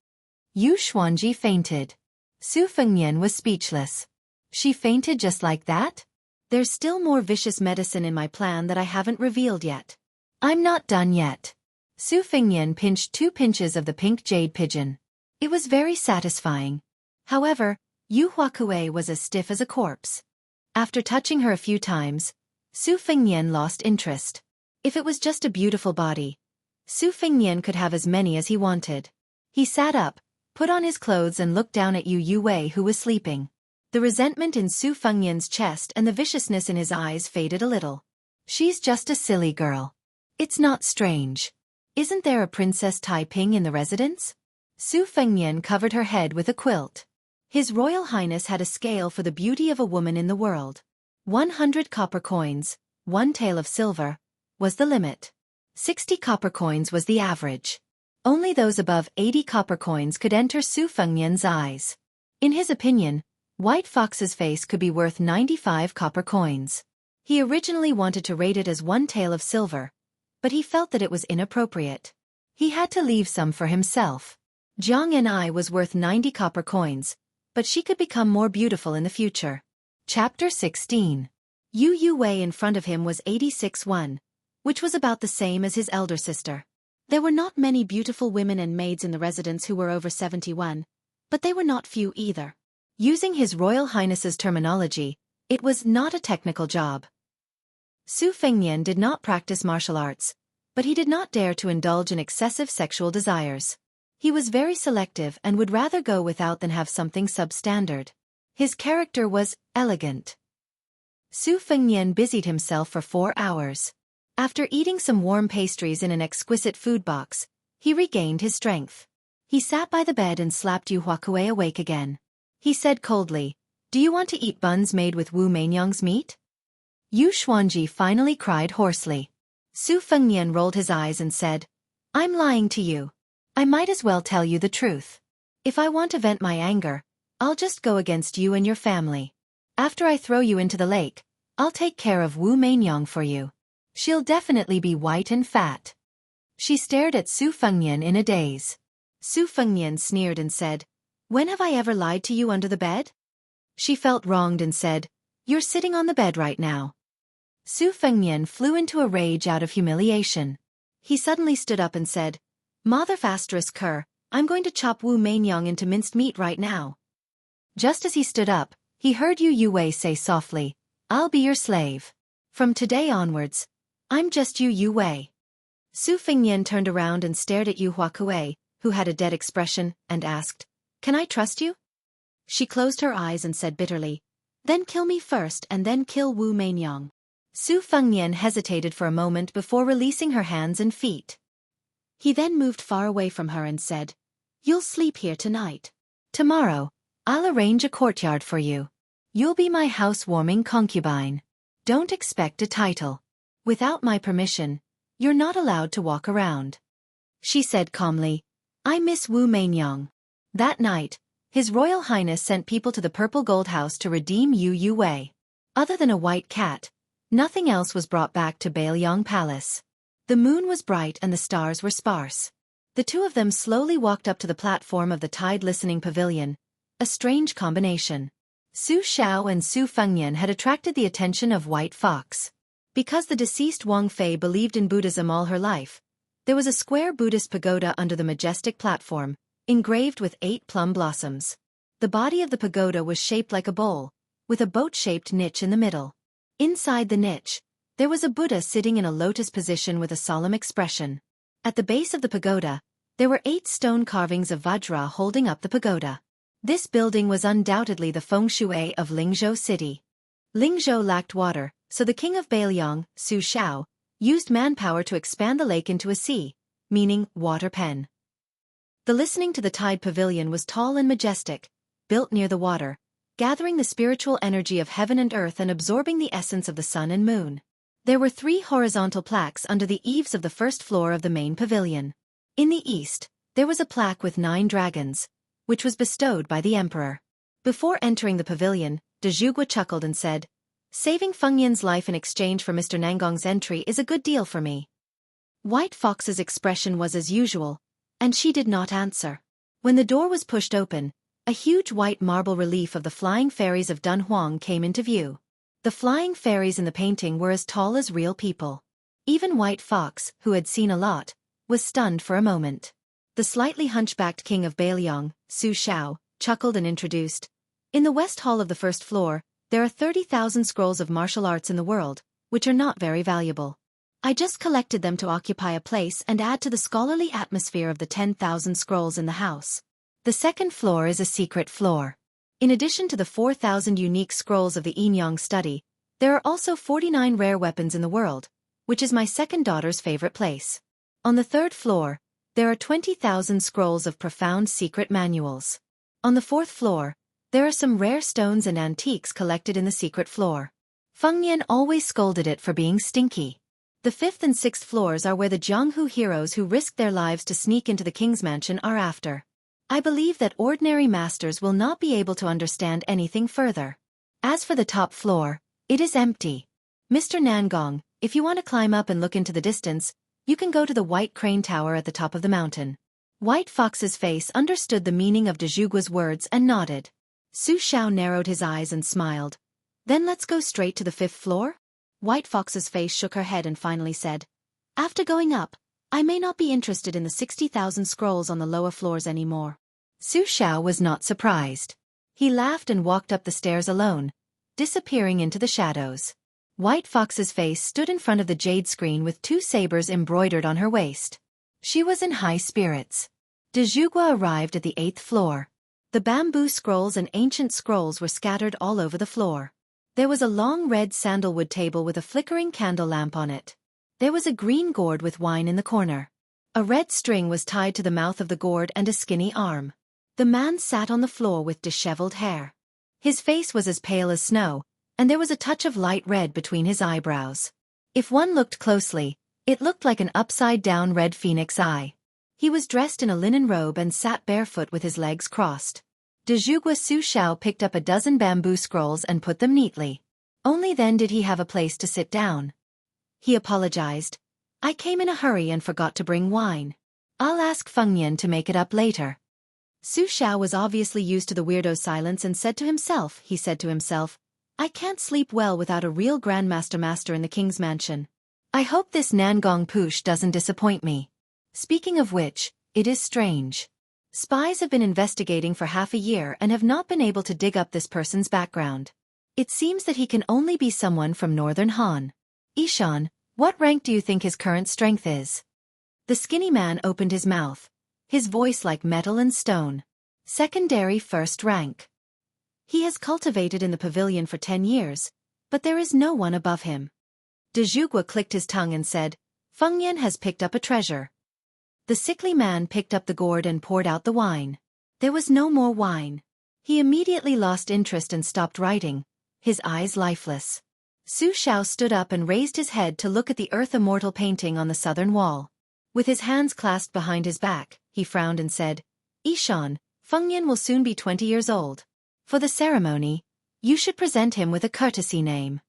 Yu Xuanji fainted. Su Fengnian was speechless. She fainted just like that? There's still more vicious medicine in my plan that I haven't revealed yet. I'm not done yet. Su Fengnian pinched 2 pinches of the pink jade pigeon. It was very satisfying. However, Yu Huakuei was as stiff as a corpse. After touching her a few times, Su Fengnian lost interest. If it was just a beautiful body, Su Fengnian could have as many as he wanted. He sat up, put on his clothes and looked down at Yu Wei who was sleeping. The resentment in Su Fengnian's chest and the viciousness in his eyes faded a little. She's just a silly girl. It's not strange. Isn't there a Princess Taiping in the residence? Su Fengnian covered her head with a quilt. His Royal Highness had a scale for the beauty of a woman in the world. 100 copper coins, 1 tael of silver, was the limit. 60 copper coins was the average. Only those above 80 copper coins could enter Su Fengnian's eyes. In his opinion, White Fox's face could be worth 95 copper coins. He originally wanted to rate it as 1 tael of silver, but he felt that it was inappropriate. He had to leave some for himself. Jiang Enai was worth 90 copper coins, but she could become more beautiful in the future. Chapter 16. Yu Wei in front of him was 86-1, which was about the same as his elder sister. There were not many beautiful women and maids in the residence who were over 71, but they were not few either. Using His Royal Highness's terminology, it was not a technical job. Su Fengnian did not practice martial arts, but he did not dare to indulge in excessive sexual desires. He was very selective and would rather go without than have something substandard. His character was elegant. Su Fengnian busied himself for 4 hours. After eating some warm pastries in an exquisite food box, he regained his strength. He sat by the bed and slapped Yu Huakue awake again. He said coldly, "Do you want to eat buns made with Wu Meinyang's meat?" Yu Xuanji finally cried hoarsely. Su Fengnian rolled his eyes and said, "I'm lying to you. I might as well tell you the truth. If I want to vent my anger, I'll just go against you and your family. After I throw you into the lake, I'll take care of Wu Meinyang for you. She'll definitely be white and fat." She stared at Su Fengnian in a daze. Su Fengnian sneered and said, "When have I ever lied to you under the bed?" She felt wronged and said, "You're sitting on the bed right now." Su Fengnian flew into a rage out of humiliation. He suddenly stood up and said, "Mother *Cur, I'm going to chop Wu Meinyang into minced meat right now." Just as he stood up, he heard Yu Yue say softly, "I'll be your slave. From today onwards, I'm just Yu Yue." Su Fengnian turned around and stared at Yu Huakue, who had a dead expression, and asked, "Can I trust you?" She closed her eyes and said bitterly, "Then kill me first and then kill Wu Meinyang." Su Fengnian hesitated for a moment before releasing her hands and feet. He then moved far away from her and said, "You'll sleep here tonight. Tomorrow, I'll arrange a courtyard for you. You'll be my housewarming concubine. Don't expect a title. Without my permission, you're not allowed to walk around." She said calmly, "I miss Wu Meinyang." That night, His Royal Highness sent people to the Purple Gold House to redeem Yu Yue. Other than a white cat, nothing else was brought back to Bailiang Palace. The moon was bright and the stars were sparse. The two of them slowly walked up to the platform of the Tide Listening Pavilion, a strange combination. Su Xiao and Su Fengnian had attracted the attention of White Fox. Because the deceased Wang Fei believed in Buddhism all her life, there was a square Buddhist pagoda under the majestic platform, engraved with 8 plum blossoms. The body of the pagoda was shaped like a bowl, with a boat-shaped niche in the middle. Inside the niche, there was a Buddha sitting in a lotus position with a solemn expression. At the base of the pagoda, there were 8 stone carvings of Vajra holding up the pagoda. This building was undoubtedly the feng shui of Lingzhou City. Lingzhou lacked water, so the king of Bailiang, Su Xiao, used manpower to expand the lake into a sea, meaning water pen. The Listening to the Tide Pavilion was tall and majestic, built near the water, gathering the spiritual energy of heaven and earth and absorbing the essence of the sun and moon. There were 3 horizontal plaques under the eaves of the first floor of the main pavilion. In the east, there was a plaque with 9 dragons, which was bestowed by the emperor. Before entering the pavilion, De Zhugua chuckled and said, "Saving Fengnian's life in exchange for Mr. Nangong's entry is a good deal for me." White Fox's expression was as usual, and she did not answer. When the door was pushed open, a huge white marble relief of the flying fairies of Dunhuang came into view. The flying fairies in the painting were as tall as real people. Even White Fox, who had seen a lot, was stunned for a moment. The slightly hunchbacked king of Bailiang, Su Xiao, chuckled and introduced, "In the west hall of the first floor, there are 30,000 scrolls of martial arts in the world, which are not very valuable. I just collected them to occupy a place and add to the scholarly atmosphere of the 10,000 scrolls in the house. The second floor is a secret floor. In addition to the 4,000 unique scrolls of the Yin-Yang study, there are also 49 rare weapons in the world, which is my second daughter's favorite place. On the third floor, there are 20,000 scrolls of profound secret manuals. On the fourth floor, there are some rare stones and antiques collected in the secret floor." Fengnian always scolded it for being stinky. The 5th and 6th floors are where the Jianghu heroes who risked their lives to sneak into the king's mansion are after. I believe that ordinary masters will not be able to understand anything further. As for the top floor, it is empty. Mr. Nangong, if you want to climb up and look into the distance, you can go to the White Crane Tower at the top of the mountain." White Fox's face understood the meaning of De Zhugua's words and nodded. Su Xiao narrowed his eyes and smiled. "Then let's go straight to the 5th floor?" White Fox's face shook her head and finally said, "After going up, I may not be interested in the 60,000 scrolls on the lower floors anymore." Su Xiao was not surprised. He laughed and walked up the stairs alone, disappearing into the shadows. White Fox's face stood in front of the jade screen with 2 sabers embroidered on her waist. She was in high spirits. Dejugua arrived at the 8th floor. The bamboo scrolls and ancient scrolls were scattered all over the floor. There was a long red sandalwood table with a flickering candle lamp on it. There was a green gourd with wine in the corner. A red string was tied to the mouth of the gourd and a skinny arm. The man sat on the floor with disheveled hair. His face was as pale as snow, and there was a touch of light red between his eyebrows. If one looked closely, it looked like an upside-down red phoenix eye. He was dressed in a linen robe and sat barefoot with his legs crossed. Dejugua Su Xiao picked up a dozen bamboo scrolls and put them neatly. Only then did he have a place to sit down. He apologized. "I came in a hurry and forgot to bring wine. I'll ask Feng Yan to make it up later." Su Xiao was obviously used to the weirdo's silence and said to himself, "I can't sleep well without a real Grandmaster in the king's mansion. I hope this Nangong Poosh doesn't disappoint me. Speaking of which, it is strange. Spies have been investigating for half a year and have not been able to dig up this person's background. It seems that he can only be someone from Northern Han. Ishan, what rank do you think his current strength is?" The skinny man opened his mouth, his voice like metal and stone. "Secondary 1st rank. He has cultivated in the pavilion for 10 years, but there is no one above him." Dejugua clicked his tongue and said, "Feng Yan has picked up a treasure." The sickly man picked up the gourd and poured out the wine. There was no more wine. He immediately lost interest and stopped writing, his eyes lifeless. Su Xiao stood up and raised his head to look at the earth immortal painting on the southern wall. With his hands clasped behind his back, he frowned and said, "Ishan, Feng Yan will soon be 20 years old. For the ceremony, you should present him with a courtesy name."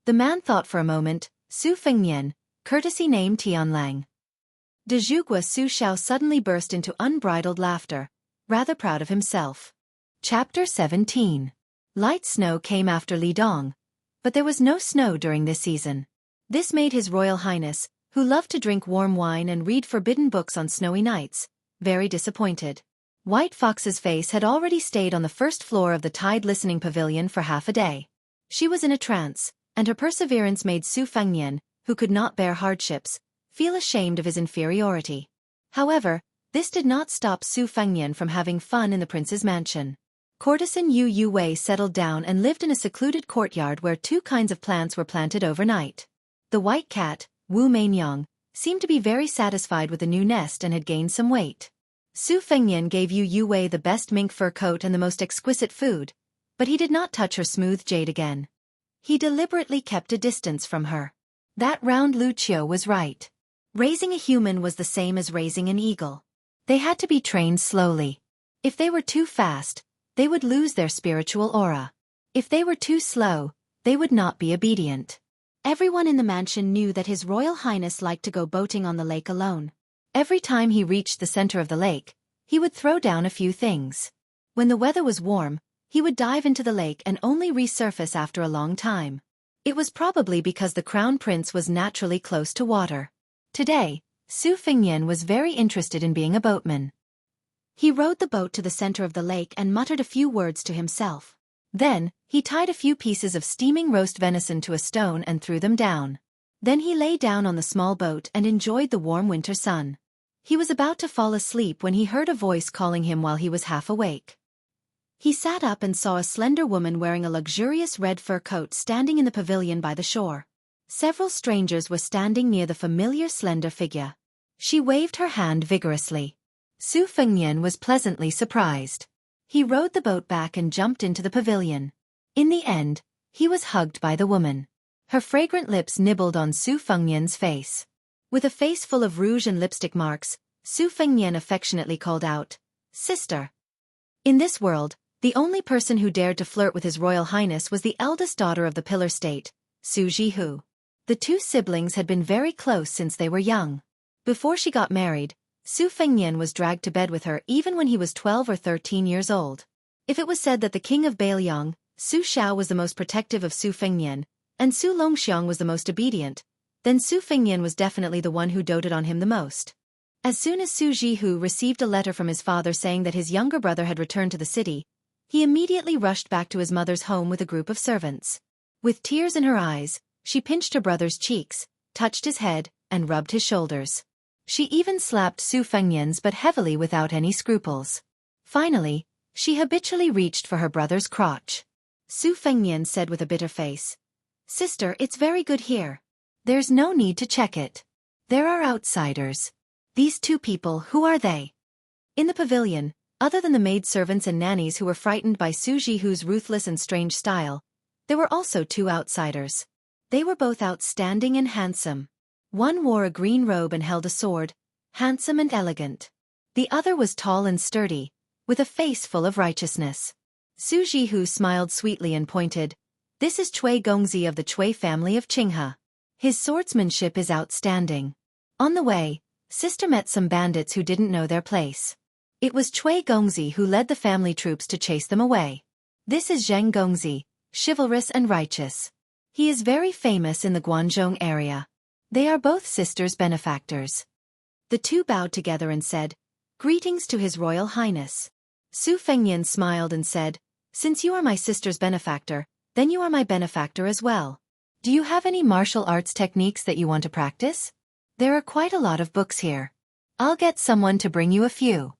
The man thought for a moment. "Su Feng Yan, courtesy name Tianlang." Dejugua Su Xiao suddenly burst into unbridled laughter, rather proud of himself. Chapter 17. Light snow came after Li Dong, but there was no snow during this season. This made His Royal Highness, who loved to drink warm wine and read forbidden books on snowy nights, very disappointed. White Fox's face had already stayed on the 1st floor of the Tide Listening Pavilion for half a day. She was in a trance, and her perseverance made Su Fengyan, who could not bear hardships, feel ashamed of his inferiority. However, this did not stop Su Fengyan from having fun in the prince's mansion. Courtesan Yu Wei settled down and lived in a secluded courtyard where 2 kinds of plants were planted overnight. The white cat, Wu Mainyang, seemed to be very satisfied with the new nest and had gained some weight. Su Fengyan gave Yu Wei the best mink fur coat and the most exquisite food, but he did not touch her smooth jade again. He deliberately kept a distance from her. That round Lu Qiu was right. Raising a human was the same as raising an eagle. They had to be trained slowly. If they were too fast, they would lose their spiritual aura. If they were too slow, they would not be obedient. Everyone in the mansion knew that His Royal Highness liked to go boating on the lake alone. Every time he reached the center of the lake, he would throw down a few things. When the weather was warm, he would dive into the lake and only resurface after a long time. It was probably because the crown prince was naturally close to water. Today, Su Fengyan was very interested in being a boatman. He rowed the boat to the center of the lake and muttered a few words to himself. Then, he tied a few pieces of steaming roast venison to a stone and threw them down. Then he lay down on the small boat and enjoyed the warm winter sun. He was about to fall asleep when he heard a voice calling him while he was half awake. He sat up and saw a slender woman wearing a luxurious red fur coat standing in the pavilion by the shore. Several strangers were standing near the familiar slender figure. She waved her hand vigorously. Su Fengyan was pleasantly surprised. He rowed the boat back and jumped into the pavilion. In the end, he was hugged by the woman. Her fragrant lips nibbled on Su Fengyan's face. With a face full of rouge and lipstick marks, Su Fengyan affectionately called out, "Sister." In this world, the only person who dared to flirt with His Royal Highness was the eldest daughter of the Pillar State, Su Jihu. The 2 siblings had been very close since they were young. Before she got married, Su Fengyan was dragged to bed with her even when he was 12 or 13 years old. If it was said that the king of Bailiang, Su Xiao, was the most protective of Su Fengyan, and Su Longxiang was the most obedient, then Su Fengyan was definitely the one who doted on him the most. As soon as Su Jihu received a letter from his father saying that his younger brother had returned to the city, he immediately rushed back to his mother's home with a group of servants. With tears in her eyes, She pinched her brother's cheeks, touched his head, and rubbed his shoulders. She even slapped Su Fengnian's but heavily without any scruples. Finally, she habitually reached for her brother's crotch. Su Fengnian said with a bitter face, "Sister, it's very good here. There's no need to check it. There are outsiders. These two people, who are they?" In the pavilion, other than the maidservants and nannies who were frightened by Su Jihu's ruthless and strange style, there were also two outsiders. They were both outstanding and handsome. One wore a green robe and held a sword, handsome and elegant. The other was tall and sturdy, with a face full of righteousness. Su Jihu smiled sweetly and pointed, "This is Cui Gongzi of the Cui family of Qinghe. His swordsmanship is outstanding." On the way, sister met some bandits who didn't know their place. It was Cui Gongzi who led the family troops to chase them away. This is Zheng Gongzi, chivalrous and righteous. He is very famous in the Guanzhong area. They are both sisters' benefactors. The two bowed together and said, "Greetings to His Royal Highness." Su Fengnian smiled and said, "Since you are my sister's benefactor, then you are my benefactor as well. Do you have any martial arts techniques that you want to practice? There are quite a lot of books here. I'll get someone to bring you a few."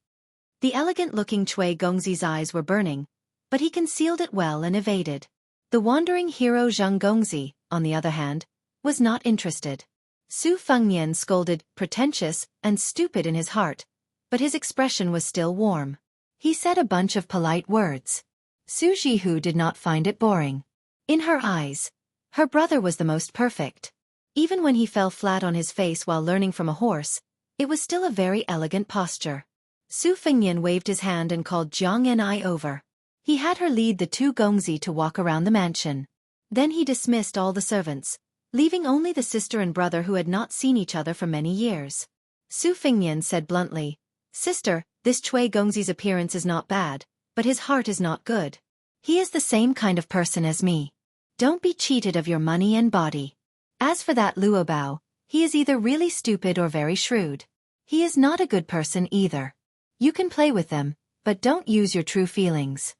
The elegant-looking Cui Gongzi's eyes were burning, but he concealed it well and evaded. The wandering hero Zheng Gongzi, on the other hand, was not interested. Su Fengnian scolded, pretentious, and stupid in his heart, but his expression was still warm. He said a bunch of polite words. Su Jihu did not find it boring. In her eyes, her brother was the most perfect. Even when he fell flat on his face while learning from a horse, it was still a very elegant posture. Su Fengnian waved his hand and called Jiang Ni over. He had her lead the two Gongzi to walk around the mansion. Then he dismissed all the servants, leaving only the sister and brother who had not seen each other for many years. Su Fengnian said bluntly, "Sister, this Cui Gongzi's appearance is not bad, but his heart is not good. He is the same kind of person as me. Don't be cheated of your money and body. As for that Luo Bao, he is either really stupid or very shrewd. He is not a good person either. You can play with them, but don't use your true feelings."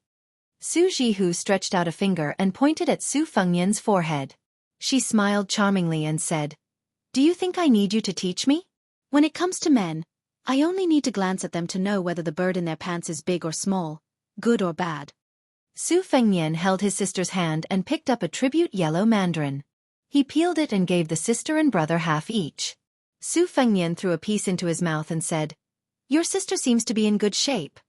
Su Jihu stretched out a finger and pointed at Su Fengnian's forehead. She smiled charmingly and said, "Do you think I need you to teach me? When it comes to men, I only need to glance at them to know whether the bird in their pants is big or small, good or bad." Su Fengnian held his sister's hand and picked up a tribute yellow mandarin. He peeled it and gave the sister and brother half each. Su Fengnian threw a piece into his mouth and said, "Your sister seems to be in good shape.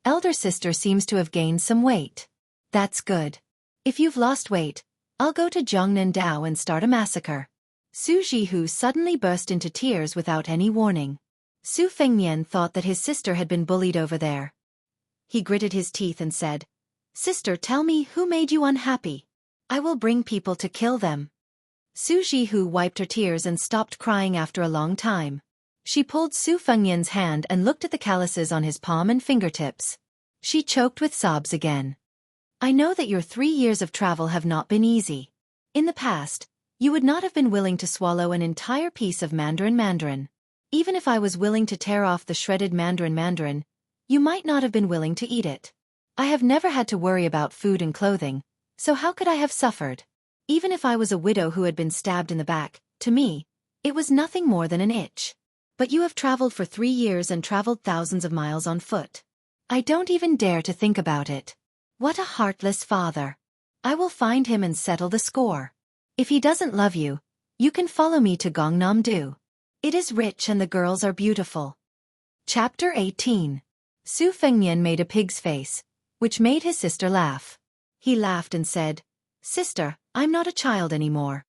Elder sister seems to have gained some weight. That's good. If you've lost weight, I'll go to Zhongnandao and start a massacre." Su Jihu suddenly burst into tears without any warning. Su Fengnian thought that his sister had been bullied over there. He gritted his teeth and said, "Sister, tell me who made you unhappy. I will bring people to kill them." Su Jihu wiped her tears and stopped crying after a long time. She pulled Su Fengnian's hand and looked at the calluses on his palm and fingertips. She choked with sobs again. "I know that your 3 years of travel have not been easy. In the past, you would not have been willing to swallow an entire piece of mandarin. Even if I was willing to tear off the shredded mandarin, you might not have been willing to eat it. I have never had to worry about food and clothing, so how could I have suffered? Even if I was a widow who had been stabbed in the back, to me, it was nothing more than an itch. But you have traveled for 3 years and traveled thousands of miles on foot. I don't even dare to think about it. What a heartless father. I will find him and settle the score. If he doesn't love you, you can follow me to Gangnam-do. It is rich and the girls are beautiful." Chapter 18. Su Fengnian made a pig's face, which made his sister laugh. He laughed and said, "Sister, I'm not a child anymore."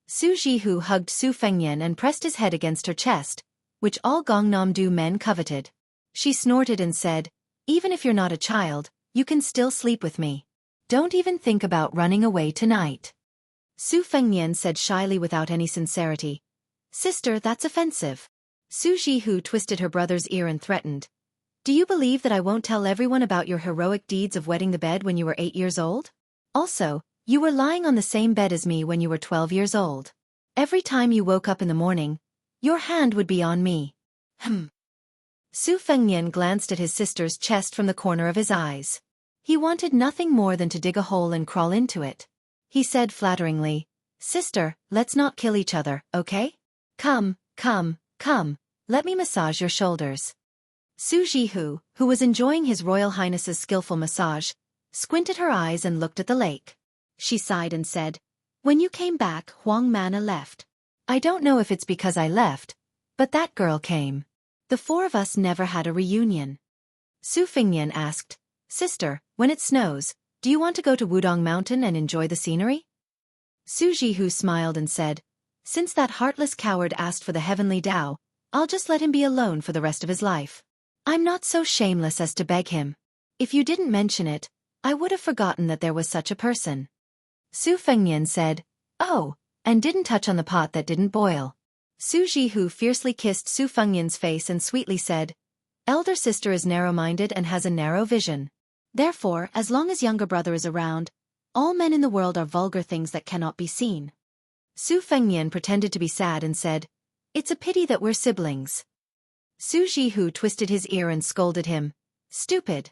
Su Jihu hugged Su Fengnian and pressed his head against her chest, which all Gangnam-do men coveted. She snorted and said, "Even if you're not a child, you can still sleep with me. Don't even think about running away tonight." Su Fengnian said shyly without any sincerity, "Sister, that's offensive." Su Jihu twisted her brother's ear and threatened, "Do you believe that I won't tell everyone about your heroic deeds of wetting the bed when you were 8 years old? Also, you were lying on the same bed as me when you were 12 years old. Every time you woke up in the morning, your hand would be on me." Su Fengnian glanced at his sister's chest from the corner of his eyes. He wanted nothing more than to dig a hole and crawl into it. He said flatteringly, Sister, let's not kill each other, okay? Come, come, come, let me massage your shoulders. Su Jihu, who was enjoying His Royal Highness's skillful massage, squinted her eyes and looked at the lake. She sighed and said, "When you came back, Huang Mana left. I don't know if it's because I left, but that girl came. The four of us never had a reunion." Su Fengnian asked, "Sister, when it snows, do you want to go to Wudong Mountain and enjoy the scenery?" Su Jihu smiled and said, "Since that heartless coward asked for the heavenly Tao, I'll just let him be alone for the rest of his life. I'm not so shameless as to beg him. If you didn't mention it, I would have forgotten that there was such a person." Su Fengnian said, "Oh, and didn't touch on the pot that didn't boil." Su Jihu fiercely kissed Su Fengnian's face and sweetly said, "Elder sister is narrow-minded and has a narrow vision. Therefore, as long as younger brother is around, all men in the world are vulgar things that cannot be seen." Su Fengnian pretended to be sad and said, "It's a pity that we're siblings." Su Jihu twisted his ear and scolded him, "Stupid."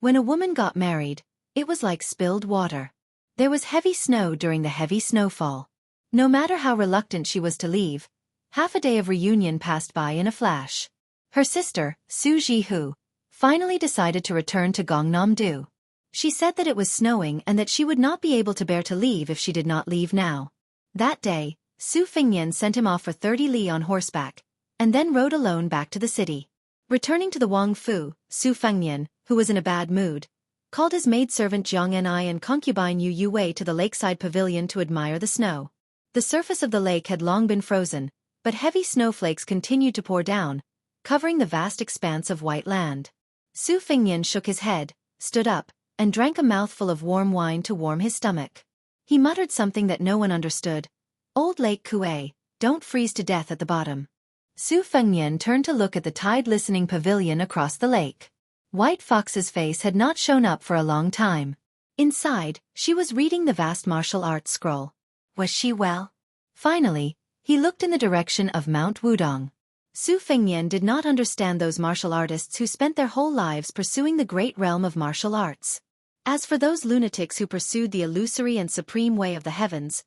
When a woman got married, it was like spilled water. There was heavy snow during the heavy snowfall. No matter how reluctant she was to leave, half a day of reunion passed by in a flash. Her sister, Su Jihu, finally decided to return to Gangnam-do. She said that it was snowing and that she would not be able to bear to leave if she did not leave now. That day, Su Fengnian sent him off for 30 li on horseback, and then rode alone back to the city. Returning to the Wang Fu, Su Fengnian, who was in a bad mood, called his maidservant Jiang Ni and concubine Yu Yuwei to the lakeside pavilion to admire the snow. The surface of the lake had long been frozen, but heavy snowflakes continued to pour down, covering the vast expanse of white land. Su Fengnian shook his head, stood up, and drank a mouthful of warm wine to warm his stomach. He muttered something that no one understood. "Old Lake Kuei, don't freeze to death at the bottom." Su Fengnian turned to look at the tide-listening pavilion across the lake. White Fox's face had not shown up for a long time. Inside, she was reading the vast martial arts scroll. Was she well? Finally, he looked in the direction of Mount Wudong. Su Fengnian did not understand those martial artists who spent their whole lives pursuing the great realm of martial arts. As for those lunatics who pursued the illusory and supreme way of the heavens,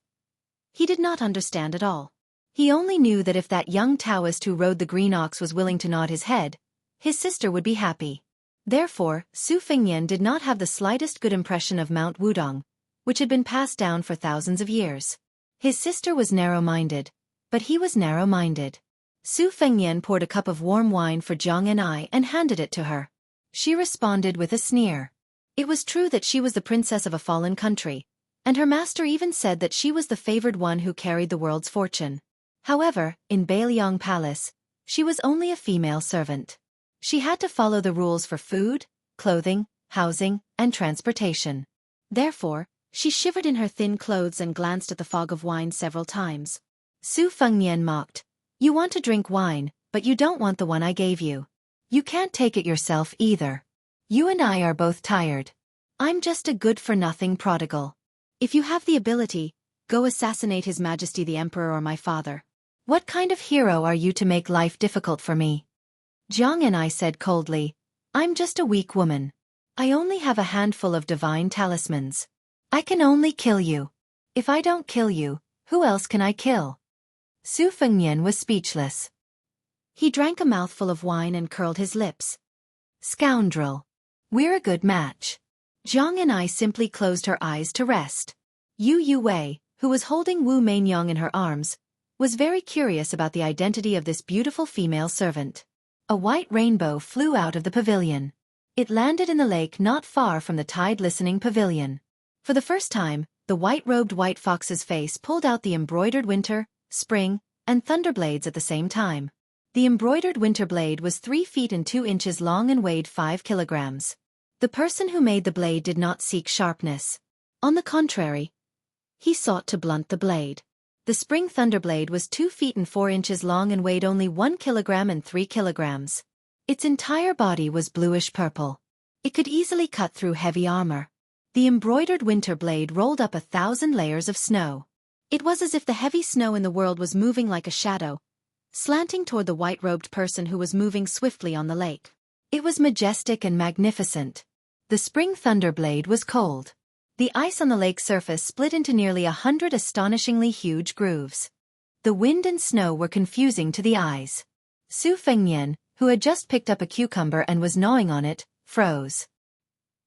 he did not understand at all. He only knew that if that young Taoist who rode the green ox was willing to nod his head, his sister would be happy. Therefore, Su Fengnian did not have the slightest good impression of Mount Wudong, which had been passed down for thousands of years. His sister was narrow-minded, but he was narrow-minded. Su Fengnian poured a cup of warm wine for Jiang Ni and handed it to her. She responded with a sneer. It was true that she was the princess of a fallen country, and her master even said that she was the favored one who carried the world's fortune. However, in Bailiang Palace, she was only a female servant. She had to follow the rules for food, clothing, housing, and transportation. Therefore, she shivered in her thin clothes and glanced at the fog of wine several times. Su Fengnian mocked, "You want to drink wine, but you don't want the one I gave you. You can't take it yourself either. You and I are both tired. I'm just a good-for-nothing prodigal. If you have the ability, go assassinate His Majesty the Emperor or my father. What kind of hero are you to make life difficult for me?" Jiang Ni said coldly, "I'm just a weak woman. I only have a handful of divine talismans. I can only kill you. If I don't kill you, who else can I kill?" Su Fengnian was speechless. He drank a mouthful of wine and curled his lips. "Scoundrel. We're a good match." Jiang Ni simply closed her eyes to rest. Yu Yuwei, who was holding Wu Mainyong in her arms, was very curious about the identity of this beautiful female servant. A white rainbow flew out of the pavilion. It landed in the lake not far from the tide-listening pavilion. For the first time, the white-robed White Fox's face pulled out the embroidered winter, spring, and thunder blades at the same time. The embroidered winter blade was 3 feet and 2 inches long and weighed 5 kilograms. The person who made the blade did not seek sharpness. On the contrary, he sought to blunt the blade. The spring thunderblade was 2 feet and 4 inches long and weighed only 1 kilogram and 3 kilograms. Its entire body was bluish-purple. It could easily cut through heavy armor. The embroidered winter blade rolled up 1,000 layers of snow. It was as if the heavy snow in the world was moving like a shadow, slanting toward the white-robed person who was moving swiftly on the lake. It was majestic and magnificent. The spring thunderblade was cold. The ice on the lake's surface split into nearly 100 astonishingly huge grooves. The wind and snow were confusing to the eyes. Su Fengnian, who had just picked up a cucumber and was gnawing on it, froze.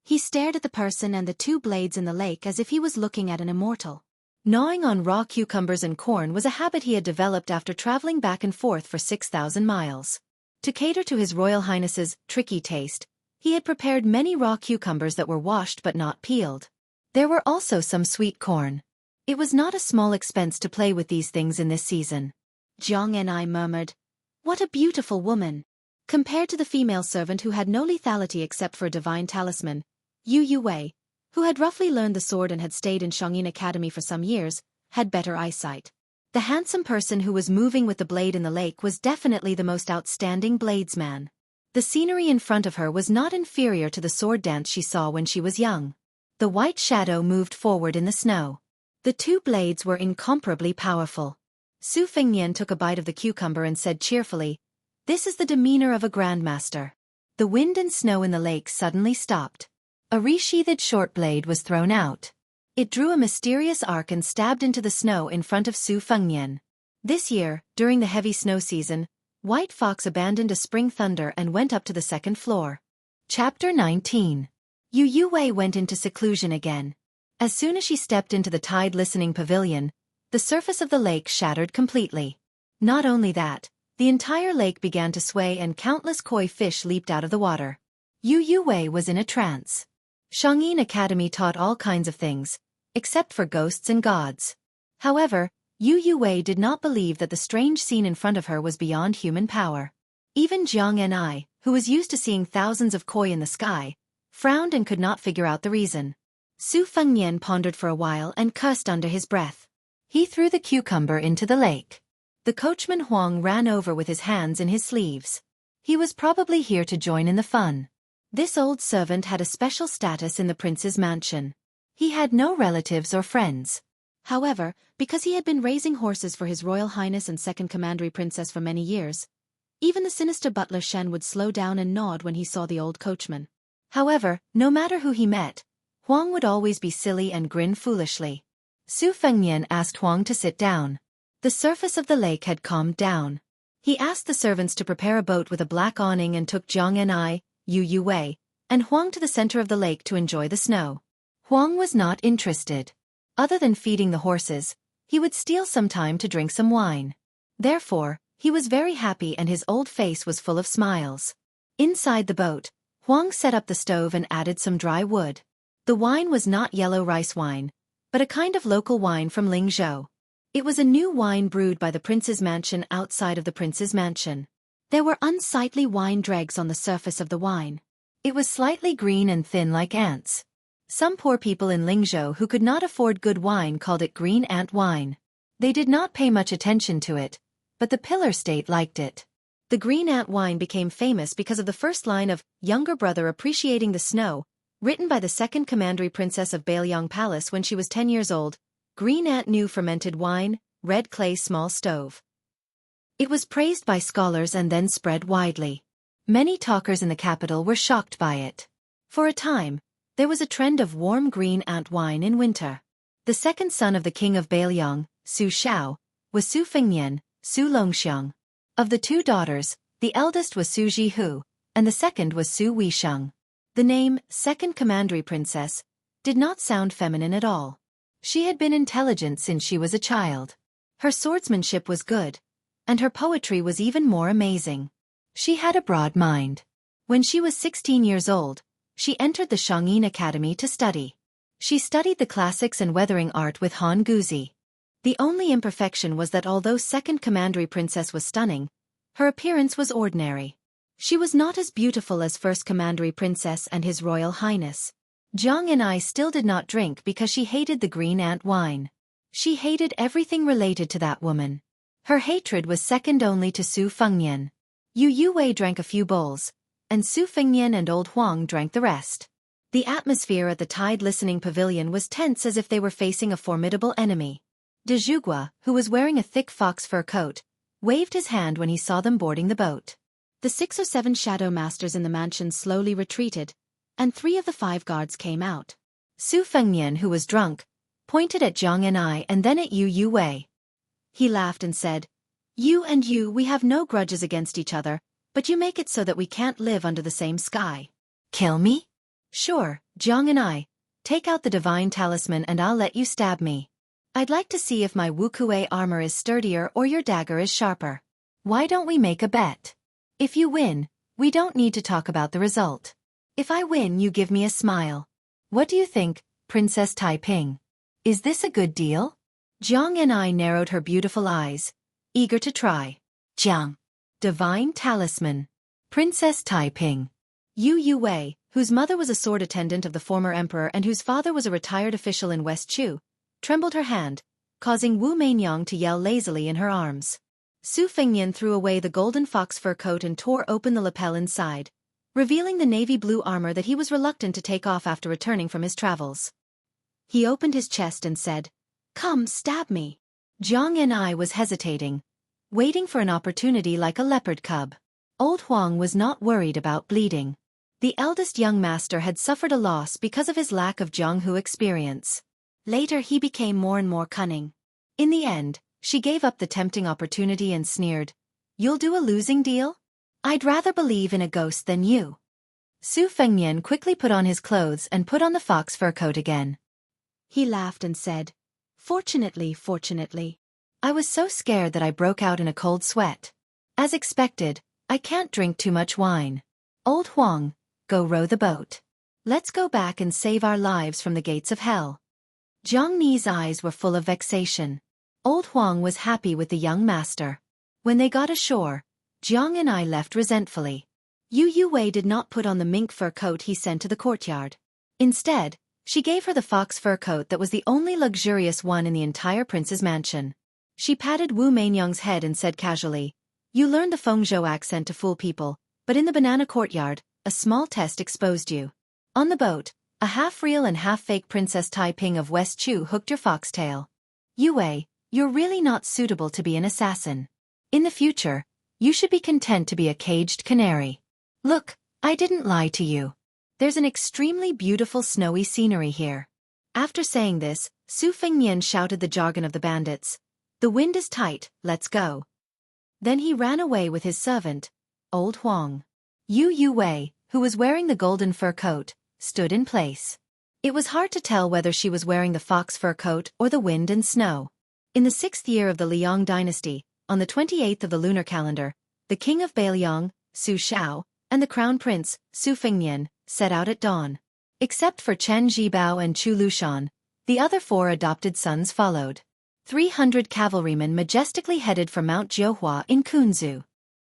He stared at the person and the two blades in the lake as if he was looking at an immortal. Gnawing on raw cucumbers and corn was a habit he had developed after traveling back and forth for 6,000 miles. To cater to His Royal Highness's tricky taste, he had prepared many raw cucumbers that were washed but not peeled. There were also some sweet corn. It was not a small expense to play with these things in this season. Jiang and I murmured, "What a beautiful woman!" Compared to the female servant who had no lethality except for a divine talisman, Yu Wei, who had roughly learned the sword and had stayed in Shangyin Academy for some years, had better eyesight. The handsome person who was moving with the blade in the lake was definitely the most outstanding bladesman. The scenery in front of her was not inferior to the sword dance she saw when she was young. The white shadow moved forward in the snow. The two blades were incomparably powerful. Su Fengnian took a bite of the cucumber and said cheerfully, "This is the demeanor of a grandmaster." The wind and snow in the lake suddenly stopped. A resheathed short blade was thrown out. It drew a mysterious arc and stabbed into the snow in front of Su Fengnian. This year, during the heavy snow season, White Fox abandoned a spring thunder and went up to the second floor. Chapter 19. Yu Wei went into seclusion again. As soon as she stepped into the tide-listening pavilion, the surface of the lake shattered completely. Not only that, the entire lake began to sway and countless koi fish leaped out of the water. Yu Wei was in a trance. Shangyin Academy taught all kinds of things, except for ghosts and gods. However, Yu Wei did not believe that the strange scene in front of her was beyond human power. Even Jiang and I, who was used to seeing thousands of koi in the sky, frowned and could not figure out the reason. Su Fengnian pondered for a while and cursed under his breath. He threw the cucumber into the lake. The coachman Huang ran over with his hands in his sleeves. He was probably here to join in the fun. This old servant had a special status in the prince's mansion. He had no relatives or friends. However, because he had been raising horses for His Royal Highness and Second Commandery Princess for many years, even the sinister butler Shen would slow down and nod when he saw the old coachman. However, no matter who he met, Huang would always be silly and grin foolishly. Su Fengnian asked Huang to sit down. The surface of the lake had calmed down. He asked the servants to prepare a boat with a black awning and took Jiang and I, Yu Wei, and Huang to the center of the lake to enjoy the snow. Huang was not interested. Other than feeding the horses, he would steal some time to drink some wine. Therefore, he was very happy and his old face was full of smiles. Inside the boat, Huang set up the stove and added some dry wood. The wine was not yellow rice wine, but a kind of local wine from Lingzhou. It was a new wine brewed by the prince's mansion outside of the prince's mansion. There were unsightly wine dregs on the surface of the wine. It was slightly green and thin like ants. Some poor people in Lingzhou who could not afford good wine called it green ant wine. They did not pay much attention to it, but the pillar state liked it. The green ant wine became famous because of the first line of Younger Brother Appreciating the Snow, written by the second commandery princess of Bailiang Palace when she was 10 years old. Green ant new fermented wine, red clay small stove. It was praised by scholars and then spread widely. Many talkers in the capital were shocked by it. For a time, there was a trend of warm green ant wine in winter. The second son of the king of Bailiang, Su Xiao, was Su Fengnian, Su Longxiang. Of the two daughters, the eldest was Su Jihu, and the second was Su Weisheng. The name, Second Commandery Princess, did not sound feminine at all. She had been intelligent since she was a child. Her swordsmanship was good, and her poetry was even more amazing. She had a broad mind. When she was 16 years old, she entered the Shangyin Academy to study. She studied the classics and weathering art with Han Guzi. The only imperfection was that although Second Commandery Princess was stunning, her appearance was ordinary. She was not as beautiful as First Commandery Princess and His Royal Highness. Jiang and I still did not drink because she hated the green ant wine. She hated everything related to that woman. Her hatred was second only to Su Fengnian. Yu Wei drank a few bowls, and Su Fengnian and old Huang drank the rest. The atmosphere at the tide-listening pavilion was tense as if they were facing a formidable enemy. De Zhugua, who was wearing a thick fox fur coat, waved his hand when he saw them boarding the boat. The 6 or 7 shadow masters in the mansion slowly retreated, and 3 of the 5 guards came out. Su Fengnian, who was drunk, pointed at Jiang and I and then at Yu Wei. He laughed and said, "You and you, we have no grudges against each other, but you make it so that we can't live under the same sky." Kill me? Sure, Jiang and I. Take out the divine talisman and I'll let you stab me. I'd like to see if my Wukuei armor is sturdier or your dagger is sharper. Why don't we make a bet? If you win, we don't need to talk about the result. If I win, you give me a smile. What do you think, Princess Taiping? Is this a good deal? Jiang and I narrowed her beautiful eyes, eager to try. Jiang. Divine talisman. Princess Taiping. Yu Wei, whose mother was a sword attendant of the former emperor and whose father was a retired official in West Chu, trembled her hand, causing Wu Meinyang to yell lazily in her arms. Su Fengnian threw away the golden fox fur coat and tore open the lapel inside, revealing the navy blue armor that he was reluctant to take off after returning from his travels. He opened his chest and said, "Come, stab me." Jiang and I was hesitating, waiting for an opportunity like a leopard cub. Old Huang was not worried about bleeding. The eldest young master had suffered a loss because of his lack of Jianghu experience. Later he became more and more cunning. In the end, she gave up the tempting opportunity and sneered, "You'll do a losing deal? I'd rather believe in a ghost than you." Su Fengnian quickly put on his clothes and put on the fox fur coat again. He laughed and said, Fortunately. I was so scared that I broke out in a cold sweat. As expected, I can't drink too much wine. Old Huang, go row the boat. Let's go back and save our lives from the gates of hell." Jiang Ni's eyes were full of vexation. Old Huang was happy with the young master. When they got ashore, Jiang and I left resentfully. Yu Wei did not put on the mink fur coat he sent to the courtyard. Instead, she gave her the fox fur coat that was the only luxurious one in the entire prince's mansion. She patted Wu Meinyang's head and said casually, "You learned the Fengzhou accent to fool people, but in the banana courtyard, a small test exposed you. On the boat, a half-real and half-fake Princess Taiping of West Chu hooked your foxtail. Yu Wei, you're really not suitable to be an assassin. In the future, you should be content to be a caged canary. Look, I didn't lie to you. There's an extremely beautiful snowy scenery here." After saying this, Su Fengnian shouted the jargon of the bandits. "The wind is tight, let's go." Then he ran away with his servant, Old Huang. Yu Wei, who was wearing the golden fur coat, stood in place. It was hard to tell whether she was wearing the fox fur coat or the wind and snow. In the 6th year of the Liang dynasty, on the 28th of the lunar calendar, the king of Beiliang, Su Shao, and the crown prince, Su Fengnian, set out at dawn. Except for Chen Zhibao and Chu Lushan, the other 4 adopted sons followed. 300 cavalrymen majestically headed for Mount Jiuhua in Kunzu.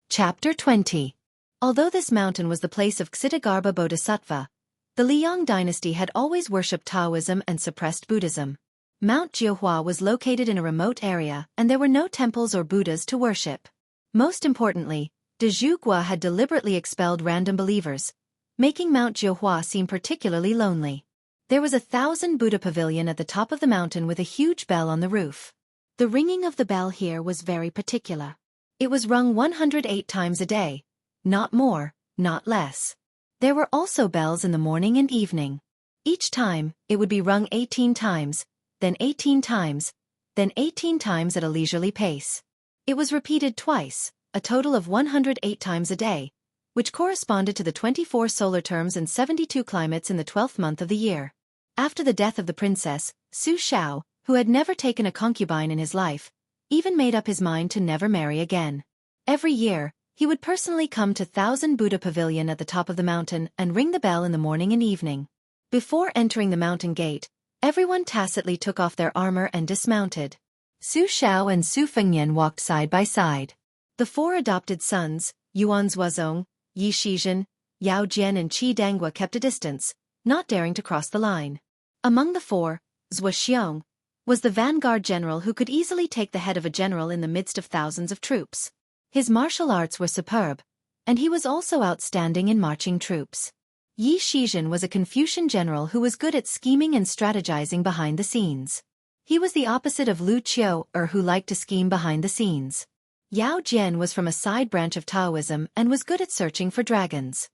Chapter 20. Although this mountain was the place of Ksitigarbha Bodhisattva, the Liang dynasty had always worshipped Taoism and suppressed Buddhism. Mount Jiuhua was located in a remote area and there were no temples or Buddhas to worship. Most importantly, De Zhuguo had deliberately expelled random believers, making Mount Jiuhua seem particularly lonely. There was a 1,000 Buddha pavilion at the top of the mountain with a huge bell on the roof. The ringing of the bell here was very particular. It was rung 108 times a day, not more, not less. There were also bells in the morning and evening. Each time, it would be rung 18 times, then 18 times, then 18 times at a leisurely pace. It was repeated twice, a total of 108 times a day, which corresponded to the 24 solar terms and 72 climates in the 12th month of the year. After the death of the princess, Su Shao, who had never taken a concubine in his life, even made up his mind to never marry again. Every year, he would personally come to 1,000 Buddha Pavilion at the top of the mountain and ring the bell in the morning and evening. Before entering the mountain gate, everyone tacitly took off their armor and dismounted. Su Shao and Su Fengnian walked side by side. The 4 adopted sons, Yuan Zuozong, Yi Shizhen, Yao Jian and Qi Dangua kept a distance, not daring to cross the line. Among the 4, Zhuo Xiong was the vanguard general who could easily take the head of a general in the midst of thousands of troops. His martial arts were superb, and he was also outstanding in marching troops. Yi Shizhen was a Confucian general who was good at scheming and strategizing behind the scenes. He was the opposite of Lu Qiu, who liked to scheme behind the scenes. Yao Jian was from a side branch of Taoism and was good at searching for dragons.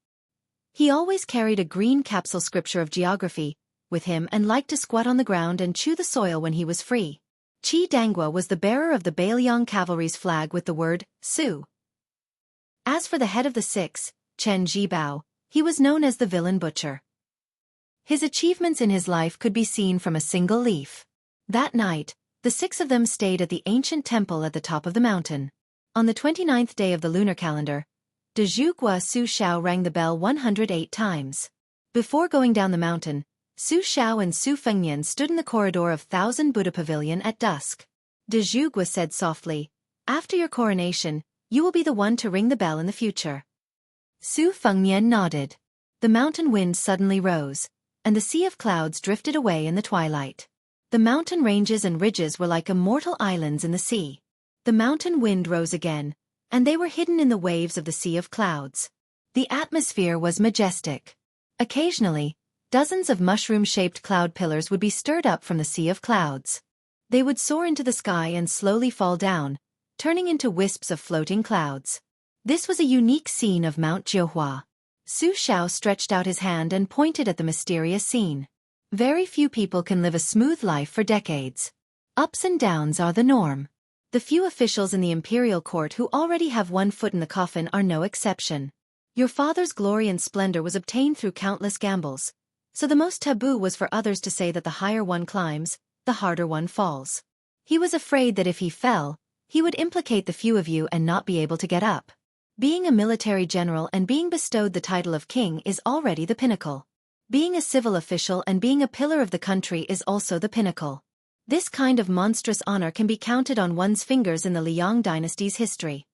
He always carried a green capsule scripture of geography, with him and liked to squat on the ground and chew the soil when he was free. Chi Dangwa was the bearer of the Bailiang cavalry's flag with the word, Su. As for the head of the six, Chen Jibao, he was known as the villain butcher. His achievements in his life could be seen from a single leaf. That night, the six of them stayed at the ancient temple at the top of the mountain. On the 29th day of the lunar calendar, De Zhugua Su Xiao rang the bell 108 times. Before going down the mountain, Su Xiao and Su Fengnian stood in the corridor of Thousand Buddha Pavilion at dusk. De Zhugua said softly, "After your coronation, you will be the one to ring the bell in the future." Su Fengnian nodded. The mountain wind suddenly rose, and the sea of clouds drifted away in the twilight. The mountain ranges and ridges were like immortal islands in the sea. The mountain wind rose again, and they were hidden in the waves of the sea of clouds. The atmosphere was majestic. Occasionally, dozens of mushroom-shaped cloud pillars would be stirred up from the sea of clouds. They would soar into the sky and slowly fall down, turning into wisps of floating clouds. This was a unique scene of Mount Jiuhua. Su Xiao stretched out his hand and pointed at the mysterious scene. Very few people can live a smooth life for decades. Ups and downs are the norm. The few officials in the imperial court who already have one foot in the coffin are no exception. Your father's glory and splendor was obtained through countless gambles, so the most taboo was for others to say that the higher one climbs, the harder one falls. He was afraid that if he fell, he would implicate the few of you and not be able to get up. Being a military general and being bestowed the title of king is already the pinnacle. Being a civil official and being a pillar of the country is also the pinnacle. This kind of monstrous honor can be counted on one's fingers in the Liang dynasty's history.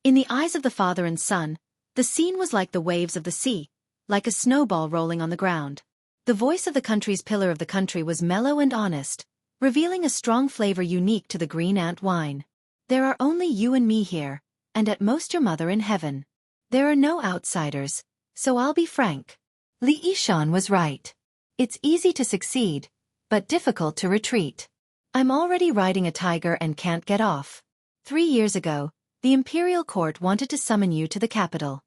In the eyes of the father and son, the scene was like the waves of the sea, like a snowball rolling on the ground. The voice of the country's pillar of the country was mellow and honest, revealing a strong flavor unique to the green ant wine. There are only you and me here, and at most your mother in heaven. There are no outsiders, so I'll be frank. Li Yishan was right. It's easy to succeed, but difficult to retreat. I'm already riding a tiger and can't get off. 3 years ago, the imperial court wanted to summon you to the capital.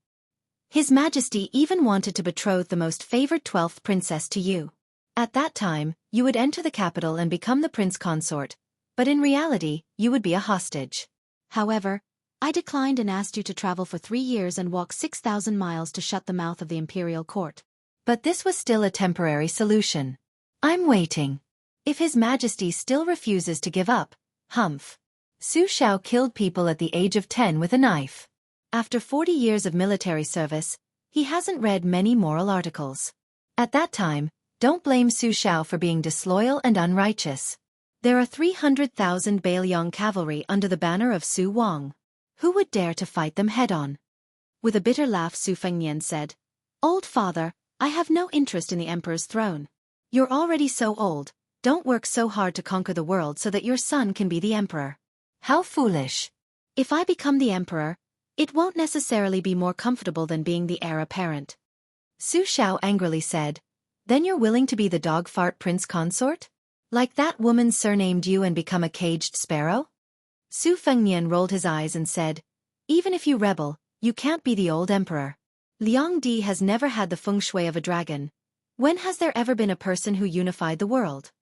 His Majesty even wanted to betroth the most favored 12th princess to you. At that time, you would enter the capital and become the prince consort, but in reality, you would be a hostage. However, I declined and asked you to travel for 3 years and walk 6,000 miles to shut the mouth of the imperial court. But this was still a temporary solution. I'm waiting. If His Majesty still refuses to give up, humph. Su Xiao killed people at the age of 10 with a knife. After 40 years of military service, he hasn't read many moral articles. At that time, don't blame Su Xiao for being disloyal and unrighteous. There are 300,000 Bailiang cavalry under the banner of Su Wang. Who would dare to fight them head-on? With a bitter laugh, Su Fengnian said, "Old father, I have no interest in the emperor's throne. You're already so old, don't work so hard to conquer the world so that your son can be the emperor. How foolish. If I become the emperor, it won't necessarily be more comfortable than being the heir apparent." Su Xiao angrily said, "Then you're willing to be the dog fart prince consort? Like that woman surnamed you and become a caged sparrow?" Su Fengnian rolled his eyes and said, "Even if you rebel, you can't be the old emperor. Liang Di has never had the feng shui of a dragon. When has there ever been a person who unified the world?"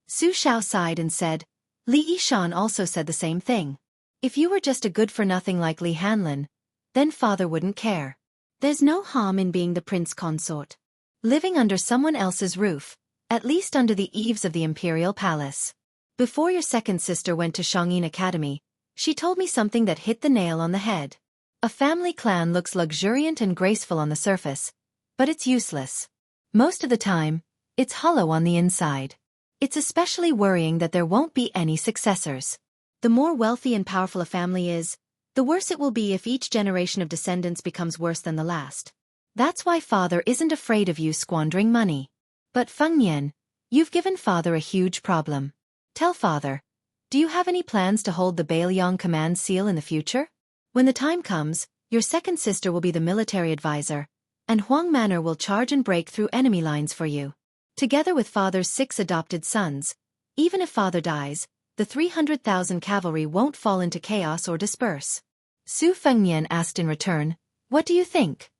Su Xiao sighed and said, "Li Yishan also said the same thing. If you were just a good-for-nothing like Li Hanlin, then father wouldn't care. There's no harm in being the prince consort. Living under someone else's roof, at least under the eaves of the imperial palace. Before your second sister went to Shangyin Academy, she told me something that hit the nail on the head. A family clan looks luxuriant and graceful on the surface, but it's useless. Most of the time, it's hollow on the inside. It's especially worrying that there won't be any successors. The more wealthy and powerful a family is, the worse it will be if each generation of descendants becomes worse than the last. That's why father isn't afraid of you squandering money. But Fengnian, you've given father a huge problem. Tell father, do you have any plans to hold the Bailiang command seal in the future? When the time comes, your second sister will be the military advisor, and Huang Manor will charge and break through enemy lines for you. Together with father's 6 adopted sons, even if father dies, the 300,000 cavalry won't fall into chaos or disperse." Su Fengnian asked in return, "What do you think?"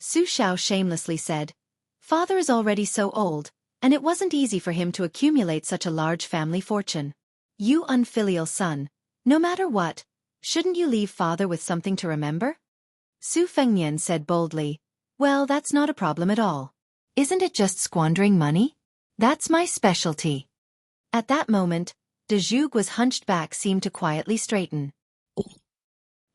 Su Xiao shamelessly said, "Father is already so old, and it wasn't easy for him to accumulate such a large family fortune. You unfilial son, no matter what, shouldn't you leave father with something to remember? Su Fengnian said boldly, well, that's not a problem at all. Isn't it just squandering money? That's my specialty. At that moment, De Zhugu's hunched back seemed to quietly straighten.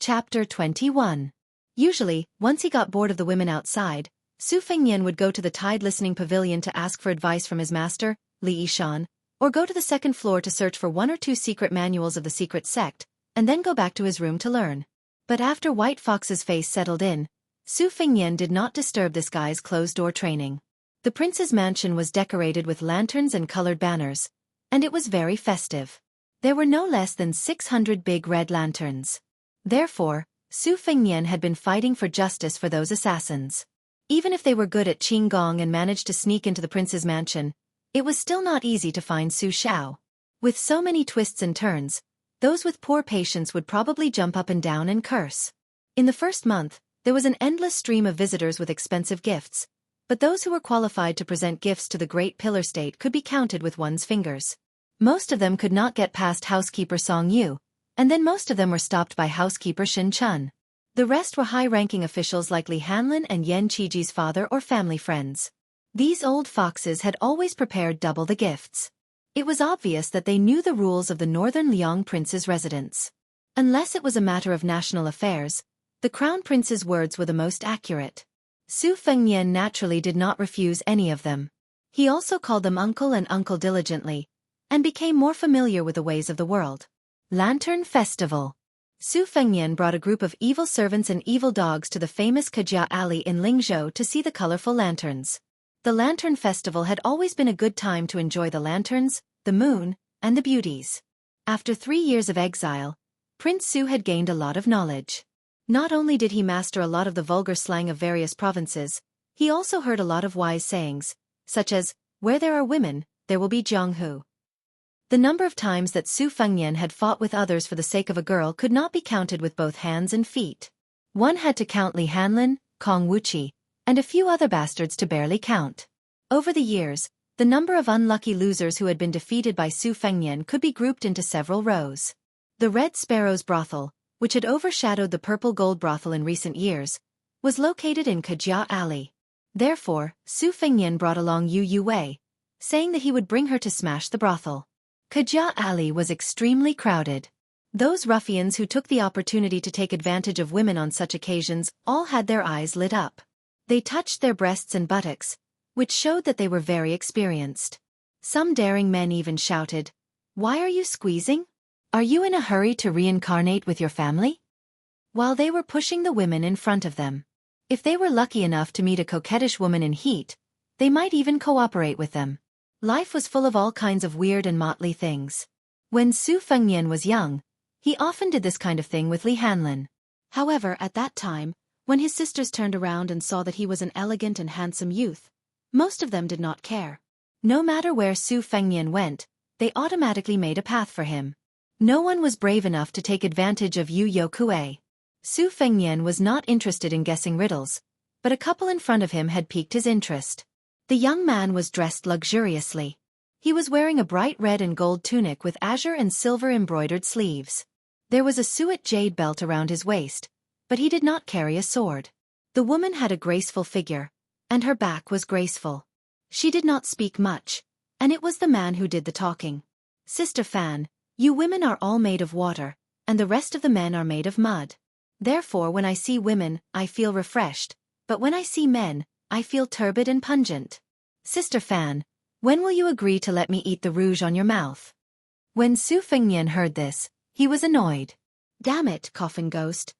Chapter 21. Usually, once he got bored of the women outside, Su Fengnian would go to the tide listening pavilion to ask for advice from his master, Li Yishan, or go to the second floor to search for 1 or 2 secret manuals of the secret sect, and then go back to his room to learn. But after White Fox's face settled in, Su Fengnian did not disturb this guy's closed-door training. The prince's mansion was decorated with lanterns and colored banners, and it was very festive. There were no less than 600 big red lanterns. Therefore, Su Fengnian had been fighting for justice for those assassins. Even if they were good at Qinggong and managed to sneak into the prince's mansion, it was still not easy to find Su Xiao. With so many twists and turns, those with poor patience would probably jump up and down and curse. In the first month, there was an endless stream of visitors with expensive gifts, but those who were qualified to present gifts to the Great Pillar State could be counted with one's fingers. Most of them could not get past housekeeper Song Yu, and then most of them were stopped by housekeeper Shin Chun. The rest were high-ranking officials like Li Hanlin and Yan Qiji's father or family friends. These old foxes had always prepared double the gifts. It was obvious that they knew the rules of the northern Liang prince's residence. Unless it was a matter of national affairs, the crown prince's words were the most accurate. Su Fengnian naturally did not refuse any of them. He also called them uncle and uncle diligently, and became more familiar with the ways of the world. Lantern Festival. Su Fengnian brought a group of evil servants and evil dogs to the famous Kejia Alley in Lingzhou to see the colorful lanterns. The Lantern Festival had always been a good time to enjoy the lanterns, the moon, and the beauties. After 3 years of exile, Prince Su had gained a lot of knowledge. Not only did he master a lot of the vulgar slang of various provinces, he also heard a lot of wise sayings, such as, where there are women, there will be Jianghu. The number of times that Su Fengnian had fought with others for the sake of a girl could not be counted with both hands and feet. One had to count Li Hanlin, Kong Wuqi, and a few other bastards to barely count. Over the years, the number of unlucky losers who had been defeated by Su Fengnian could be grouped into several rows. The Red Sparrow's brothel, which had overshadowed the Purple Gold brothel in recent years, was located in Kejia Alley. Therefore, Su Fengnian brought along Yu Wei, saying that he would bring her to smash the brothel. Kejia Alley was extremely crowded. Those ruffians who took the opportunity to take advantage of women on such occasions all had their eyes lit up. They touched their breasts and buttocks, which showed that they were very experienced. Some daring men even shouted, "Why are you squeezing? Are you in a hurry to reincarnate with your family?" While they were pushing the women in front of them. If they were lucky enough to meet a coquettish woman in heat, they might even cooperate with them. Life was full of all kinds of weird and motley things. When Su Fengnian was young, he often did this kind of thing with Li Hanlin. However, at that time, when his sisters turned around and saw that he was an elegant and handsome youth, most of them did not care. No matter where Su Fengnian went, they automatically made a path for him. No one was brave enough to take advantage of Yu Yokue. Su Fengnian was not interested in guessing riddles, but a couple in front of him had piqued his interest. The young man was dressed luxuriously. He was wearing a bright red and gold tunic with azure and silver embroidered sleeves. There was a suet jade belt around his waist, but he did not carry a sword. The woman had a graceful figure, and her back was graceful. She did not speak much, and it was the man who did the talking. "Sister Fan, you women are all made of water, and the rest of the men are made of mud. Therefore when I see women, I feel refreshed, but when I see men, I feel turbid and pungent. Sister Fan, when will you agree to let me eat the rouge on your mouth?" When Su Fengnian heard this, he was annoyed. "Damn it, Coffin Ghost."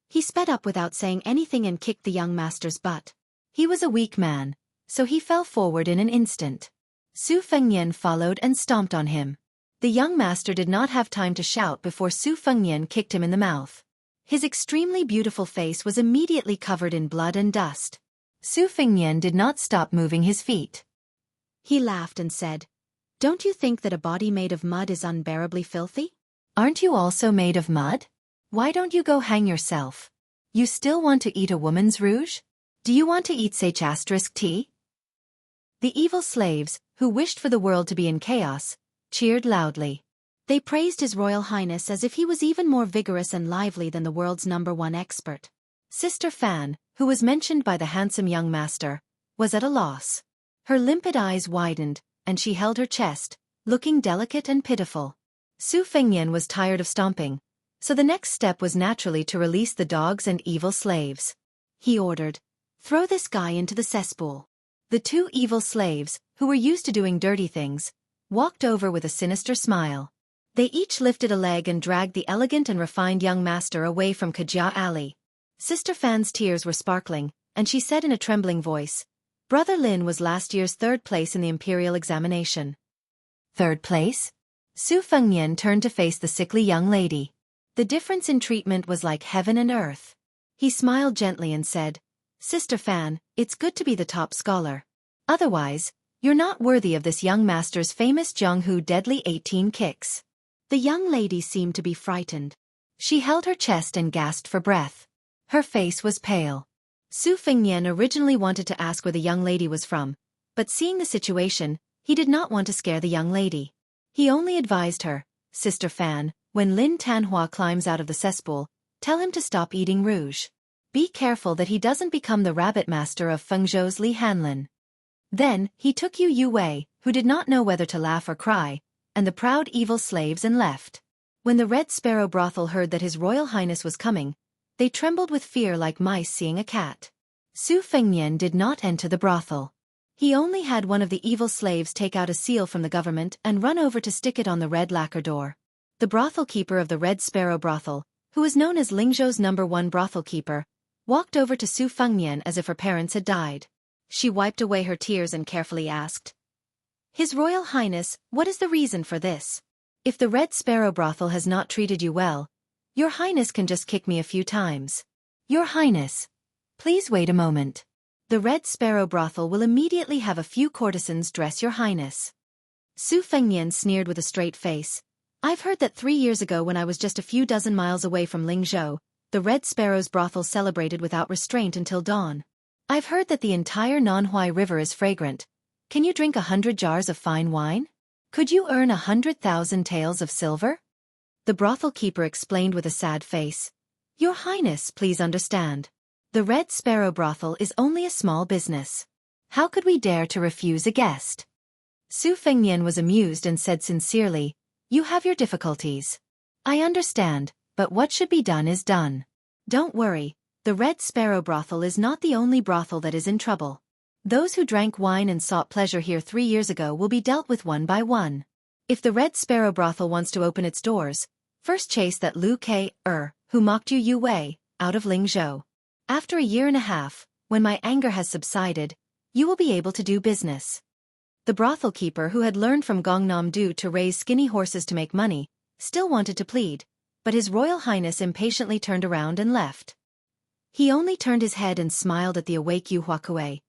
He sped up without saying anything and kicked the young master's butt. He was a weak man, so he fell forward in an instant. Su Fengnian followed and stomped on him. The young master did not have time to shout before Su Fengnian kicked him in the mouth. His extremely beautiful face was immediately covered in blood and dust. Su Fengnian did not stop moving his feet. He laughed and said, "Don't you think that a body made of mud is unbearably filthy? Aren't you also made of mud? Why don't you go hang yourself? You still want to eat a woman's rouge? Do you want to eat tea?" The evil slaves, who wished for the world to be in chaos, cheered loudly. They praised His Royal Highness as if he was even more vigorous and lively than the world's #1 expert. Sister Fan, who was mentioned by the handsome young master, was at a loss. Her limpid eyes widened, and she held her chest, looking delicate and pitiful. Su Fengnian was tired of stomping, so the next step was naturally to release the dogs and evil slaves. He ordered, "Throw this guy into the cesspool." The 2 evil slaves, who were used to doing dirty things, walked over with a sinister smile. They each lifted a leg and dragged the elegant and refined young master away from Kajia Alley. Sister Fan's tears were sparkling, and she said in a trembling voice, "Brother Lin was last year's 3rd place in the imperial examination." 3rd place? Su Fengnian turned to face the sickly young lady. The difference in treatment was like heaven and earth. He smiled gently and said, "Sister Fan, it's good to be the top scholar. Otherwise, you're not worthy of this young master's famous Zhonghu deadly 18 kicks." The young lady seemed to be frightened. She held her chest and gasped for breath. Her face was pale. Su Fengnian originally wanted to ask where the young lady was from, but seeing the situation, he did not want to scare the young lady. He only advised her, "Sister Fan, when Lin Tanhua climbs out of the cesspool, tell him to stop eating rouge. Be careful that he doesn't become the rabbit master of Fengzhou's Li Hanlin." Then, he took Yu Wei, who did not know whether to laugh or cry, and the proud evil slaves and left. When the Red Sparrow brothel heard that His Royal Highness was coming, they trembled with fear like mice seeing a cat. Su Fengnian did not enter the brothel. He only had one of the evil slaves take out a seal from the government and run over to stick it on the red lacquer door. The brothel keeper of the Red Sparrow brothel, who was known as Lingzhou's #1 brothel keeper, walked over to Su Fengnian as if her parents had died. She wiped away her tears and carefully asked, "His Royal Highness, what is the reason for this? If the Red Sparrow brothel has not treated you well, Your Highness can just kick me a few times." "Your Highness, please wait a moment. The Red Sparrow brothel will immediately have a few courtesans dress Your Highness." Su Fengnian sneered with a straight face. "I've heard that 3 years ago when I was just a few dozen miles away from Lingzhou, the Red Sparrow's brothel celebrated without restraint until dawn. I've heard that the entire Nanhuai River is fragrant. Can you drink 100 jars of fine wine? Could you earn 100,000 taels of silver?" The brothel keeper explained with a sad face. "Your Highness, please understand. The Red Sparrow brothel is only a small business. How could we dare to refuse a guest?" Su Fengnian was amused and said sincerely, "You have your difficulties. I understand, but what should be done is done. Don't worry, the Red Sparrow brothel is not the only brothel that is in trouble. Those who drank wine and sought pleasure here 3 years ago will be dealt with one by one. If the Red Sparrow brothel wants to open its doors, first chase that Lu Ke-er, who mocked Yu Wei, out of Lingzhou. After a year and a half, when my anger has subsided, you will be able to do business." The brothel keeper, who had learned from Gongnam Du to raise skinny horses to make money, still wanted to plead, but His Royal Highness impatiently turned around and left. He only turned his head and smiled at the awake Yu Huakue.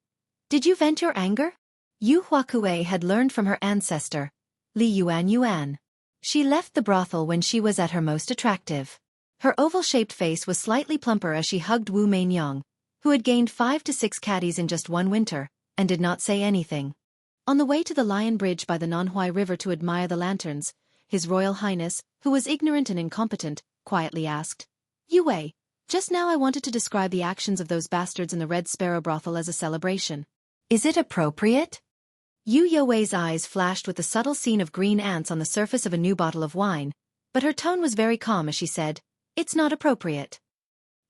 "Did you vent your anger?" Yu Huakue had learned from her ancestor, Li Yuan. She left the brothel when she was at her most attractive. Her oval-shaped face was slightly plumper as she hugged Wu Meinyang, who had gained 5 to 6 caddies in just one winter, and did not say anything. On the way to the Lion Bridge by the Nanhuai River to admire the lanterns, His Royal Highness, who was ignorant and incompetent, quietly asked, "Yu Wei, just now I wanted to describe the actions of those bastards in the Red Sparrow brothel as a celebration. Is it appropriate?" Yu Wei's eyes flashed with the subtle scene of green ants on the surface of a new bottle of wine, but her tone was very calm as she said, "It's not appropriate."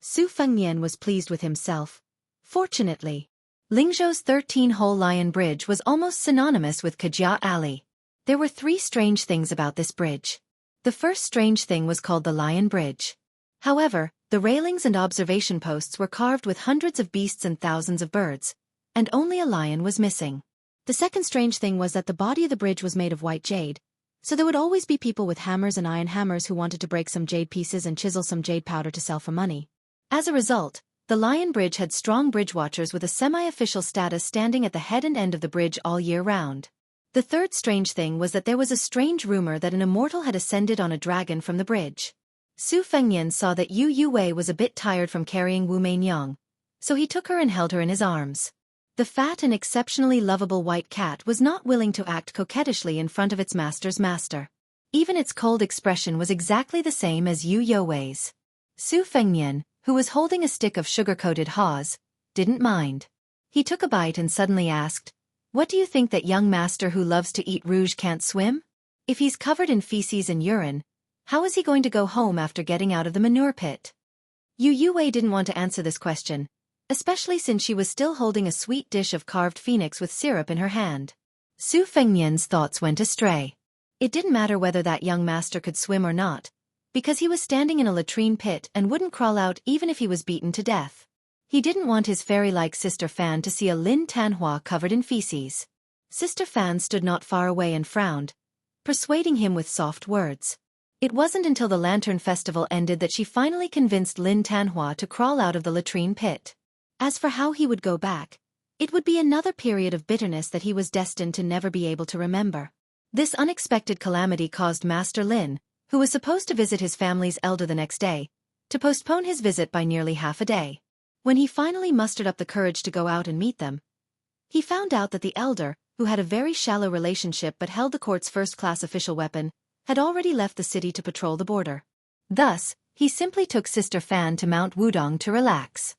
Su Fengnian was pleased with himself. Fortunately, Lingzhou's 13-hole Lion Bridge was almost synonymous with Kajia Alley. There were 3 strange things about this bridge. The first strange thing was called the Lion Bridge. However, the railings and observation posts were carved with hundreds of beasts and thousands of birds, and only a lion was missing. The second strange thing was that the body of the bridge was made of white jade, so there would always be people with hammers and iron hammers who wanted to break some jade pieces and chisel some jade powder to sell for money. As a result, the Lion Bridge had strong bridge watchers with a semi-official status standing at the head and end of the bridge all year round. The third strange thing was that there was a strange rumor that an immortal had ascended on a dragon from the bridge. Su Fengnian saw that Yu Wei was a bit tired from carrying Wu Meinyang, so he took her and held her in his arms. The fat and exceptionally lovable white cat was not willing to act coquettishly in front of its master's master. Even its cold expression was exactly the same as Yu Youwei's. Su Fengnian, who was holding a stick of sugar-coated haws, didn't mind. He took a bite and suddenly asked, "What do you think that young master who loves to eat rouge can't swim? If he's covered in feces and urine, how is he going to go home after getting out of the manure pit?" Yu Youwei didn't want to answer this question, especially since she was still holding a sweet dish of carved phoenix with syrup in her hand. Su Fengnian's thoughts went astray. It didn't matter whether that young master could swim or not, because he was standing in a latrine pit and wouldn't crawl out even if he was beaten to death. He didn't want his fairy-like Sister Fan to see a Lin Tanhua covered in feces. Sister Fan stood not far away and frowned, persuading him with soft words. It wasn't until the Lantern Festival ended that she finally convinced Lin Tanhua to crawl out of the latrine pit. As for how he would go back, it would be another period of bitterness that he was destined to never be able to remember. This unexpected calamity caused Master Lin, who was supposed to visit his family's elder the next day, to postpone his visit by nearly half a day. When he finally mustered up the courage to go out and meet them, he found out that the elder, who had a very shallow relationship but held the court's first-class official weapon, had already left the city to patrol the border. Thus, he simply took Sister Fan to Mount Wudong to relax.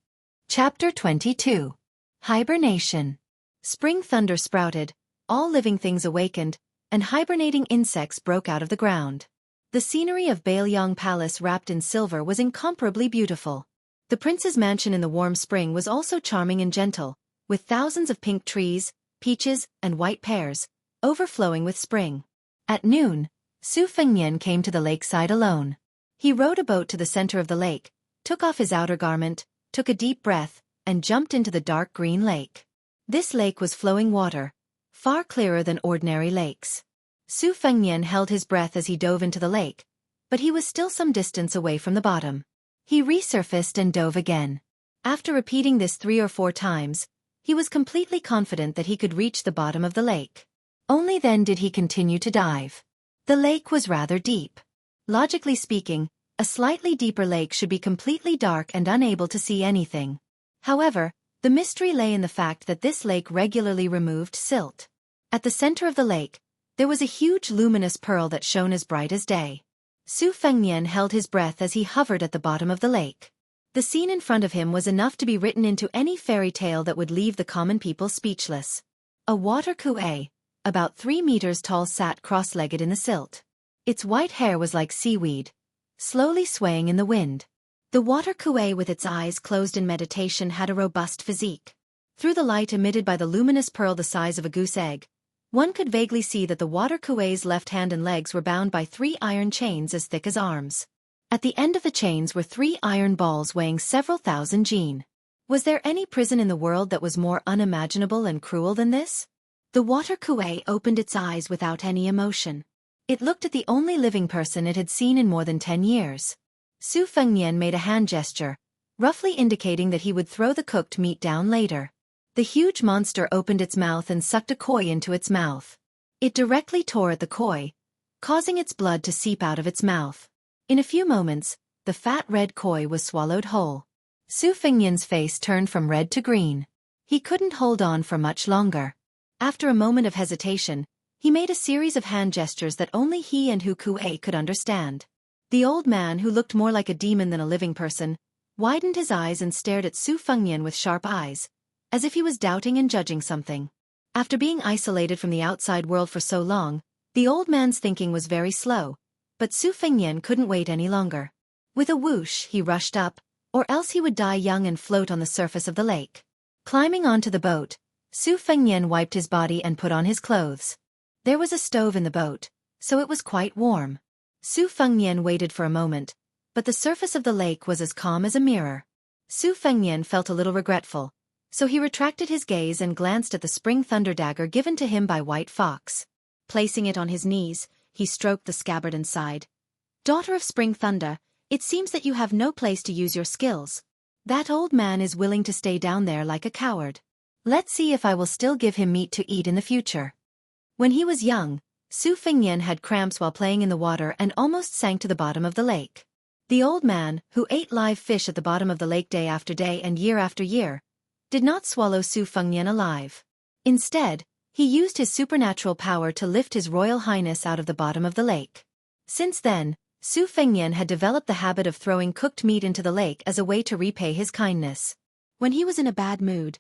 Chapter 22. Hibernation. Spring thunder sprouted, all living things awakened, and hibernating insects broke out of the ground. The scenery of Bailiang Palace wrapped in silver was incomparably beautiful. The prince's mansion in the warm spring was also charming and gentle, with thousands of pink trees, peaches, and white pears, overflowing with spring. At noon, Su Fengnian came to the lakeside alone. He rowed a boat to the center of the lake, took off his outer garment, took a deep breath, and jumped into the dark green lake. This lake was flowing water, far clearer than ordinary lakes. Su Fengnian held his breath as he dove into the lake, but he was still some distance away from the bottom. He resurfaced and dove again. After repeating this 3 or 4 times, he was completely confident that he could reach the bottom of the lake. Only then did he continue to dive. The lake was rather deep. Logically speaking, a slightly deeper lake should be completely dark and unable to see anything. However, the mystery lay in the fact that this lake regularly removed silt. At the center of the lake, there was a huge luminous pearl that shone as bright as day. Su Fengnian held his breath as he hovered at the bottom of the lake. The scene in front of him was enough to be written into any fairy tale that would leave the common people speechless. A water kuei, about 3 meters tall, sat cross-legged in the silt. Its white hair was like seaweed, slowly swaying in the wind. The water kuei with its eyes closed in meditation had a robust physique. Through the light emitted by the luminous pearl the size of a goose egg, one could vaguely see that the water kuei's left hand and legs were bound by 3 iron chains as thick as arms. At the end of the chains were 3 iron balls weighing several thousand jin. Was there any prison in the world that was more unimaginable and cruel than this? The water kuei opened its eyes without any emotion. It looked at the only living person it had seen in more than 10 years. Su Fengnian made a hand gesture, roughly indicating that he would throw the cooked meat down later. The huge monster opened its mouth and sucked a koi into its mouth. It directly tore at the koi, causing its blood to seep out of its mouth. In a few moments, the fat red koi was swallowed whole. Su Fengnian's face turned from red to green. He couldn't hold on for much longer. After a moment of hesitation, he made a series of hand gestures that only he and Hu Kuei could understand. The old man, who looked more like a demon than a living person, widened his eyes and stared at Su Fengnian with sharp eyes, as if he was doubting and judging something. After being isolated from the outside world for so long, the old man's thinking was very slow, but Su Fengnian couldn't wait any longer. With a whoosh, he rushed up, or else he would die young and float on the surface of the lake. Climbing onto the boat, Su Fengnian wiped his body and put on his clothes. There was a stove in the boat, so it was quite warm. Su Fengnian waited for a moment, but the surface of the lake was as calm as a mirror. Su Fengnian felt a little regretful, so he retracted his gaze and glanced at the spring thunder dagger given to him by White Fox. Placing it on his knees, he stroked the scabbard and sighed. "Daughter of Spring Thunder, it seems that you have no place to use your skills. That old man is willing to stay down there like a coward. Let's see if I will still give him meat to eat in the future." When he was young, Su Fengnian had cramps while playing in the water and almost sank to the bottom of the lake. The old man, who ate live fish at the bottom of the lake day after day and year after year, did not swallow Su Fengnian alive. Instead, he used his supernatural power to lift His Royal Highness out of the bottom of the lake. Since then, Su Fengnian had developed the habit of throwing cooked meat into the lake as a way to repay his kindness. When he was in a bad mood,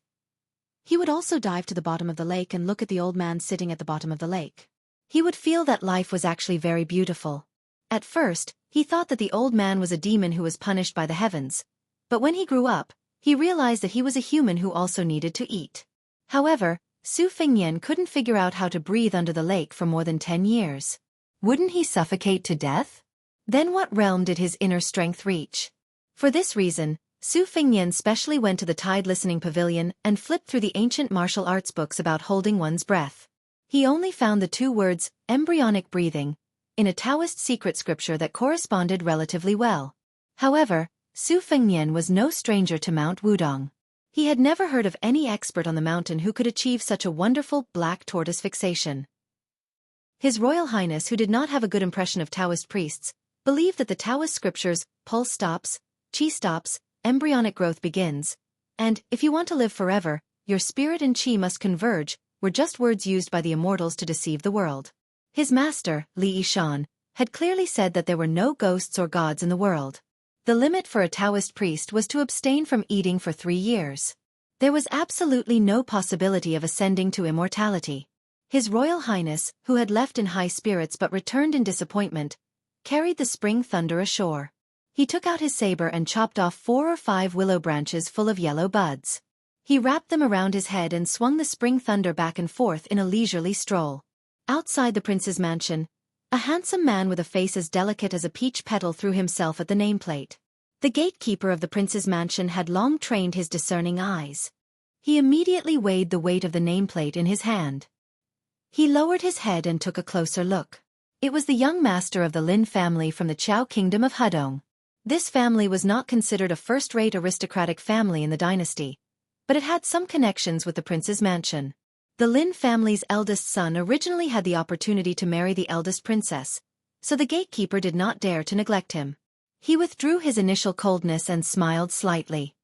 he would also dive to the bottom of the lake and look at the old man sitting at the bottom of the lake. He would feel that life was actually very beautiful. At first, he thought that the old man was a demon who was punished by the heavens, but when he grew up, he realized that he was a human who also needed to eat. However, Su Fengnian couldn't figure out how to breathe under the lake for more than 10 years. Wouldn't he suffocate to death? Then what realm did his inner strength reach? For this reason, Su Fengnian specially went to the Tide Listening Pavilion and flipped through the ancient martial arts books about holding one's breath. He only found the 2 words, embryonic breathing, in a Taoist secret scripture that corresponded relatively well. However, Su Fengnian was no stranger to Mount Wudong. He had never heard of any expert on the mountain who could achieve such a wonderful black tortoise fixation. His Royal Highness, who did not have a good impression of Taoist priests, believed that the Taoist scriptures, pulse stops, qi stops, embryonic growth begins, and, if you want to live forever, your spirit and qi must converge, were just words used by the immortals to deceive the world. His master, Li Yishan, had clearly said that there were no ghosts or gods in the world. The limit for a Taoist priest was to abstain from eating for 3 years. There was absolutely no possibility of ascending to immortality. His Royal Highness, who had left in high spirits but returned in disappointment, carried the spring thunder ashore. He took out his saber and chopped off 4 or 5 willow branches full of yellow buds. He wrapped them around his head and swung the spring thunder back and forth in a leisurely stroll. Outside the prince's mansion, a handsome man with a face as delicate as a peach petal threw himself at the nameplate. The gatekeeper of the prince's mansion had long trained his discerning eyes. He immediately weighed the weight of the nameplate in his hand. He lowered his head and took a closer look. It was the young master of the Lin family from the Chao kingdom of Hudong. This family was not considered a first-rate aristocratic family in the dynasty, but it had some connections with the prince's mansion. The Lin family's eldest son originally had the opportunity to marry the eldest princess, so the gatekeeper did not dare to neglect him. He withdrew his initial coldness and smiled slightly.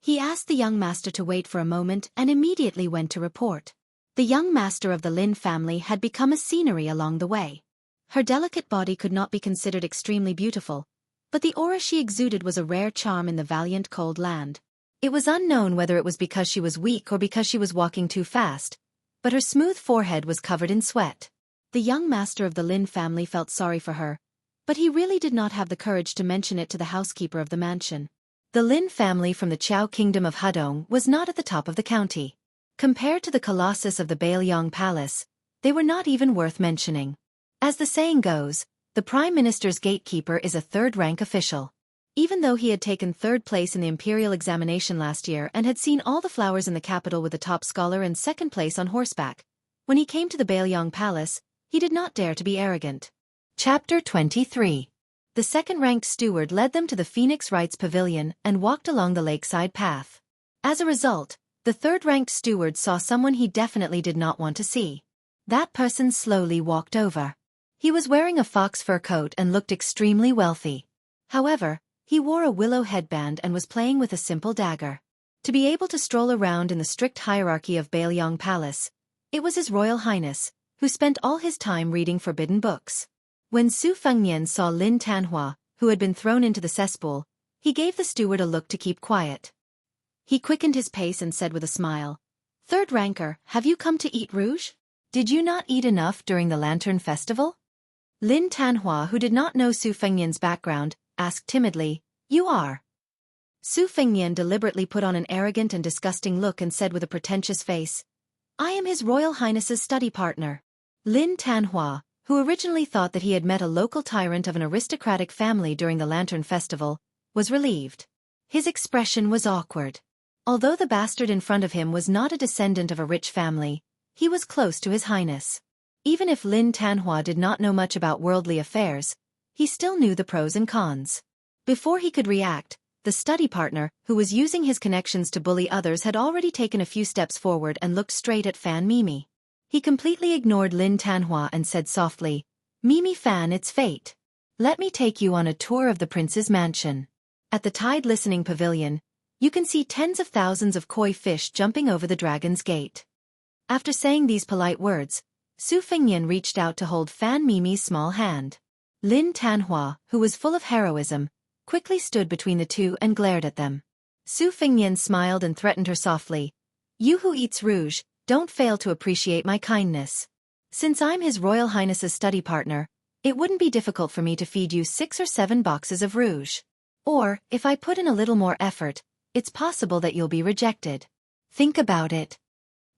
He asked the young master to wait for a moment and immediately went to report. The young master of the Lin family had become a scenery along the way. Her delicate body could not be considered extremely beautiful, but the aura she exuded was a rare charm in the valiant cold land. It was unknown whether it was because she was weak or because she was walking too fast, but her smooth forehead was covered in sweat. The young master of the Lin family felt sorry for her, but he really did not have the courage to mention it to the housekeeper of the mansion. The Lin family from the Chao kingdom of Hudong was not at the top of the county. Compared to the colossus of the Bailiang Palace, they were not even worth mentioning. As the saying goes, the Prime Minister's gatekeeper is a third-rank official. Even though he had taken 3rd place in the imperial examination last year and had seen all the flowers in the capital with the top scholar and 2nd place on horseback, when he came to the Bailiang Palace, he did not dare to be arrogant. Chapter 23. The 2nd-ranked steward led them to the Phoenix Rites Pavilion and walked along the lakeside path. As a result, the 3rd-ranked steward saw someone he definitely did not want to see. That person slowly walked over. He was wearing a fox fur coat and looked extremely wealthy. However, he wore a willow headband and was playing with a simple dagger. To be able to stroll around in the strict hierarchy of Bailiang Palace, it was His Royal Highness, who spent all his time reading forbidden books. When Su Fengnian saw Lin Tanhua, who had been thrown into the cesspool, he gave the steward a look to keep quiet. He quickened his pace and said with a smile, "Third ranker, have you come to eat rouge? Did you not eat enough during the Lantern Festival?" Lin Tanhua, who did not know Su Fengnian's background, asked timidly, "You are?" Su Fengnian deliberately put on an arrogant and disgusting look and said with a pretentious face, "I am His Royal Highness's study partner." Lin Tanhua, who originally thought that he had met a local tyrant of an aristocratic family during the Lantern Festival, was relieved. His expression was awkward. Although the bastard in front of him was not a descendant of a rich family, he was close to His Highness. Even if Lin Tanhua did not know much about worldly affairs, he still knew the pros and cons. Before he could react, the study partner, who was using his connections to bully others, had already taken a few steps forward and looked straight at Fan Mimi. He completely ignored Lin Tanhua and said softly, "Mimi Fan, it's fate. Let me take you on a tour of the prince's mansion." At the Tide Listening Pavilion, You can see tens of thousands of koi fish jumping over the dragon's gate. After saying these polite words, Su Fengnian reached out to hold Fan Mimi's small hand. Lin Tanhua, who was full of heroism, quickly stood between the two and glared at them. Su Fengnian smiled and threatened her softly. You who eats rouge, don't fail to appreciate my kindness. Since I'm His Royal Highness's study partner, it wouldn't be difficult for me to feed you 6 or 7 boxes of rouge. Or, if I put in a little more effort, it's possible that you'll be rejected. Think about it.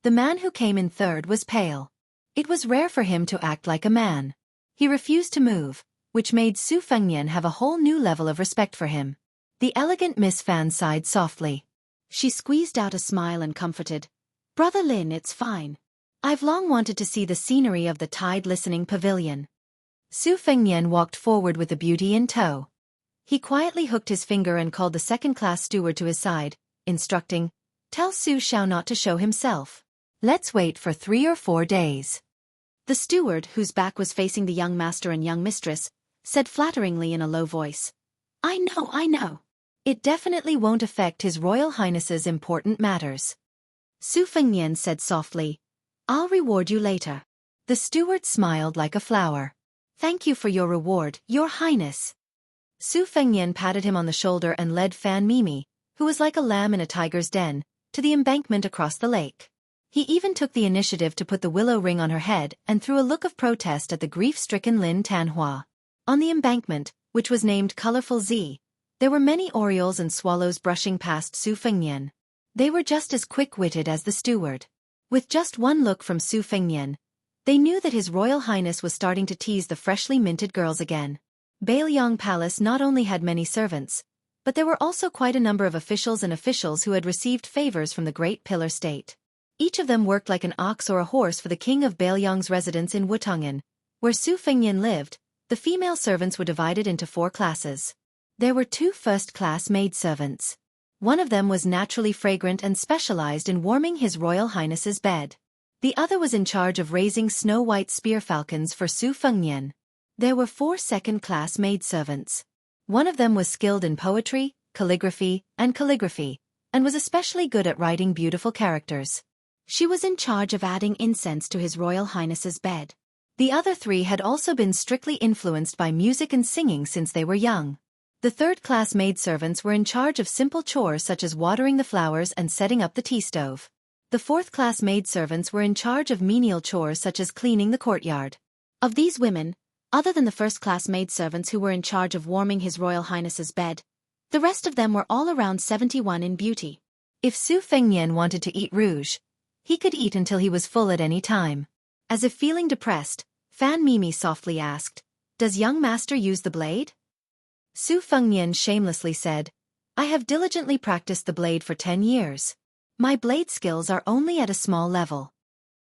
The man who came in third was pale. It was rare for him to act like a man. He refused to move, which made Su Fengnian have a whole new level of respect for him. The elegant Miss Fan sighed softly. She squeezed out a smile and comforted. Brother Lin, it's fine. I've long wanted to see the scenery of the Tide Listening Pavilion. Su Fengnian walked forward with the beauty in tow. He quietly hooked his finger and called the second-class steward to his side, instructing, Tell Su Xiao not to show himself. Let's wait for 3 or 4 days. The steward, whose back was facing the young master and young mistress, said flatteringly in a low voice. I know. It definitely won't affect His Royal Highness's important matters. Su Fengnian said softly, I'll reward you later. The steward smiled like a flower. Thank you for your reward, Your Highness. Su Fengnian patted him on the shoulder and led Fan Mimi, who was like a lamb in a tiger's den, to the embankment across the lake. He even took the initiative to put the willow ring on her head and threw a look of protest at the grief-stricken Lin Tanhua. On the embankment, which was named Colorful Z, there were many orioles and swallows brushing past Su Fengnian. They were just as quick-witted as the steward. With just one look from Su Fengnian, they knew that His Royal Highness was starting to tease the freshly minted girls again. Bailiang Palace not only had many servants, but there were also quite a number of officials who had received favors from the Great Pillar State. Each of them worked like an ox or a horse for the king of Bailiang's residence in Wutong'an, where Su Fengnian lived. The female servants were divided into 4 classes. There were 2 first-class maidservants. One of them was naturally fragrant and specialized in warming His Royal Highness's bed. The other was in charge of raising snow-white spear falcons for Su Fengnian. There were 4 second-class maidservants. One of them was skilled in poetry, calligraphy, and was especially good at writing beautiful characters. She was in charge of adding incense to His Royal Highness's bed. The other 3 had also been strictly influenced by music and singing since they were young. The third-class maidservants were in charge of simple chores such as watering the flowers and setting up the tea stove. The fourth-class maidservants were in charge of menial chores such as cleaning the courtyard. Of these women, other than the first-class maidservants who were in charge of warming His Royal Highness's bed, the rest of them were all around 71 in beauty. If Su Fengnian wanted to eat rouge, he could eat until he was full at any time. As if feeling depressed, Fan Mimi softly asked, Does young master use the blade? Su Fengnian shamelessly said, I have diligently practiced the blade for 10 years. My blade skills are only at a small level.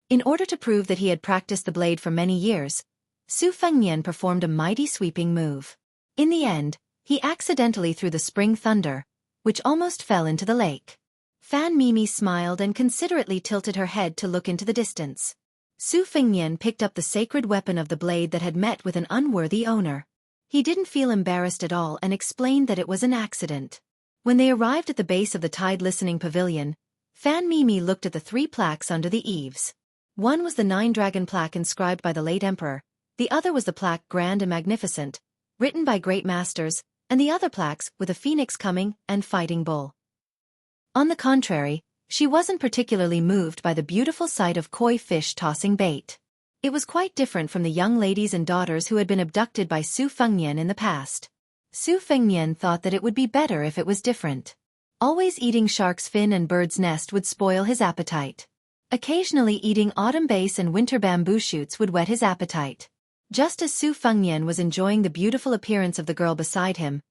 In order to prove that he had practiced the blade for many years, Su Fengnian performed a mighty sweeping move. In the end, he accidentally threw the spring thunder, which almost fell into the lake. Fan Mimi smiled and considerately tilted her head to look into the distance. Su Fengnian picked up the sacred weapon of the blade that had met with an unworthy owner. He didn't feel embarrassed at all and explained that it was an accident. When they arrived at the base of the Tide Listening Pavilion, Fan Mimi looked at the 3 plaques under the eaves. One was the 9-dragon plaque inscribed by the late emperor, the other was the plaque Grand and Magnificent, written by great masters, and the other plaques with a phoenix coming and fighting bull. On the contrary, she wasn't particularly moved by the beautiful sight of koi fish tossing bait. It was quite different from the young ladies and daughters who had been abducted by Su Fengnian in the past. Su Fengnian thought that it would be better if it was different. Always eating shark's fin and bird's nest would spoil his appetite. Occasionally eating autumn base and winter bamboo shoots would whet his appetite. Just as Su Fengnian was enjoying the beautiful appearance of the girl beside him,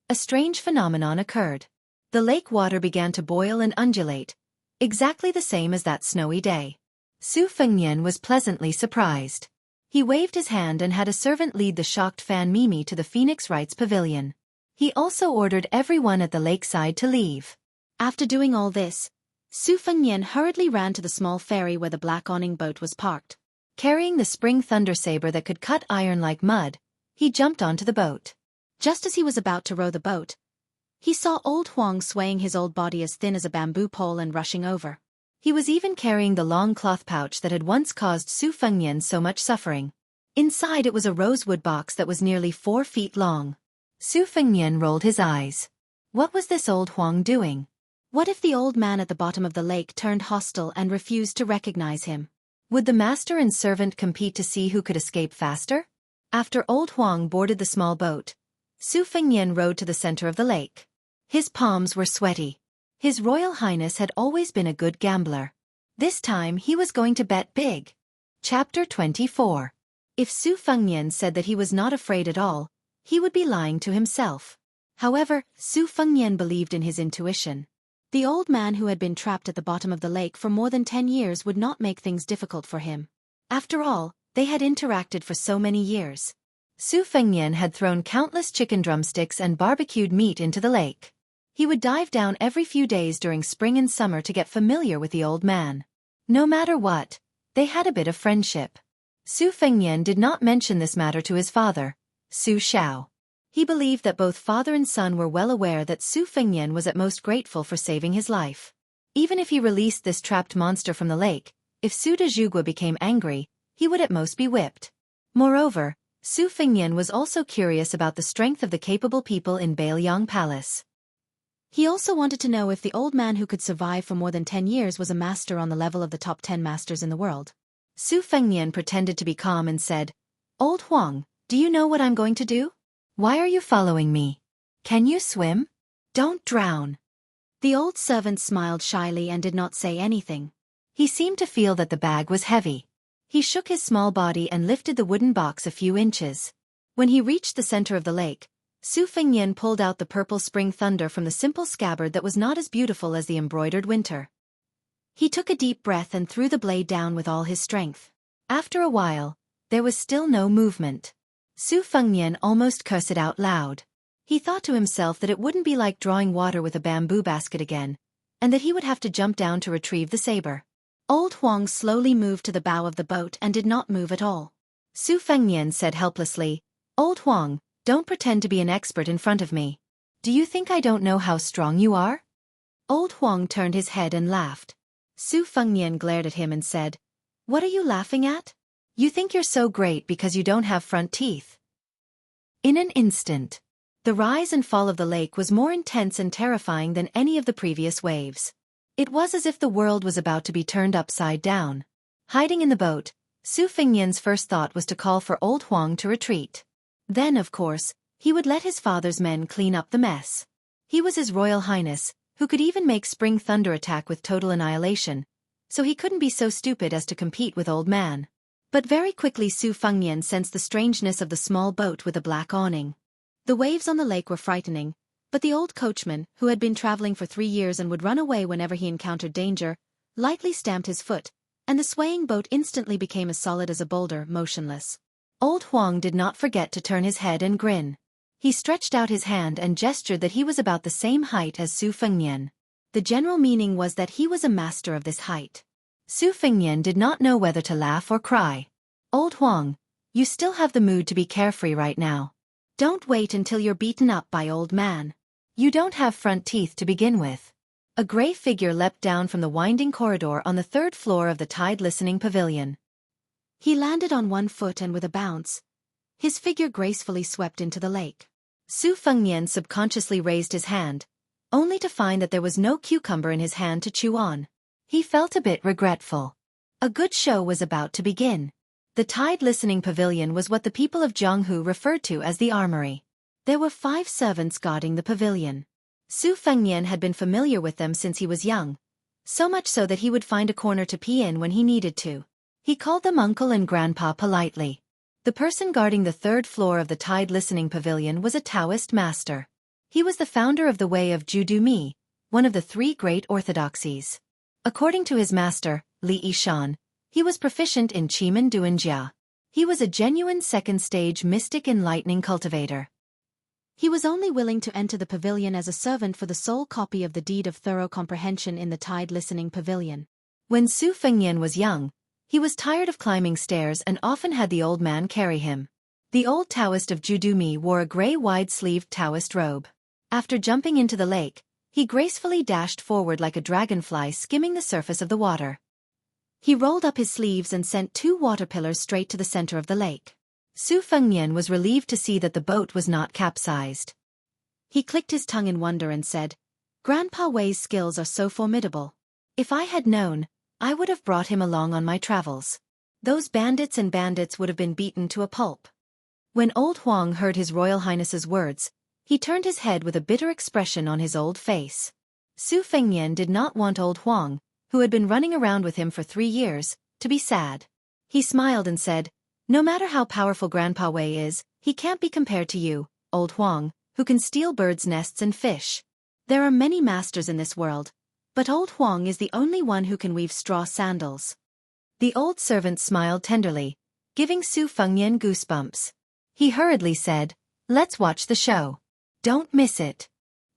a strange phenomenon occurred. The lake water began to boil and undulate, exactly the same as that snowy day. Su Fengnian was pleasantly surprised. He waved his hand and had a servant lead the shocked Fan Mimi to the Phoenix Rites Pavilion. He also ordered everyone at the lakeside to leave. After doing all this, Su Fengnian hurriedly ran to the small ferry where the black awning boat was parked. Carrying the spring thunder saber that could cut iron like mud, he jumped onto the boat. Just as he was about to row the boat, He saw old Huang swaying his old body as thin as a bamboo pole and rushing over. He was even carrying the long cloth pouch that had once caused Su Fengnian so much suffering. Inside it was a rosewood box that was nearly 4 feet long. Su Fengnian rolled his eyes. What was this old Huang doing? What if the old man at the bottom of the lake turned hostile and refused to recognize him? Would the master and servant compete to see who could escape faster? After old Huang boarded the small boat, Su Fengnian rowed to the center of the lake. His palms were sweaty. His Royal Highness had always been a good gambler. This time he was going to bet big. Chapter 24. If Su Fengnian said that he was not afraid at all, he would be lying to himself. However, Su Fengnian believed in his intuition. The old man who had been trapped at the bottom of the lake for more than 10 years would not make things difficult for him. After all, they had interacted for so many years. Su Fengnian had thrown countless chicken drumsticks and barbecued meat into the lake. He would dive down every few days during spring and summer to get familiar with the old man. No matter what, they had a bit of friendship. Su Fengnian did not mention this matter to his father, Su Xiao. He believed that both father and son were well aware that Su Fengnian was at most grateful for saving his life. Even if he released this trapped monster from the lake, if Su de Zhugua became angry, he would at most be whipped. Moreover, Su Fengnian was also curious about the strength of the capable people in Bailiang Palace. He also wanted to know if the old man who could survive for more than 10 years was a master on the level of the top 10 masters in the world. Su Fengnian pretended to be calm and said, "Old Huang, do you know what I'm going to do? Why are you following me? Can you swim? Don't drown." The old servant smiled shyly and did not say anything. He seemed to feel that the bag was heavy. He shook his small body and lifted the wooden box a few inches. When he reached the center of the lake, Su Fengnian pulled out the purple spring thunder from the simple scabbard that was not as beautiful as the embroidered winter. He took a deep breath and threw the blade down with all his strength. After a while, there was still no movement. Su Fengnian almost cursed out loud. He thought to himself that it wouldn't be like drawing water with a bamboo basket again, and that he would have to jump down to retrieve the saber. Old Huang slowly moved to the bow of the boat and did not move at all. Su Fengnian said helplessly, "Old Huang, don't pretend to be an expert in front of me. Do you think I don't know how strong you are?" Old Huang turned his head and laughed. Su Fengnian glared at him and said, "What are you laughing at? You think you're so great because you don't have front teeth." In an instant, the rise and fall of the lake was more intense and terrifying than any of the previous waves. It was as if the world was about to be turned upside down. Hiding in the boat, Su Fengnian's first thought was to call for old Huang to retreat. Then, of course, he would let his father's men clean up the mess. He was His Royal Highness, who could even make spring thunder attack with total annihilation, so he couldn't be so stupid as to compete with old man. But very quickly Su Fengnian sensed the strangeness of the small boat with a black awning. The waves on the lake were frightening, but the old coachman, who had been traveling for 3 years and would run away whenever he encountered danger, lightly stamped his foot, and the swaying boat instantly became as solid as a boulder, motionless. Old Huang did not forget to turn his head and grin. He stretched out his hand and gestured that he was about the same height as Su Fengnian. The general meaning was that he was a master of this height. Su Fengnian did not know whether to laugh or cry. "Old Huang, you still have the mood to be carefree right now. Don't wait until you're beaten up by old man. You don't have front teeth to begin with." A gray figure leapt down from the winding corridor on the 3rd floor of the Tide Listening Pavilion. He landed on one foot and with a bounce, his figure gracefully swept into the lake. Su Fengnian subconsciously raised his hand, only to find that there was no cucumber in his hand to chew on. He felt a bit regretful. A good show was about to begin. The Tide Listening Pavilion was what the people of Zhonghu referred to as the armory. There were 5 servants guarding the pavilion. Su Fengnian had been familiar with them since he was young, so much so that he would find a corner to pee in when he needed to. He called them uncle and grandpa politely. The person guarding the 3rd floor of the Tide Listening Pavilion was a Taoist master. He was the founder of the way of Judumi, one of the 3 great orthodoxies. According to his master, Li Yishan, he was proficient in Chimen Duanjia. He was a genuine second-stage mystic enlightening cultivator. He was only willing to enter the pavilion as a servant for the sole copy of the Deed of Thorough Comprehension in the Tide Listening Pavilion. When Su Fengnian was young, he was tired of climbing stairs and often had the old man carry him. The old Taoist of Judumi wore a gray wide-sleeved Taoist robe. After jumping into the lake, he gracefully dashed forward like a dragonfly skimming the surface of the water. He rolled up his sleeves and sent 2 water pillars straight to the center of the lake. Su Fengnian was relieved to see that the boat was not capsized. He clicked his tongue in wonder and said, "Grandpa Wei's skills are so formidable. If I had known, I would have brought him along on my travels. Those bandits would have been beaten to a pulp." When old Huang heard His Royal Highness's words, he turned his head with a bitter expression on his old face. Su Fengnian did not want old Huang, who had been running around with him for 3 years, to be sad. He smiled and said, "No matter how powerful Grandpa Wei is, he can't be compared to you, old Huang, who can steal birds' nests and fish. There are many masters in this world, but old Huang is the only one who can weave straw sandals." The old servant smiled tenderly, giving Su Fengnian goosebumps. He hurriedly said, "Let's watch the show. Don't miss it."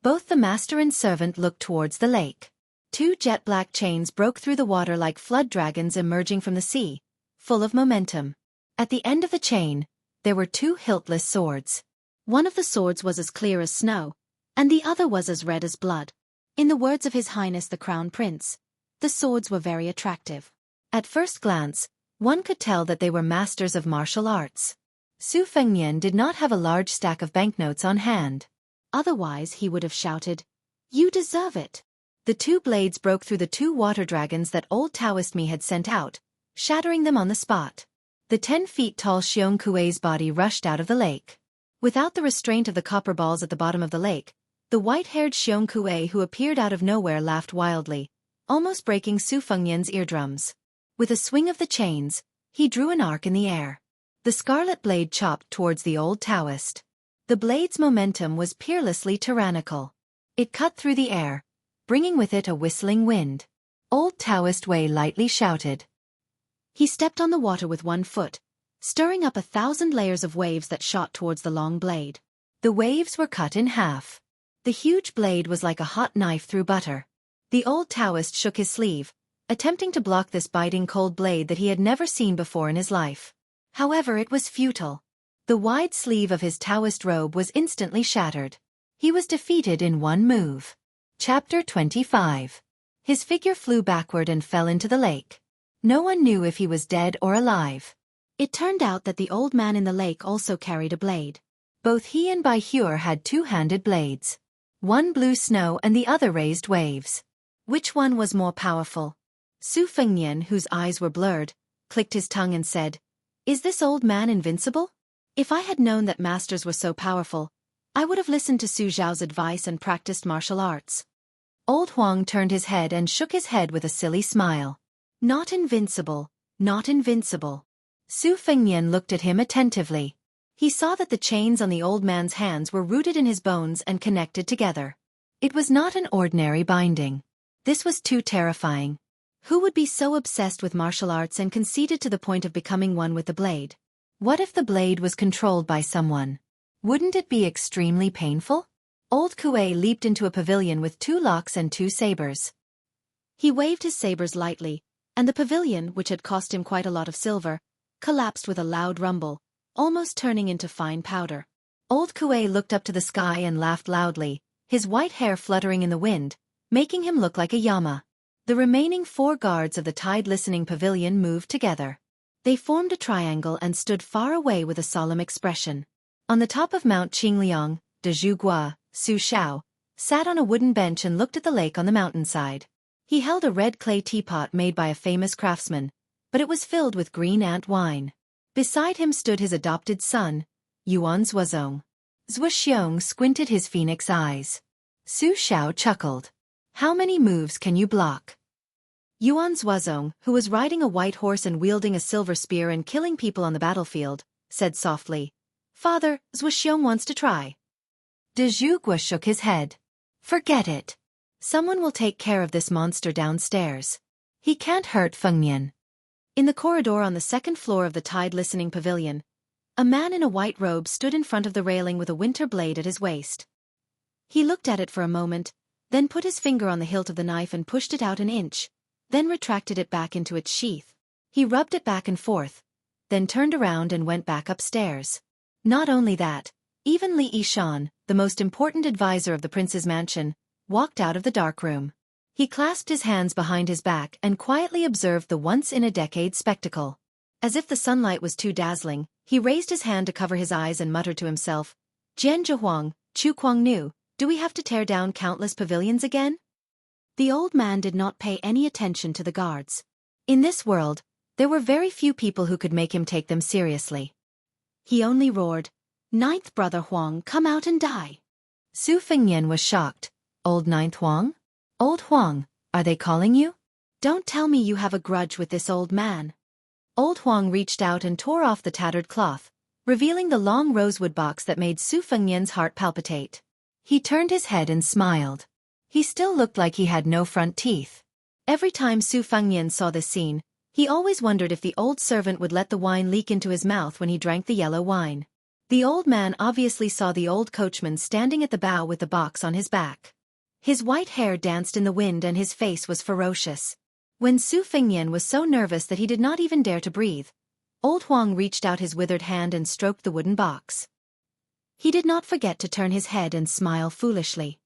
Both the master and servant looked towards the lake. 2 jet-black chains broke through the water like flood dragons emerging from the sea, full of momentum. At the end of the chain, there were 2 hiltless swords. One of the swords was as clear as snow, and the other was as red as blood. In the words of His Highness the Crown Prince, the swords were very attractive. At first glance, one could tell that they were masters of martial arts. Su Fengnian did not have a large stack of banknotes on hand. Otherwise he would have shouted, "You deserve it." The 2 blades broke through the 2 water dragons that old Taoist Mi had sent out, shattering them on the spot. The 10 feet tall Xiong Kuei's body rushed out of the lake. Without the restraint of the copper balls at the bottom of the lake, the white-haired Xiong Kuei who appeared out of nowhere laughed wildly, almost breaking Su Fengnian's eardrums. With a swing of the chains, he drew an arc in the air. The scarlet blade chopped towards the old Taoist. The blade's momentum was peerlessly tyrannical. It cut through the air, bringing with it a whistling wind. Old Taoist Wei lightly shouted. He stepped on the water with 1 foot, stirring up 1,000 layers of waves that shot towards the long blade. The waves were cut in half. The huge blade was like a hot knife through butter. The old Taoist shook his sleeve, attempting to block this biting cold blade that he had never seen before in his life. However, it was futile. The wide sleeve of his Taoist robe was instantly shattered. He was defeated in 1 move. Chapter 25. His figure flew backward and fell into the lake. No one knew if he was dead or alive. It turned out that the old man in the lake also carried a blade. Both he and Bai Hure had 2-handed blades. One blew snow and the other raised waves. Which one was more powerful? Su Fengnian, whose eyes were blurred, clicked his tongue and said, "Is this old man invincible? If I had known that masters were so powerful, I would have listened to Su Zhao's advice and practiced martial arts." Old Huang turned his head and shook his head with a silly smile. "Not invincible, not invincible." Su Fengnian looked at him attentively. He saw that the chains on the old man's hands were rooted in his bones and connected together. It was not an ordinary binding. This was too terrifying. Who would be so obsessed with martial arts and conceited to the point of becoming one with the blade? What if the blade was controlled by someone? Wouldn't it be extremely painful? Old Kuei leaped into a pavilion with 2 locks and 2 sabers. He waved his sabers lightly, and the pavilion, which had cost him quite a lot of silver, collapsed with a loud rumble, almost turning into fine powder. Old Kuei looked up to the sky and laughed loudly, his white hair fluttering in the wind, making him look like a llama. The remaining 4 guards of the tide-listening pavilion moved together. They formed a triangle and stood far away with a solemn expression. On the top of Mount Qingliang, de Zhugua, Su Xiao, sat on a wooden bench and looked at the lake on the mountainside. He held a red clay teapot made by a famous craftsman, but it was filled with green ant wine. Beside him stood his adopted son, Yuan Zhuozong. Zhuoxiong squinted his phoenix eyes. Su Xiao chuckled. "How many moves can you block?" Yuan Zhuozong, who was riding a white horse and wielding a silver spear and killing people on the battlefield, said softly, "Father, Zhuoxiong wants to try." De Zhugua shook his head. "Forget it. Someone will take care of this monster downstairs. He can't hurt Fengnian." In the corridor on the 2nd floor of the tide-listening pavilion, a man in a white robe stood in front of the railing with a winter blade at his waist. He looked at it for a moment, then put his finger on the hilt of the knife and pushed it out an inch, then retracted it back into its sheath. He rubbed it back and forth, then turned around and went back upstairs. Not only that, even Li Yishan, the most important advisor of the prince's mansion, walked out of the dark room. He clasped his hands behind his back and quietly observed the once-in-a-decade spectacle. As if the sunlight was too dazzling, he raised his hand to cover his eyes and muttered to himself, "Jian Zhihuang, Chu Kuang Nu, do we have to tear down countless pavilions again?" The old man did not pay any attention to the guards. In this world, there were very few people who could make him take them seriously. He only roared, "Ninth brother Huang, come out and die." Su Fengnian was shocked. "Old Ninth Huang? Old Huang, are they calling you?" "Don't tell me you have a grudge with this old man." Old Huang reached out and tore off the tattered cloth, revealing the long rosewood box that made Su Fengnian's heart palpitate. He turned his head and smiled. He still looked like he had no front teeth. Every time Su Fengnian saw this scene, he always wondered if the old servant would let the wine leak into his mouth when he drank the yellow wine. The old man obviously saw the old coachman standing at the bow with the box on his back. His white hair danced in the wind and his face was ferocious. When Su Fengnian was so nervous that he did not even dare to breathe, old Huang reached out his withered hand and stroked the wooden box. He did not forget to turn his head and smile foolishly.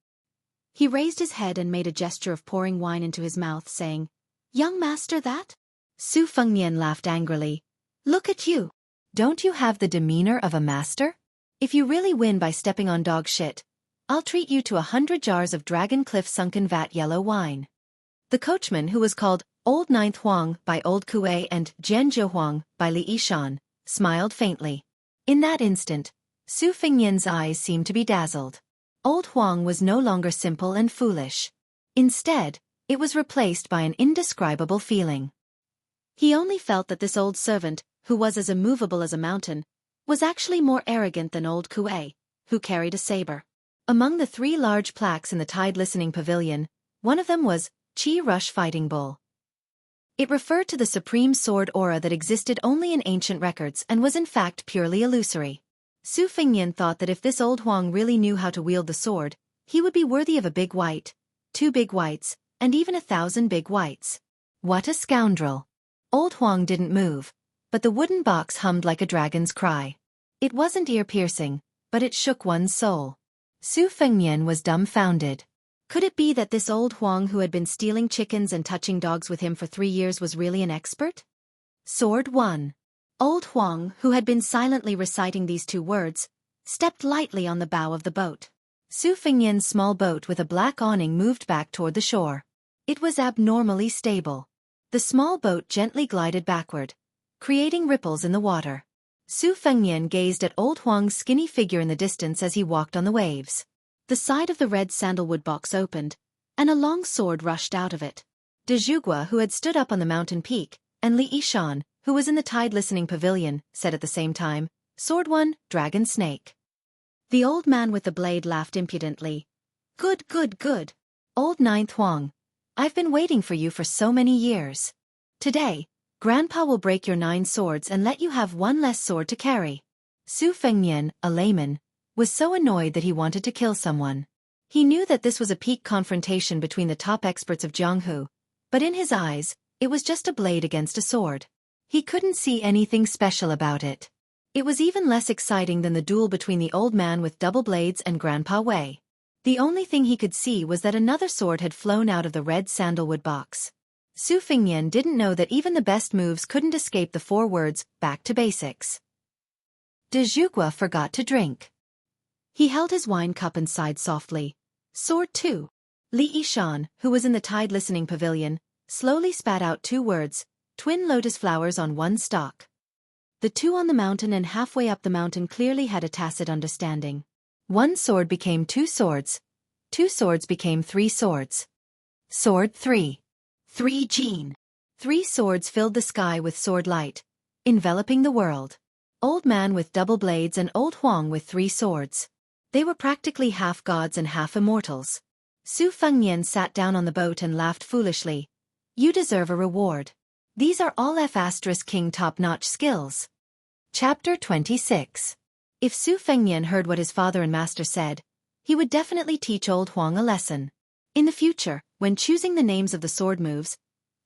He raised his head and made a gesture of pouring wine into his mouth, saying, "Young master that?" Su Fengnian laughed angrily. "Look at you. Don't you have the demeanor of a master? If you really win by stepping on dog shit, I'll treat you to 100 jars of Dragon Cliff Sunken Vat yellow wine." The coachman, who was called Old Ninth Huang by Old Kuei and Jian Zhihuang by Li Yishan, smiled faintly. In that instant, Su Fengnian's eyes seemed to be dazzled. Old Huang was no longer simple and foolish. Instead, it was replaced by an indescribable feeling. He only felt that this old servant, who was as immovable as a mountain, was actually more arrogant than Old Kuei, who carried a saber. Among the 3 large plaques in the Tide Listening Pavilion, one of them was Qi Rush Fighting Bull. It referred to the supreme sword aura that existed only in ancient records and was in fact purely illusory. Su Fengnian thought that if this old Huang really knew how to wield the sword, he would be worthy of a big white, 2 big whites, and even 1,000 big whites. What a scoundrel! Old Huang didn't move, but the wooden box hummed like a dragon's cry. It wasn't ear-piercing, but it shook one's soul. Su Fengnian was dumbfounded. Could it be that this old Huang who had been stealing chickens and touching dogs with him for 3 years was really an expert? Sword 1. Old Huang, who had been silently reciting these 2 words, stepped lightly on the bow of the boat. Su Fengnian's small boat with a black awning moved back toward the shore. It was abnormally stable. The small boat gently glided backward, creating ripples in the water. Su Fengnian gazed at old Huang's skinny figure in the distance as he walked on the waves. The side of the red sandalwood box opened, and a long sword rushed out of it. De Zhugua, who had stood up on the mountain peak, and Li Yishan, who was in the Tide Listening Pavilion, said at the same time, "Sword 1, Dragon Snake." The old man with the blade laughed impudently. Good, good, good. Old Ninth Huang, I've been waiting for you for so many years. Today, Grandpa will break your 9 swords and let you have 1 less sword to carry." Su Fengnian, a layman, was so annoyed that he wanted to kill someone. He knew that this was a peak confrontation between the top experts of Jianghu, but in his eyes, it was just a blade against a sword. He couldn't see anything special about it. It was even less exciting than the duel between the old man with double blades and Grandpa Wei. The only thing he could see was that another sword had flown out of the red sandalwood box. Su Fengnian didn't know that even the best moves couldn't escape the 4 words, "back to basics." De Zhugua forgot to drink. He held his wine cup and sighed softly. Sword 2. Li Yishan, who was in the Tide Listening Pavilion, slowly spat out 2 words, "twin lotus flowers on 1 stalk." The 2 on the mountain and halfway up the mountain clearly had a tacit understanding. 1 sword became 2 swords. 2 swords became 3 swords. Sword 3. 3 Jin. 3 swords filled the sky with sword light, enveloping the world. Old man with double blades and Old Huang with 3 swords. They were practically half gods and half immortals. Su Fengnian sat down on the boat and laughed foolishly. You deserve a reward. These are all F***king top-notch skills. Chapter 26. If Su Fengnian heard what his father and master said, he would definitely teach Old Huang a lesson. In the future, when choosing the names of the sword moves,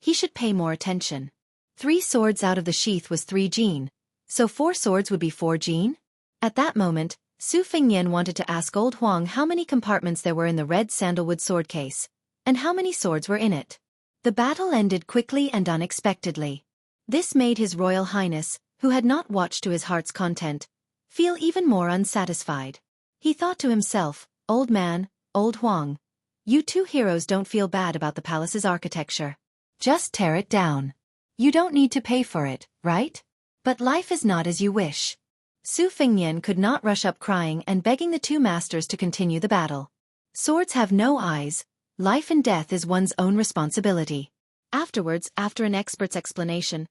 he should pay more attention. 3 swords out of the sheath was 3 Jin, so 4 swords would be 4 Jin? At that moment, Su Fengnian wanted to ask Old Huang how many compartments there were in the red sandalwood sword case, and how many swords were in it. The battle ended quickly and unexpectedly. This made His Royal Highness, who had not watched to his heart's content, feel even more unsatisfied. He thought to himself, "Old man, Old Huang, you two heroes don't feel bad about the palace's architecture. Just tear it down. You don't need to pay for it, right? But life is not as you wish." Su Fengnian could not rush up crying and begging the two masters to continue the battle. Swords have no eyes. Life and death is one's own responsibility. Afterwards, after an expert's explanation,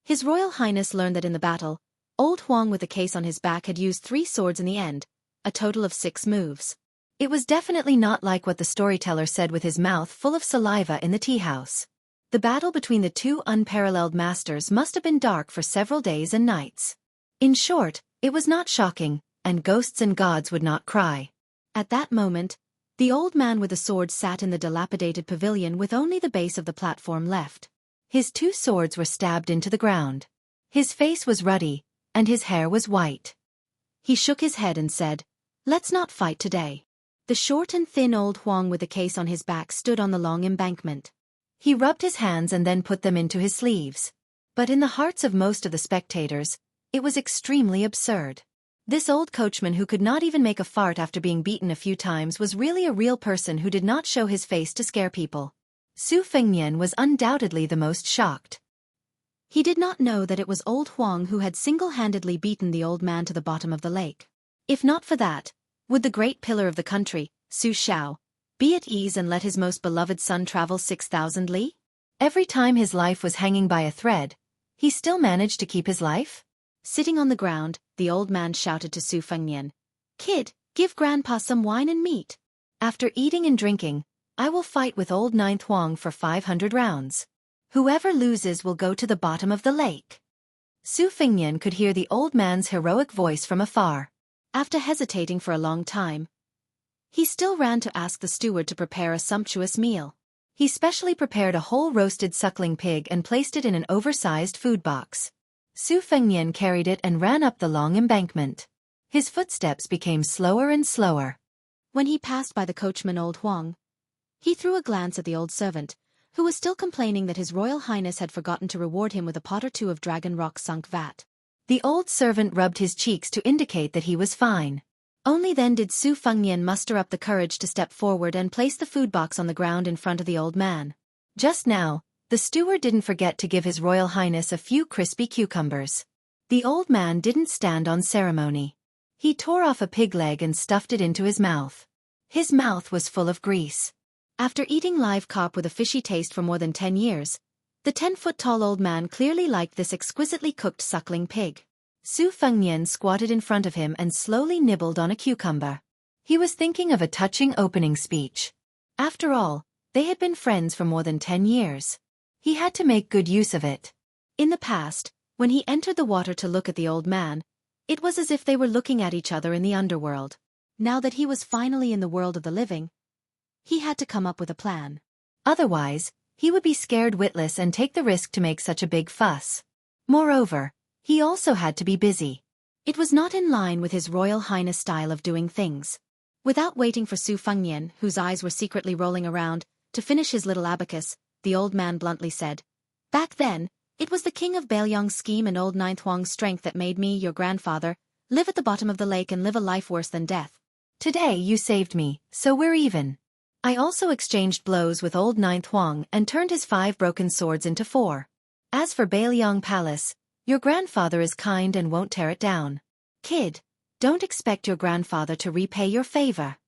His Royal Highness learned that in the battle, Old Huang with the case on his back had used 3 swords in the end, a total of 6 moves. It was definitely not like what the storyteller said with his mouth full of saliva in the tea house. The battle between the two unparalleled masters must have been dark for several days and nights. In short, it was not shocking, and ghosts and gods would not cry. At that moment, the old man with the sword sat in the dilapidated pavilion with only the base of the platform left. His 2 swords were stabbed into the ground. His face was ruddy, and his hair was white. He shook his head and said, "Let's not fight today." The short and thin old Huang with the case on his back stood on the long embankment. He rubbed his hands and then put them into his sleeves. But in the hearts of most of the spectators, it was extremely absurd. This old coachman who could not even make a fart after being beaten a few times was really a real person who did not show his face to scare people. Su Fengnian was undoubtedly the most shocked. He did not know that it was old Huang who had single-handedly beaten the old man to the bottom of the lake. If not for that, would the great pillar of the country, Su Xiao, be at ease and let his most beloved son travel 6,000 li? Every time his life was hanging by a thread, he still managed to keep his life? Sitting on the ground, the old man shouted to Su Fengnian, "Kid, give Grandpa some wine and meat. After eating and drinking, I will fight with old Ninth Huang for 500 rounds. Whoever loses will go to the bottom of the lake." Su Fengnian could hear the old man's heroic voice from afar. After hesitating for a long time, he still ran to ask the steward to prepare a sumptuous meal. He specially prepared a whole roasted suckling pig and placed it in an oversized food box. Su Fengnian carried it and ran up the long embankment. His footsteps became slower and slower. When he passed by the coachman old Huang, he threw a glance at the old servant, who was still complaining that His Royal Highness had forgotten to reward him with a pot or 2 of dragon rock sunk vat. The old servant rubbed his cheeks to indicate that he was fine. Only then did Su Fengnian muster up the courage to step forward and place the food box on the ground in front of the old man. Just now, the steward didn't forget to give His Royal Highness a few crispy cucumbers. The old man didn't stand on ceremony. He tore off a pig leg and stuffed it into his mouth. His mouth was full of grease. After eating live carp with a fishy taste for more than 10 years, the 10-foot-tall old man clearly liked this exquisitely cooked suckling pig. Su Fengnian squatted in front of him and slowly nibbled on a cucumber. He was thinking of a touching opening speech. After all, they had been friends for more than 10 years. He had to make good use of it. In the past, when he entered the water to look at the old man, it was as if they were looking at each other in the underworld. Now that he was finally in the world of the living, he had to come up with a plan. Otherwise, he would be scared witless and take the risk to make such a big fuss. Moreover, he also had to be busy. It was not in line with His Royal Highness' style of doing things. Without waiting for Su Fengnian, whose eyes were secretly rolling around, to finish his little abacus, the old man bluntly said, "Back then, it was the King of Baelyong's scheme and old Ninth Huang's strength that made me, your grandfather, live at the bottom of the lake and live a life worse than death. Today you saved me, so we're even. I also exchanged blows with old Ninth Huang and turned his 5 broken swords into 4. As for Baelyong Palace, your grandfather is kind and won't tear it down. Kid, don't expect your grandfather to repay your favor."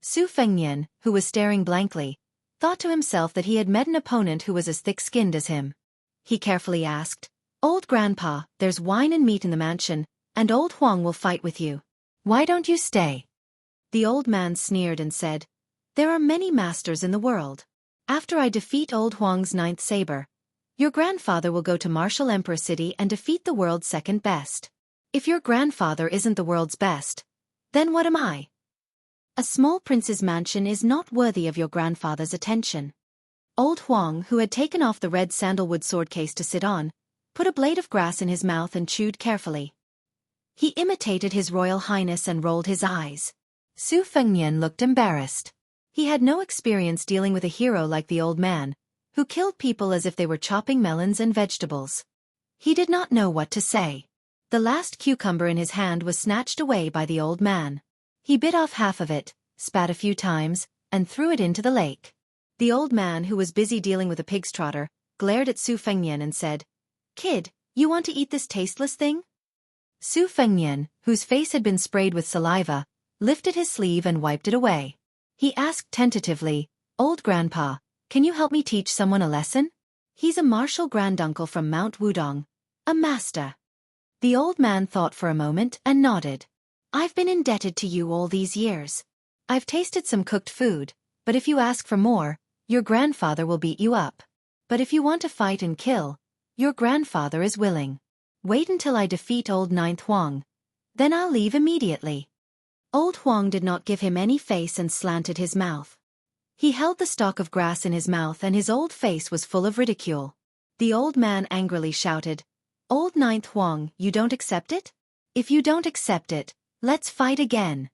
Su Fengnian, who was staring blankly, thought to himself that he had met an opponent who was as thick-skinned as him. He carefully asked, "Old Grandpa, there's wine and meat in the mansion, and old Huang will fight with you. Why don't you stay?" The old man sneered and said, "There are many masters in the world. After I defeat old Huang's 9th saber, your grandfather will go to Martial Emperor City and defeat the world's 2nd best. If your grandfather isn't the world's best, then what am I? A small prince's mansion is not worthy of your grandfather's attention." Old Huang, who had taken off the red sandalwood sword case to sit on, put a blade of grass in his mouth and chewed carefully. He imitated His Royal Highness and rolled his eyes. Su Fengnian looked embarrassed. He had no experience dealing with a hero like the old man, who killed people as if they were chopping melons and vegetables. He did not know what to say. The last cucumber in his hand was snatched away by the old man. He bit off half of it, spat a few times, and threw it into the lake. The old man, who was busy dealing with a pig's trotter, glared at Su Fengnian and said, "Kid, you want to eat this tasteless thing?" Su Fengnian, whose face had been sprayed with saliva, lifted his sleeve and wiped it away. He asked tentatively, "Old Grandpa, can you help me teach someone a lesson? He's a martial granduncle from Mount Wudong, a master." The old man thought for a moment and nodded. "I've been indebted to you all these years. I've tasted some cooked food, but if you ask for more, your grandfather will beat you up. But if you want to fight and kill, your grandfather is willing. Wait until I defeat old Ninth Huang. Then I'll leave immediately." Old Huang did not give him any face and slanted his mouth. He held the stalk of grass in his mouth and his old face was full of ridicule. The old man angrily shouted, "Old Ninth Huang, you don't accept it? If you don't accept it, let's fight again."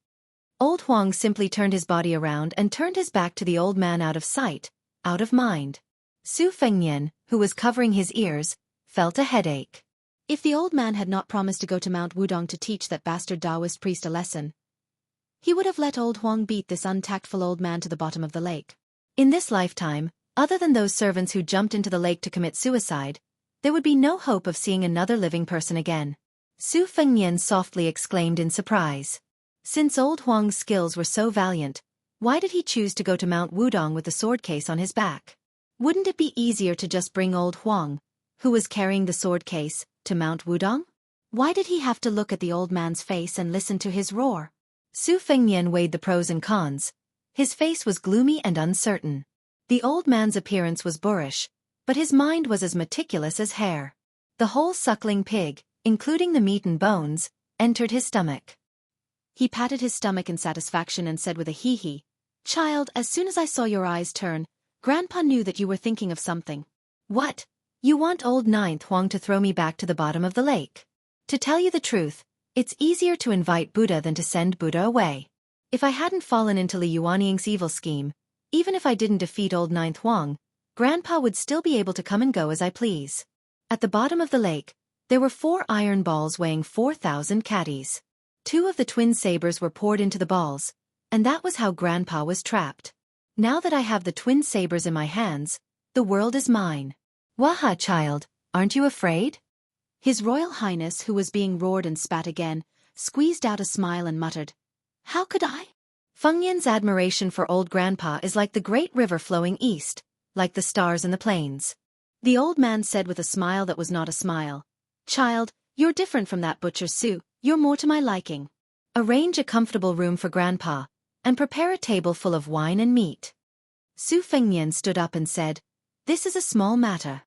Old Huang simply turned his body around and turned his back to the old man, out of sight, out of mind. Su Fengnian, who was covering his ears, felt a headache. If the old man had not promised to go to Mount Wudong to teach that bastard Taoist priest a lesson, he would have let old Huang beat this untactful old man to the bottom of the lake. In this lifetime, other than those servants who jumped into the lake to commit suicide, there would be no hope of seeing another living person again. Su Fengnian softly exclaimed in surprise. Since old Huang's skills were so valiant, why did he choose to go to Mount Wudong with the sword case on his back? Wouldn't it be easier to just bring old Huang, who was carrying the sword case, to Mount Wudong? Why did he have to look at the old man's face and listen to his roar? Su Fengnian weighed the pros and cons. His face was gloomy and uncertain. The old man's appearance was boorish, but his mind was as meticulous as hair. The whole suckling pig, including the meat and bones, entered his stomach. He patted his stomach in satisfaction and said with a hee-hee, "Child, as soon as I saw your eyes turn, Grandpa knew that you were thinking of something." "What? You want old Ninth Huang to throw me back to the bottom of the lake? To tell you the truth, it's easier to invite Buddha than to send Buddha away. If I hadn't fallen into Li Yuanying's evil scheme, even if I didn't defeat old Ninth Huang, Grandpa would still be able to come and go as I please." At the bottom of the lake, there were 4 iron balls weighing 4,000 catties. 2 of the twin sabers were poured into the balls, and that was how Grandpa was trapped. "Now that I have the twin sabers in my hands, the world is mine." "Waha, child, aren't you afraid?" His Royal Highness, who was being roared and spat again, squeezed out a smile and muttered, "How could I?" Fengnian's admiration for old Grandpa is like the great river flowing east, like the stars in the plains. The old man said with a smile that was not a smile, "Child, you're different from that butcher Su, you're more to my liking. Arrange a comfortable room for Grandpa, and prepare a table full of wine and meat." Su Fengnian stood up and said, "This is a small matter.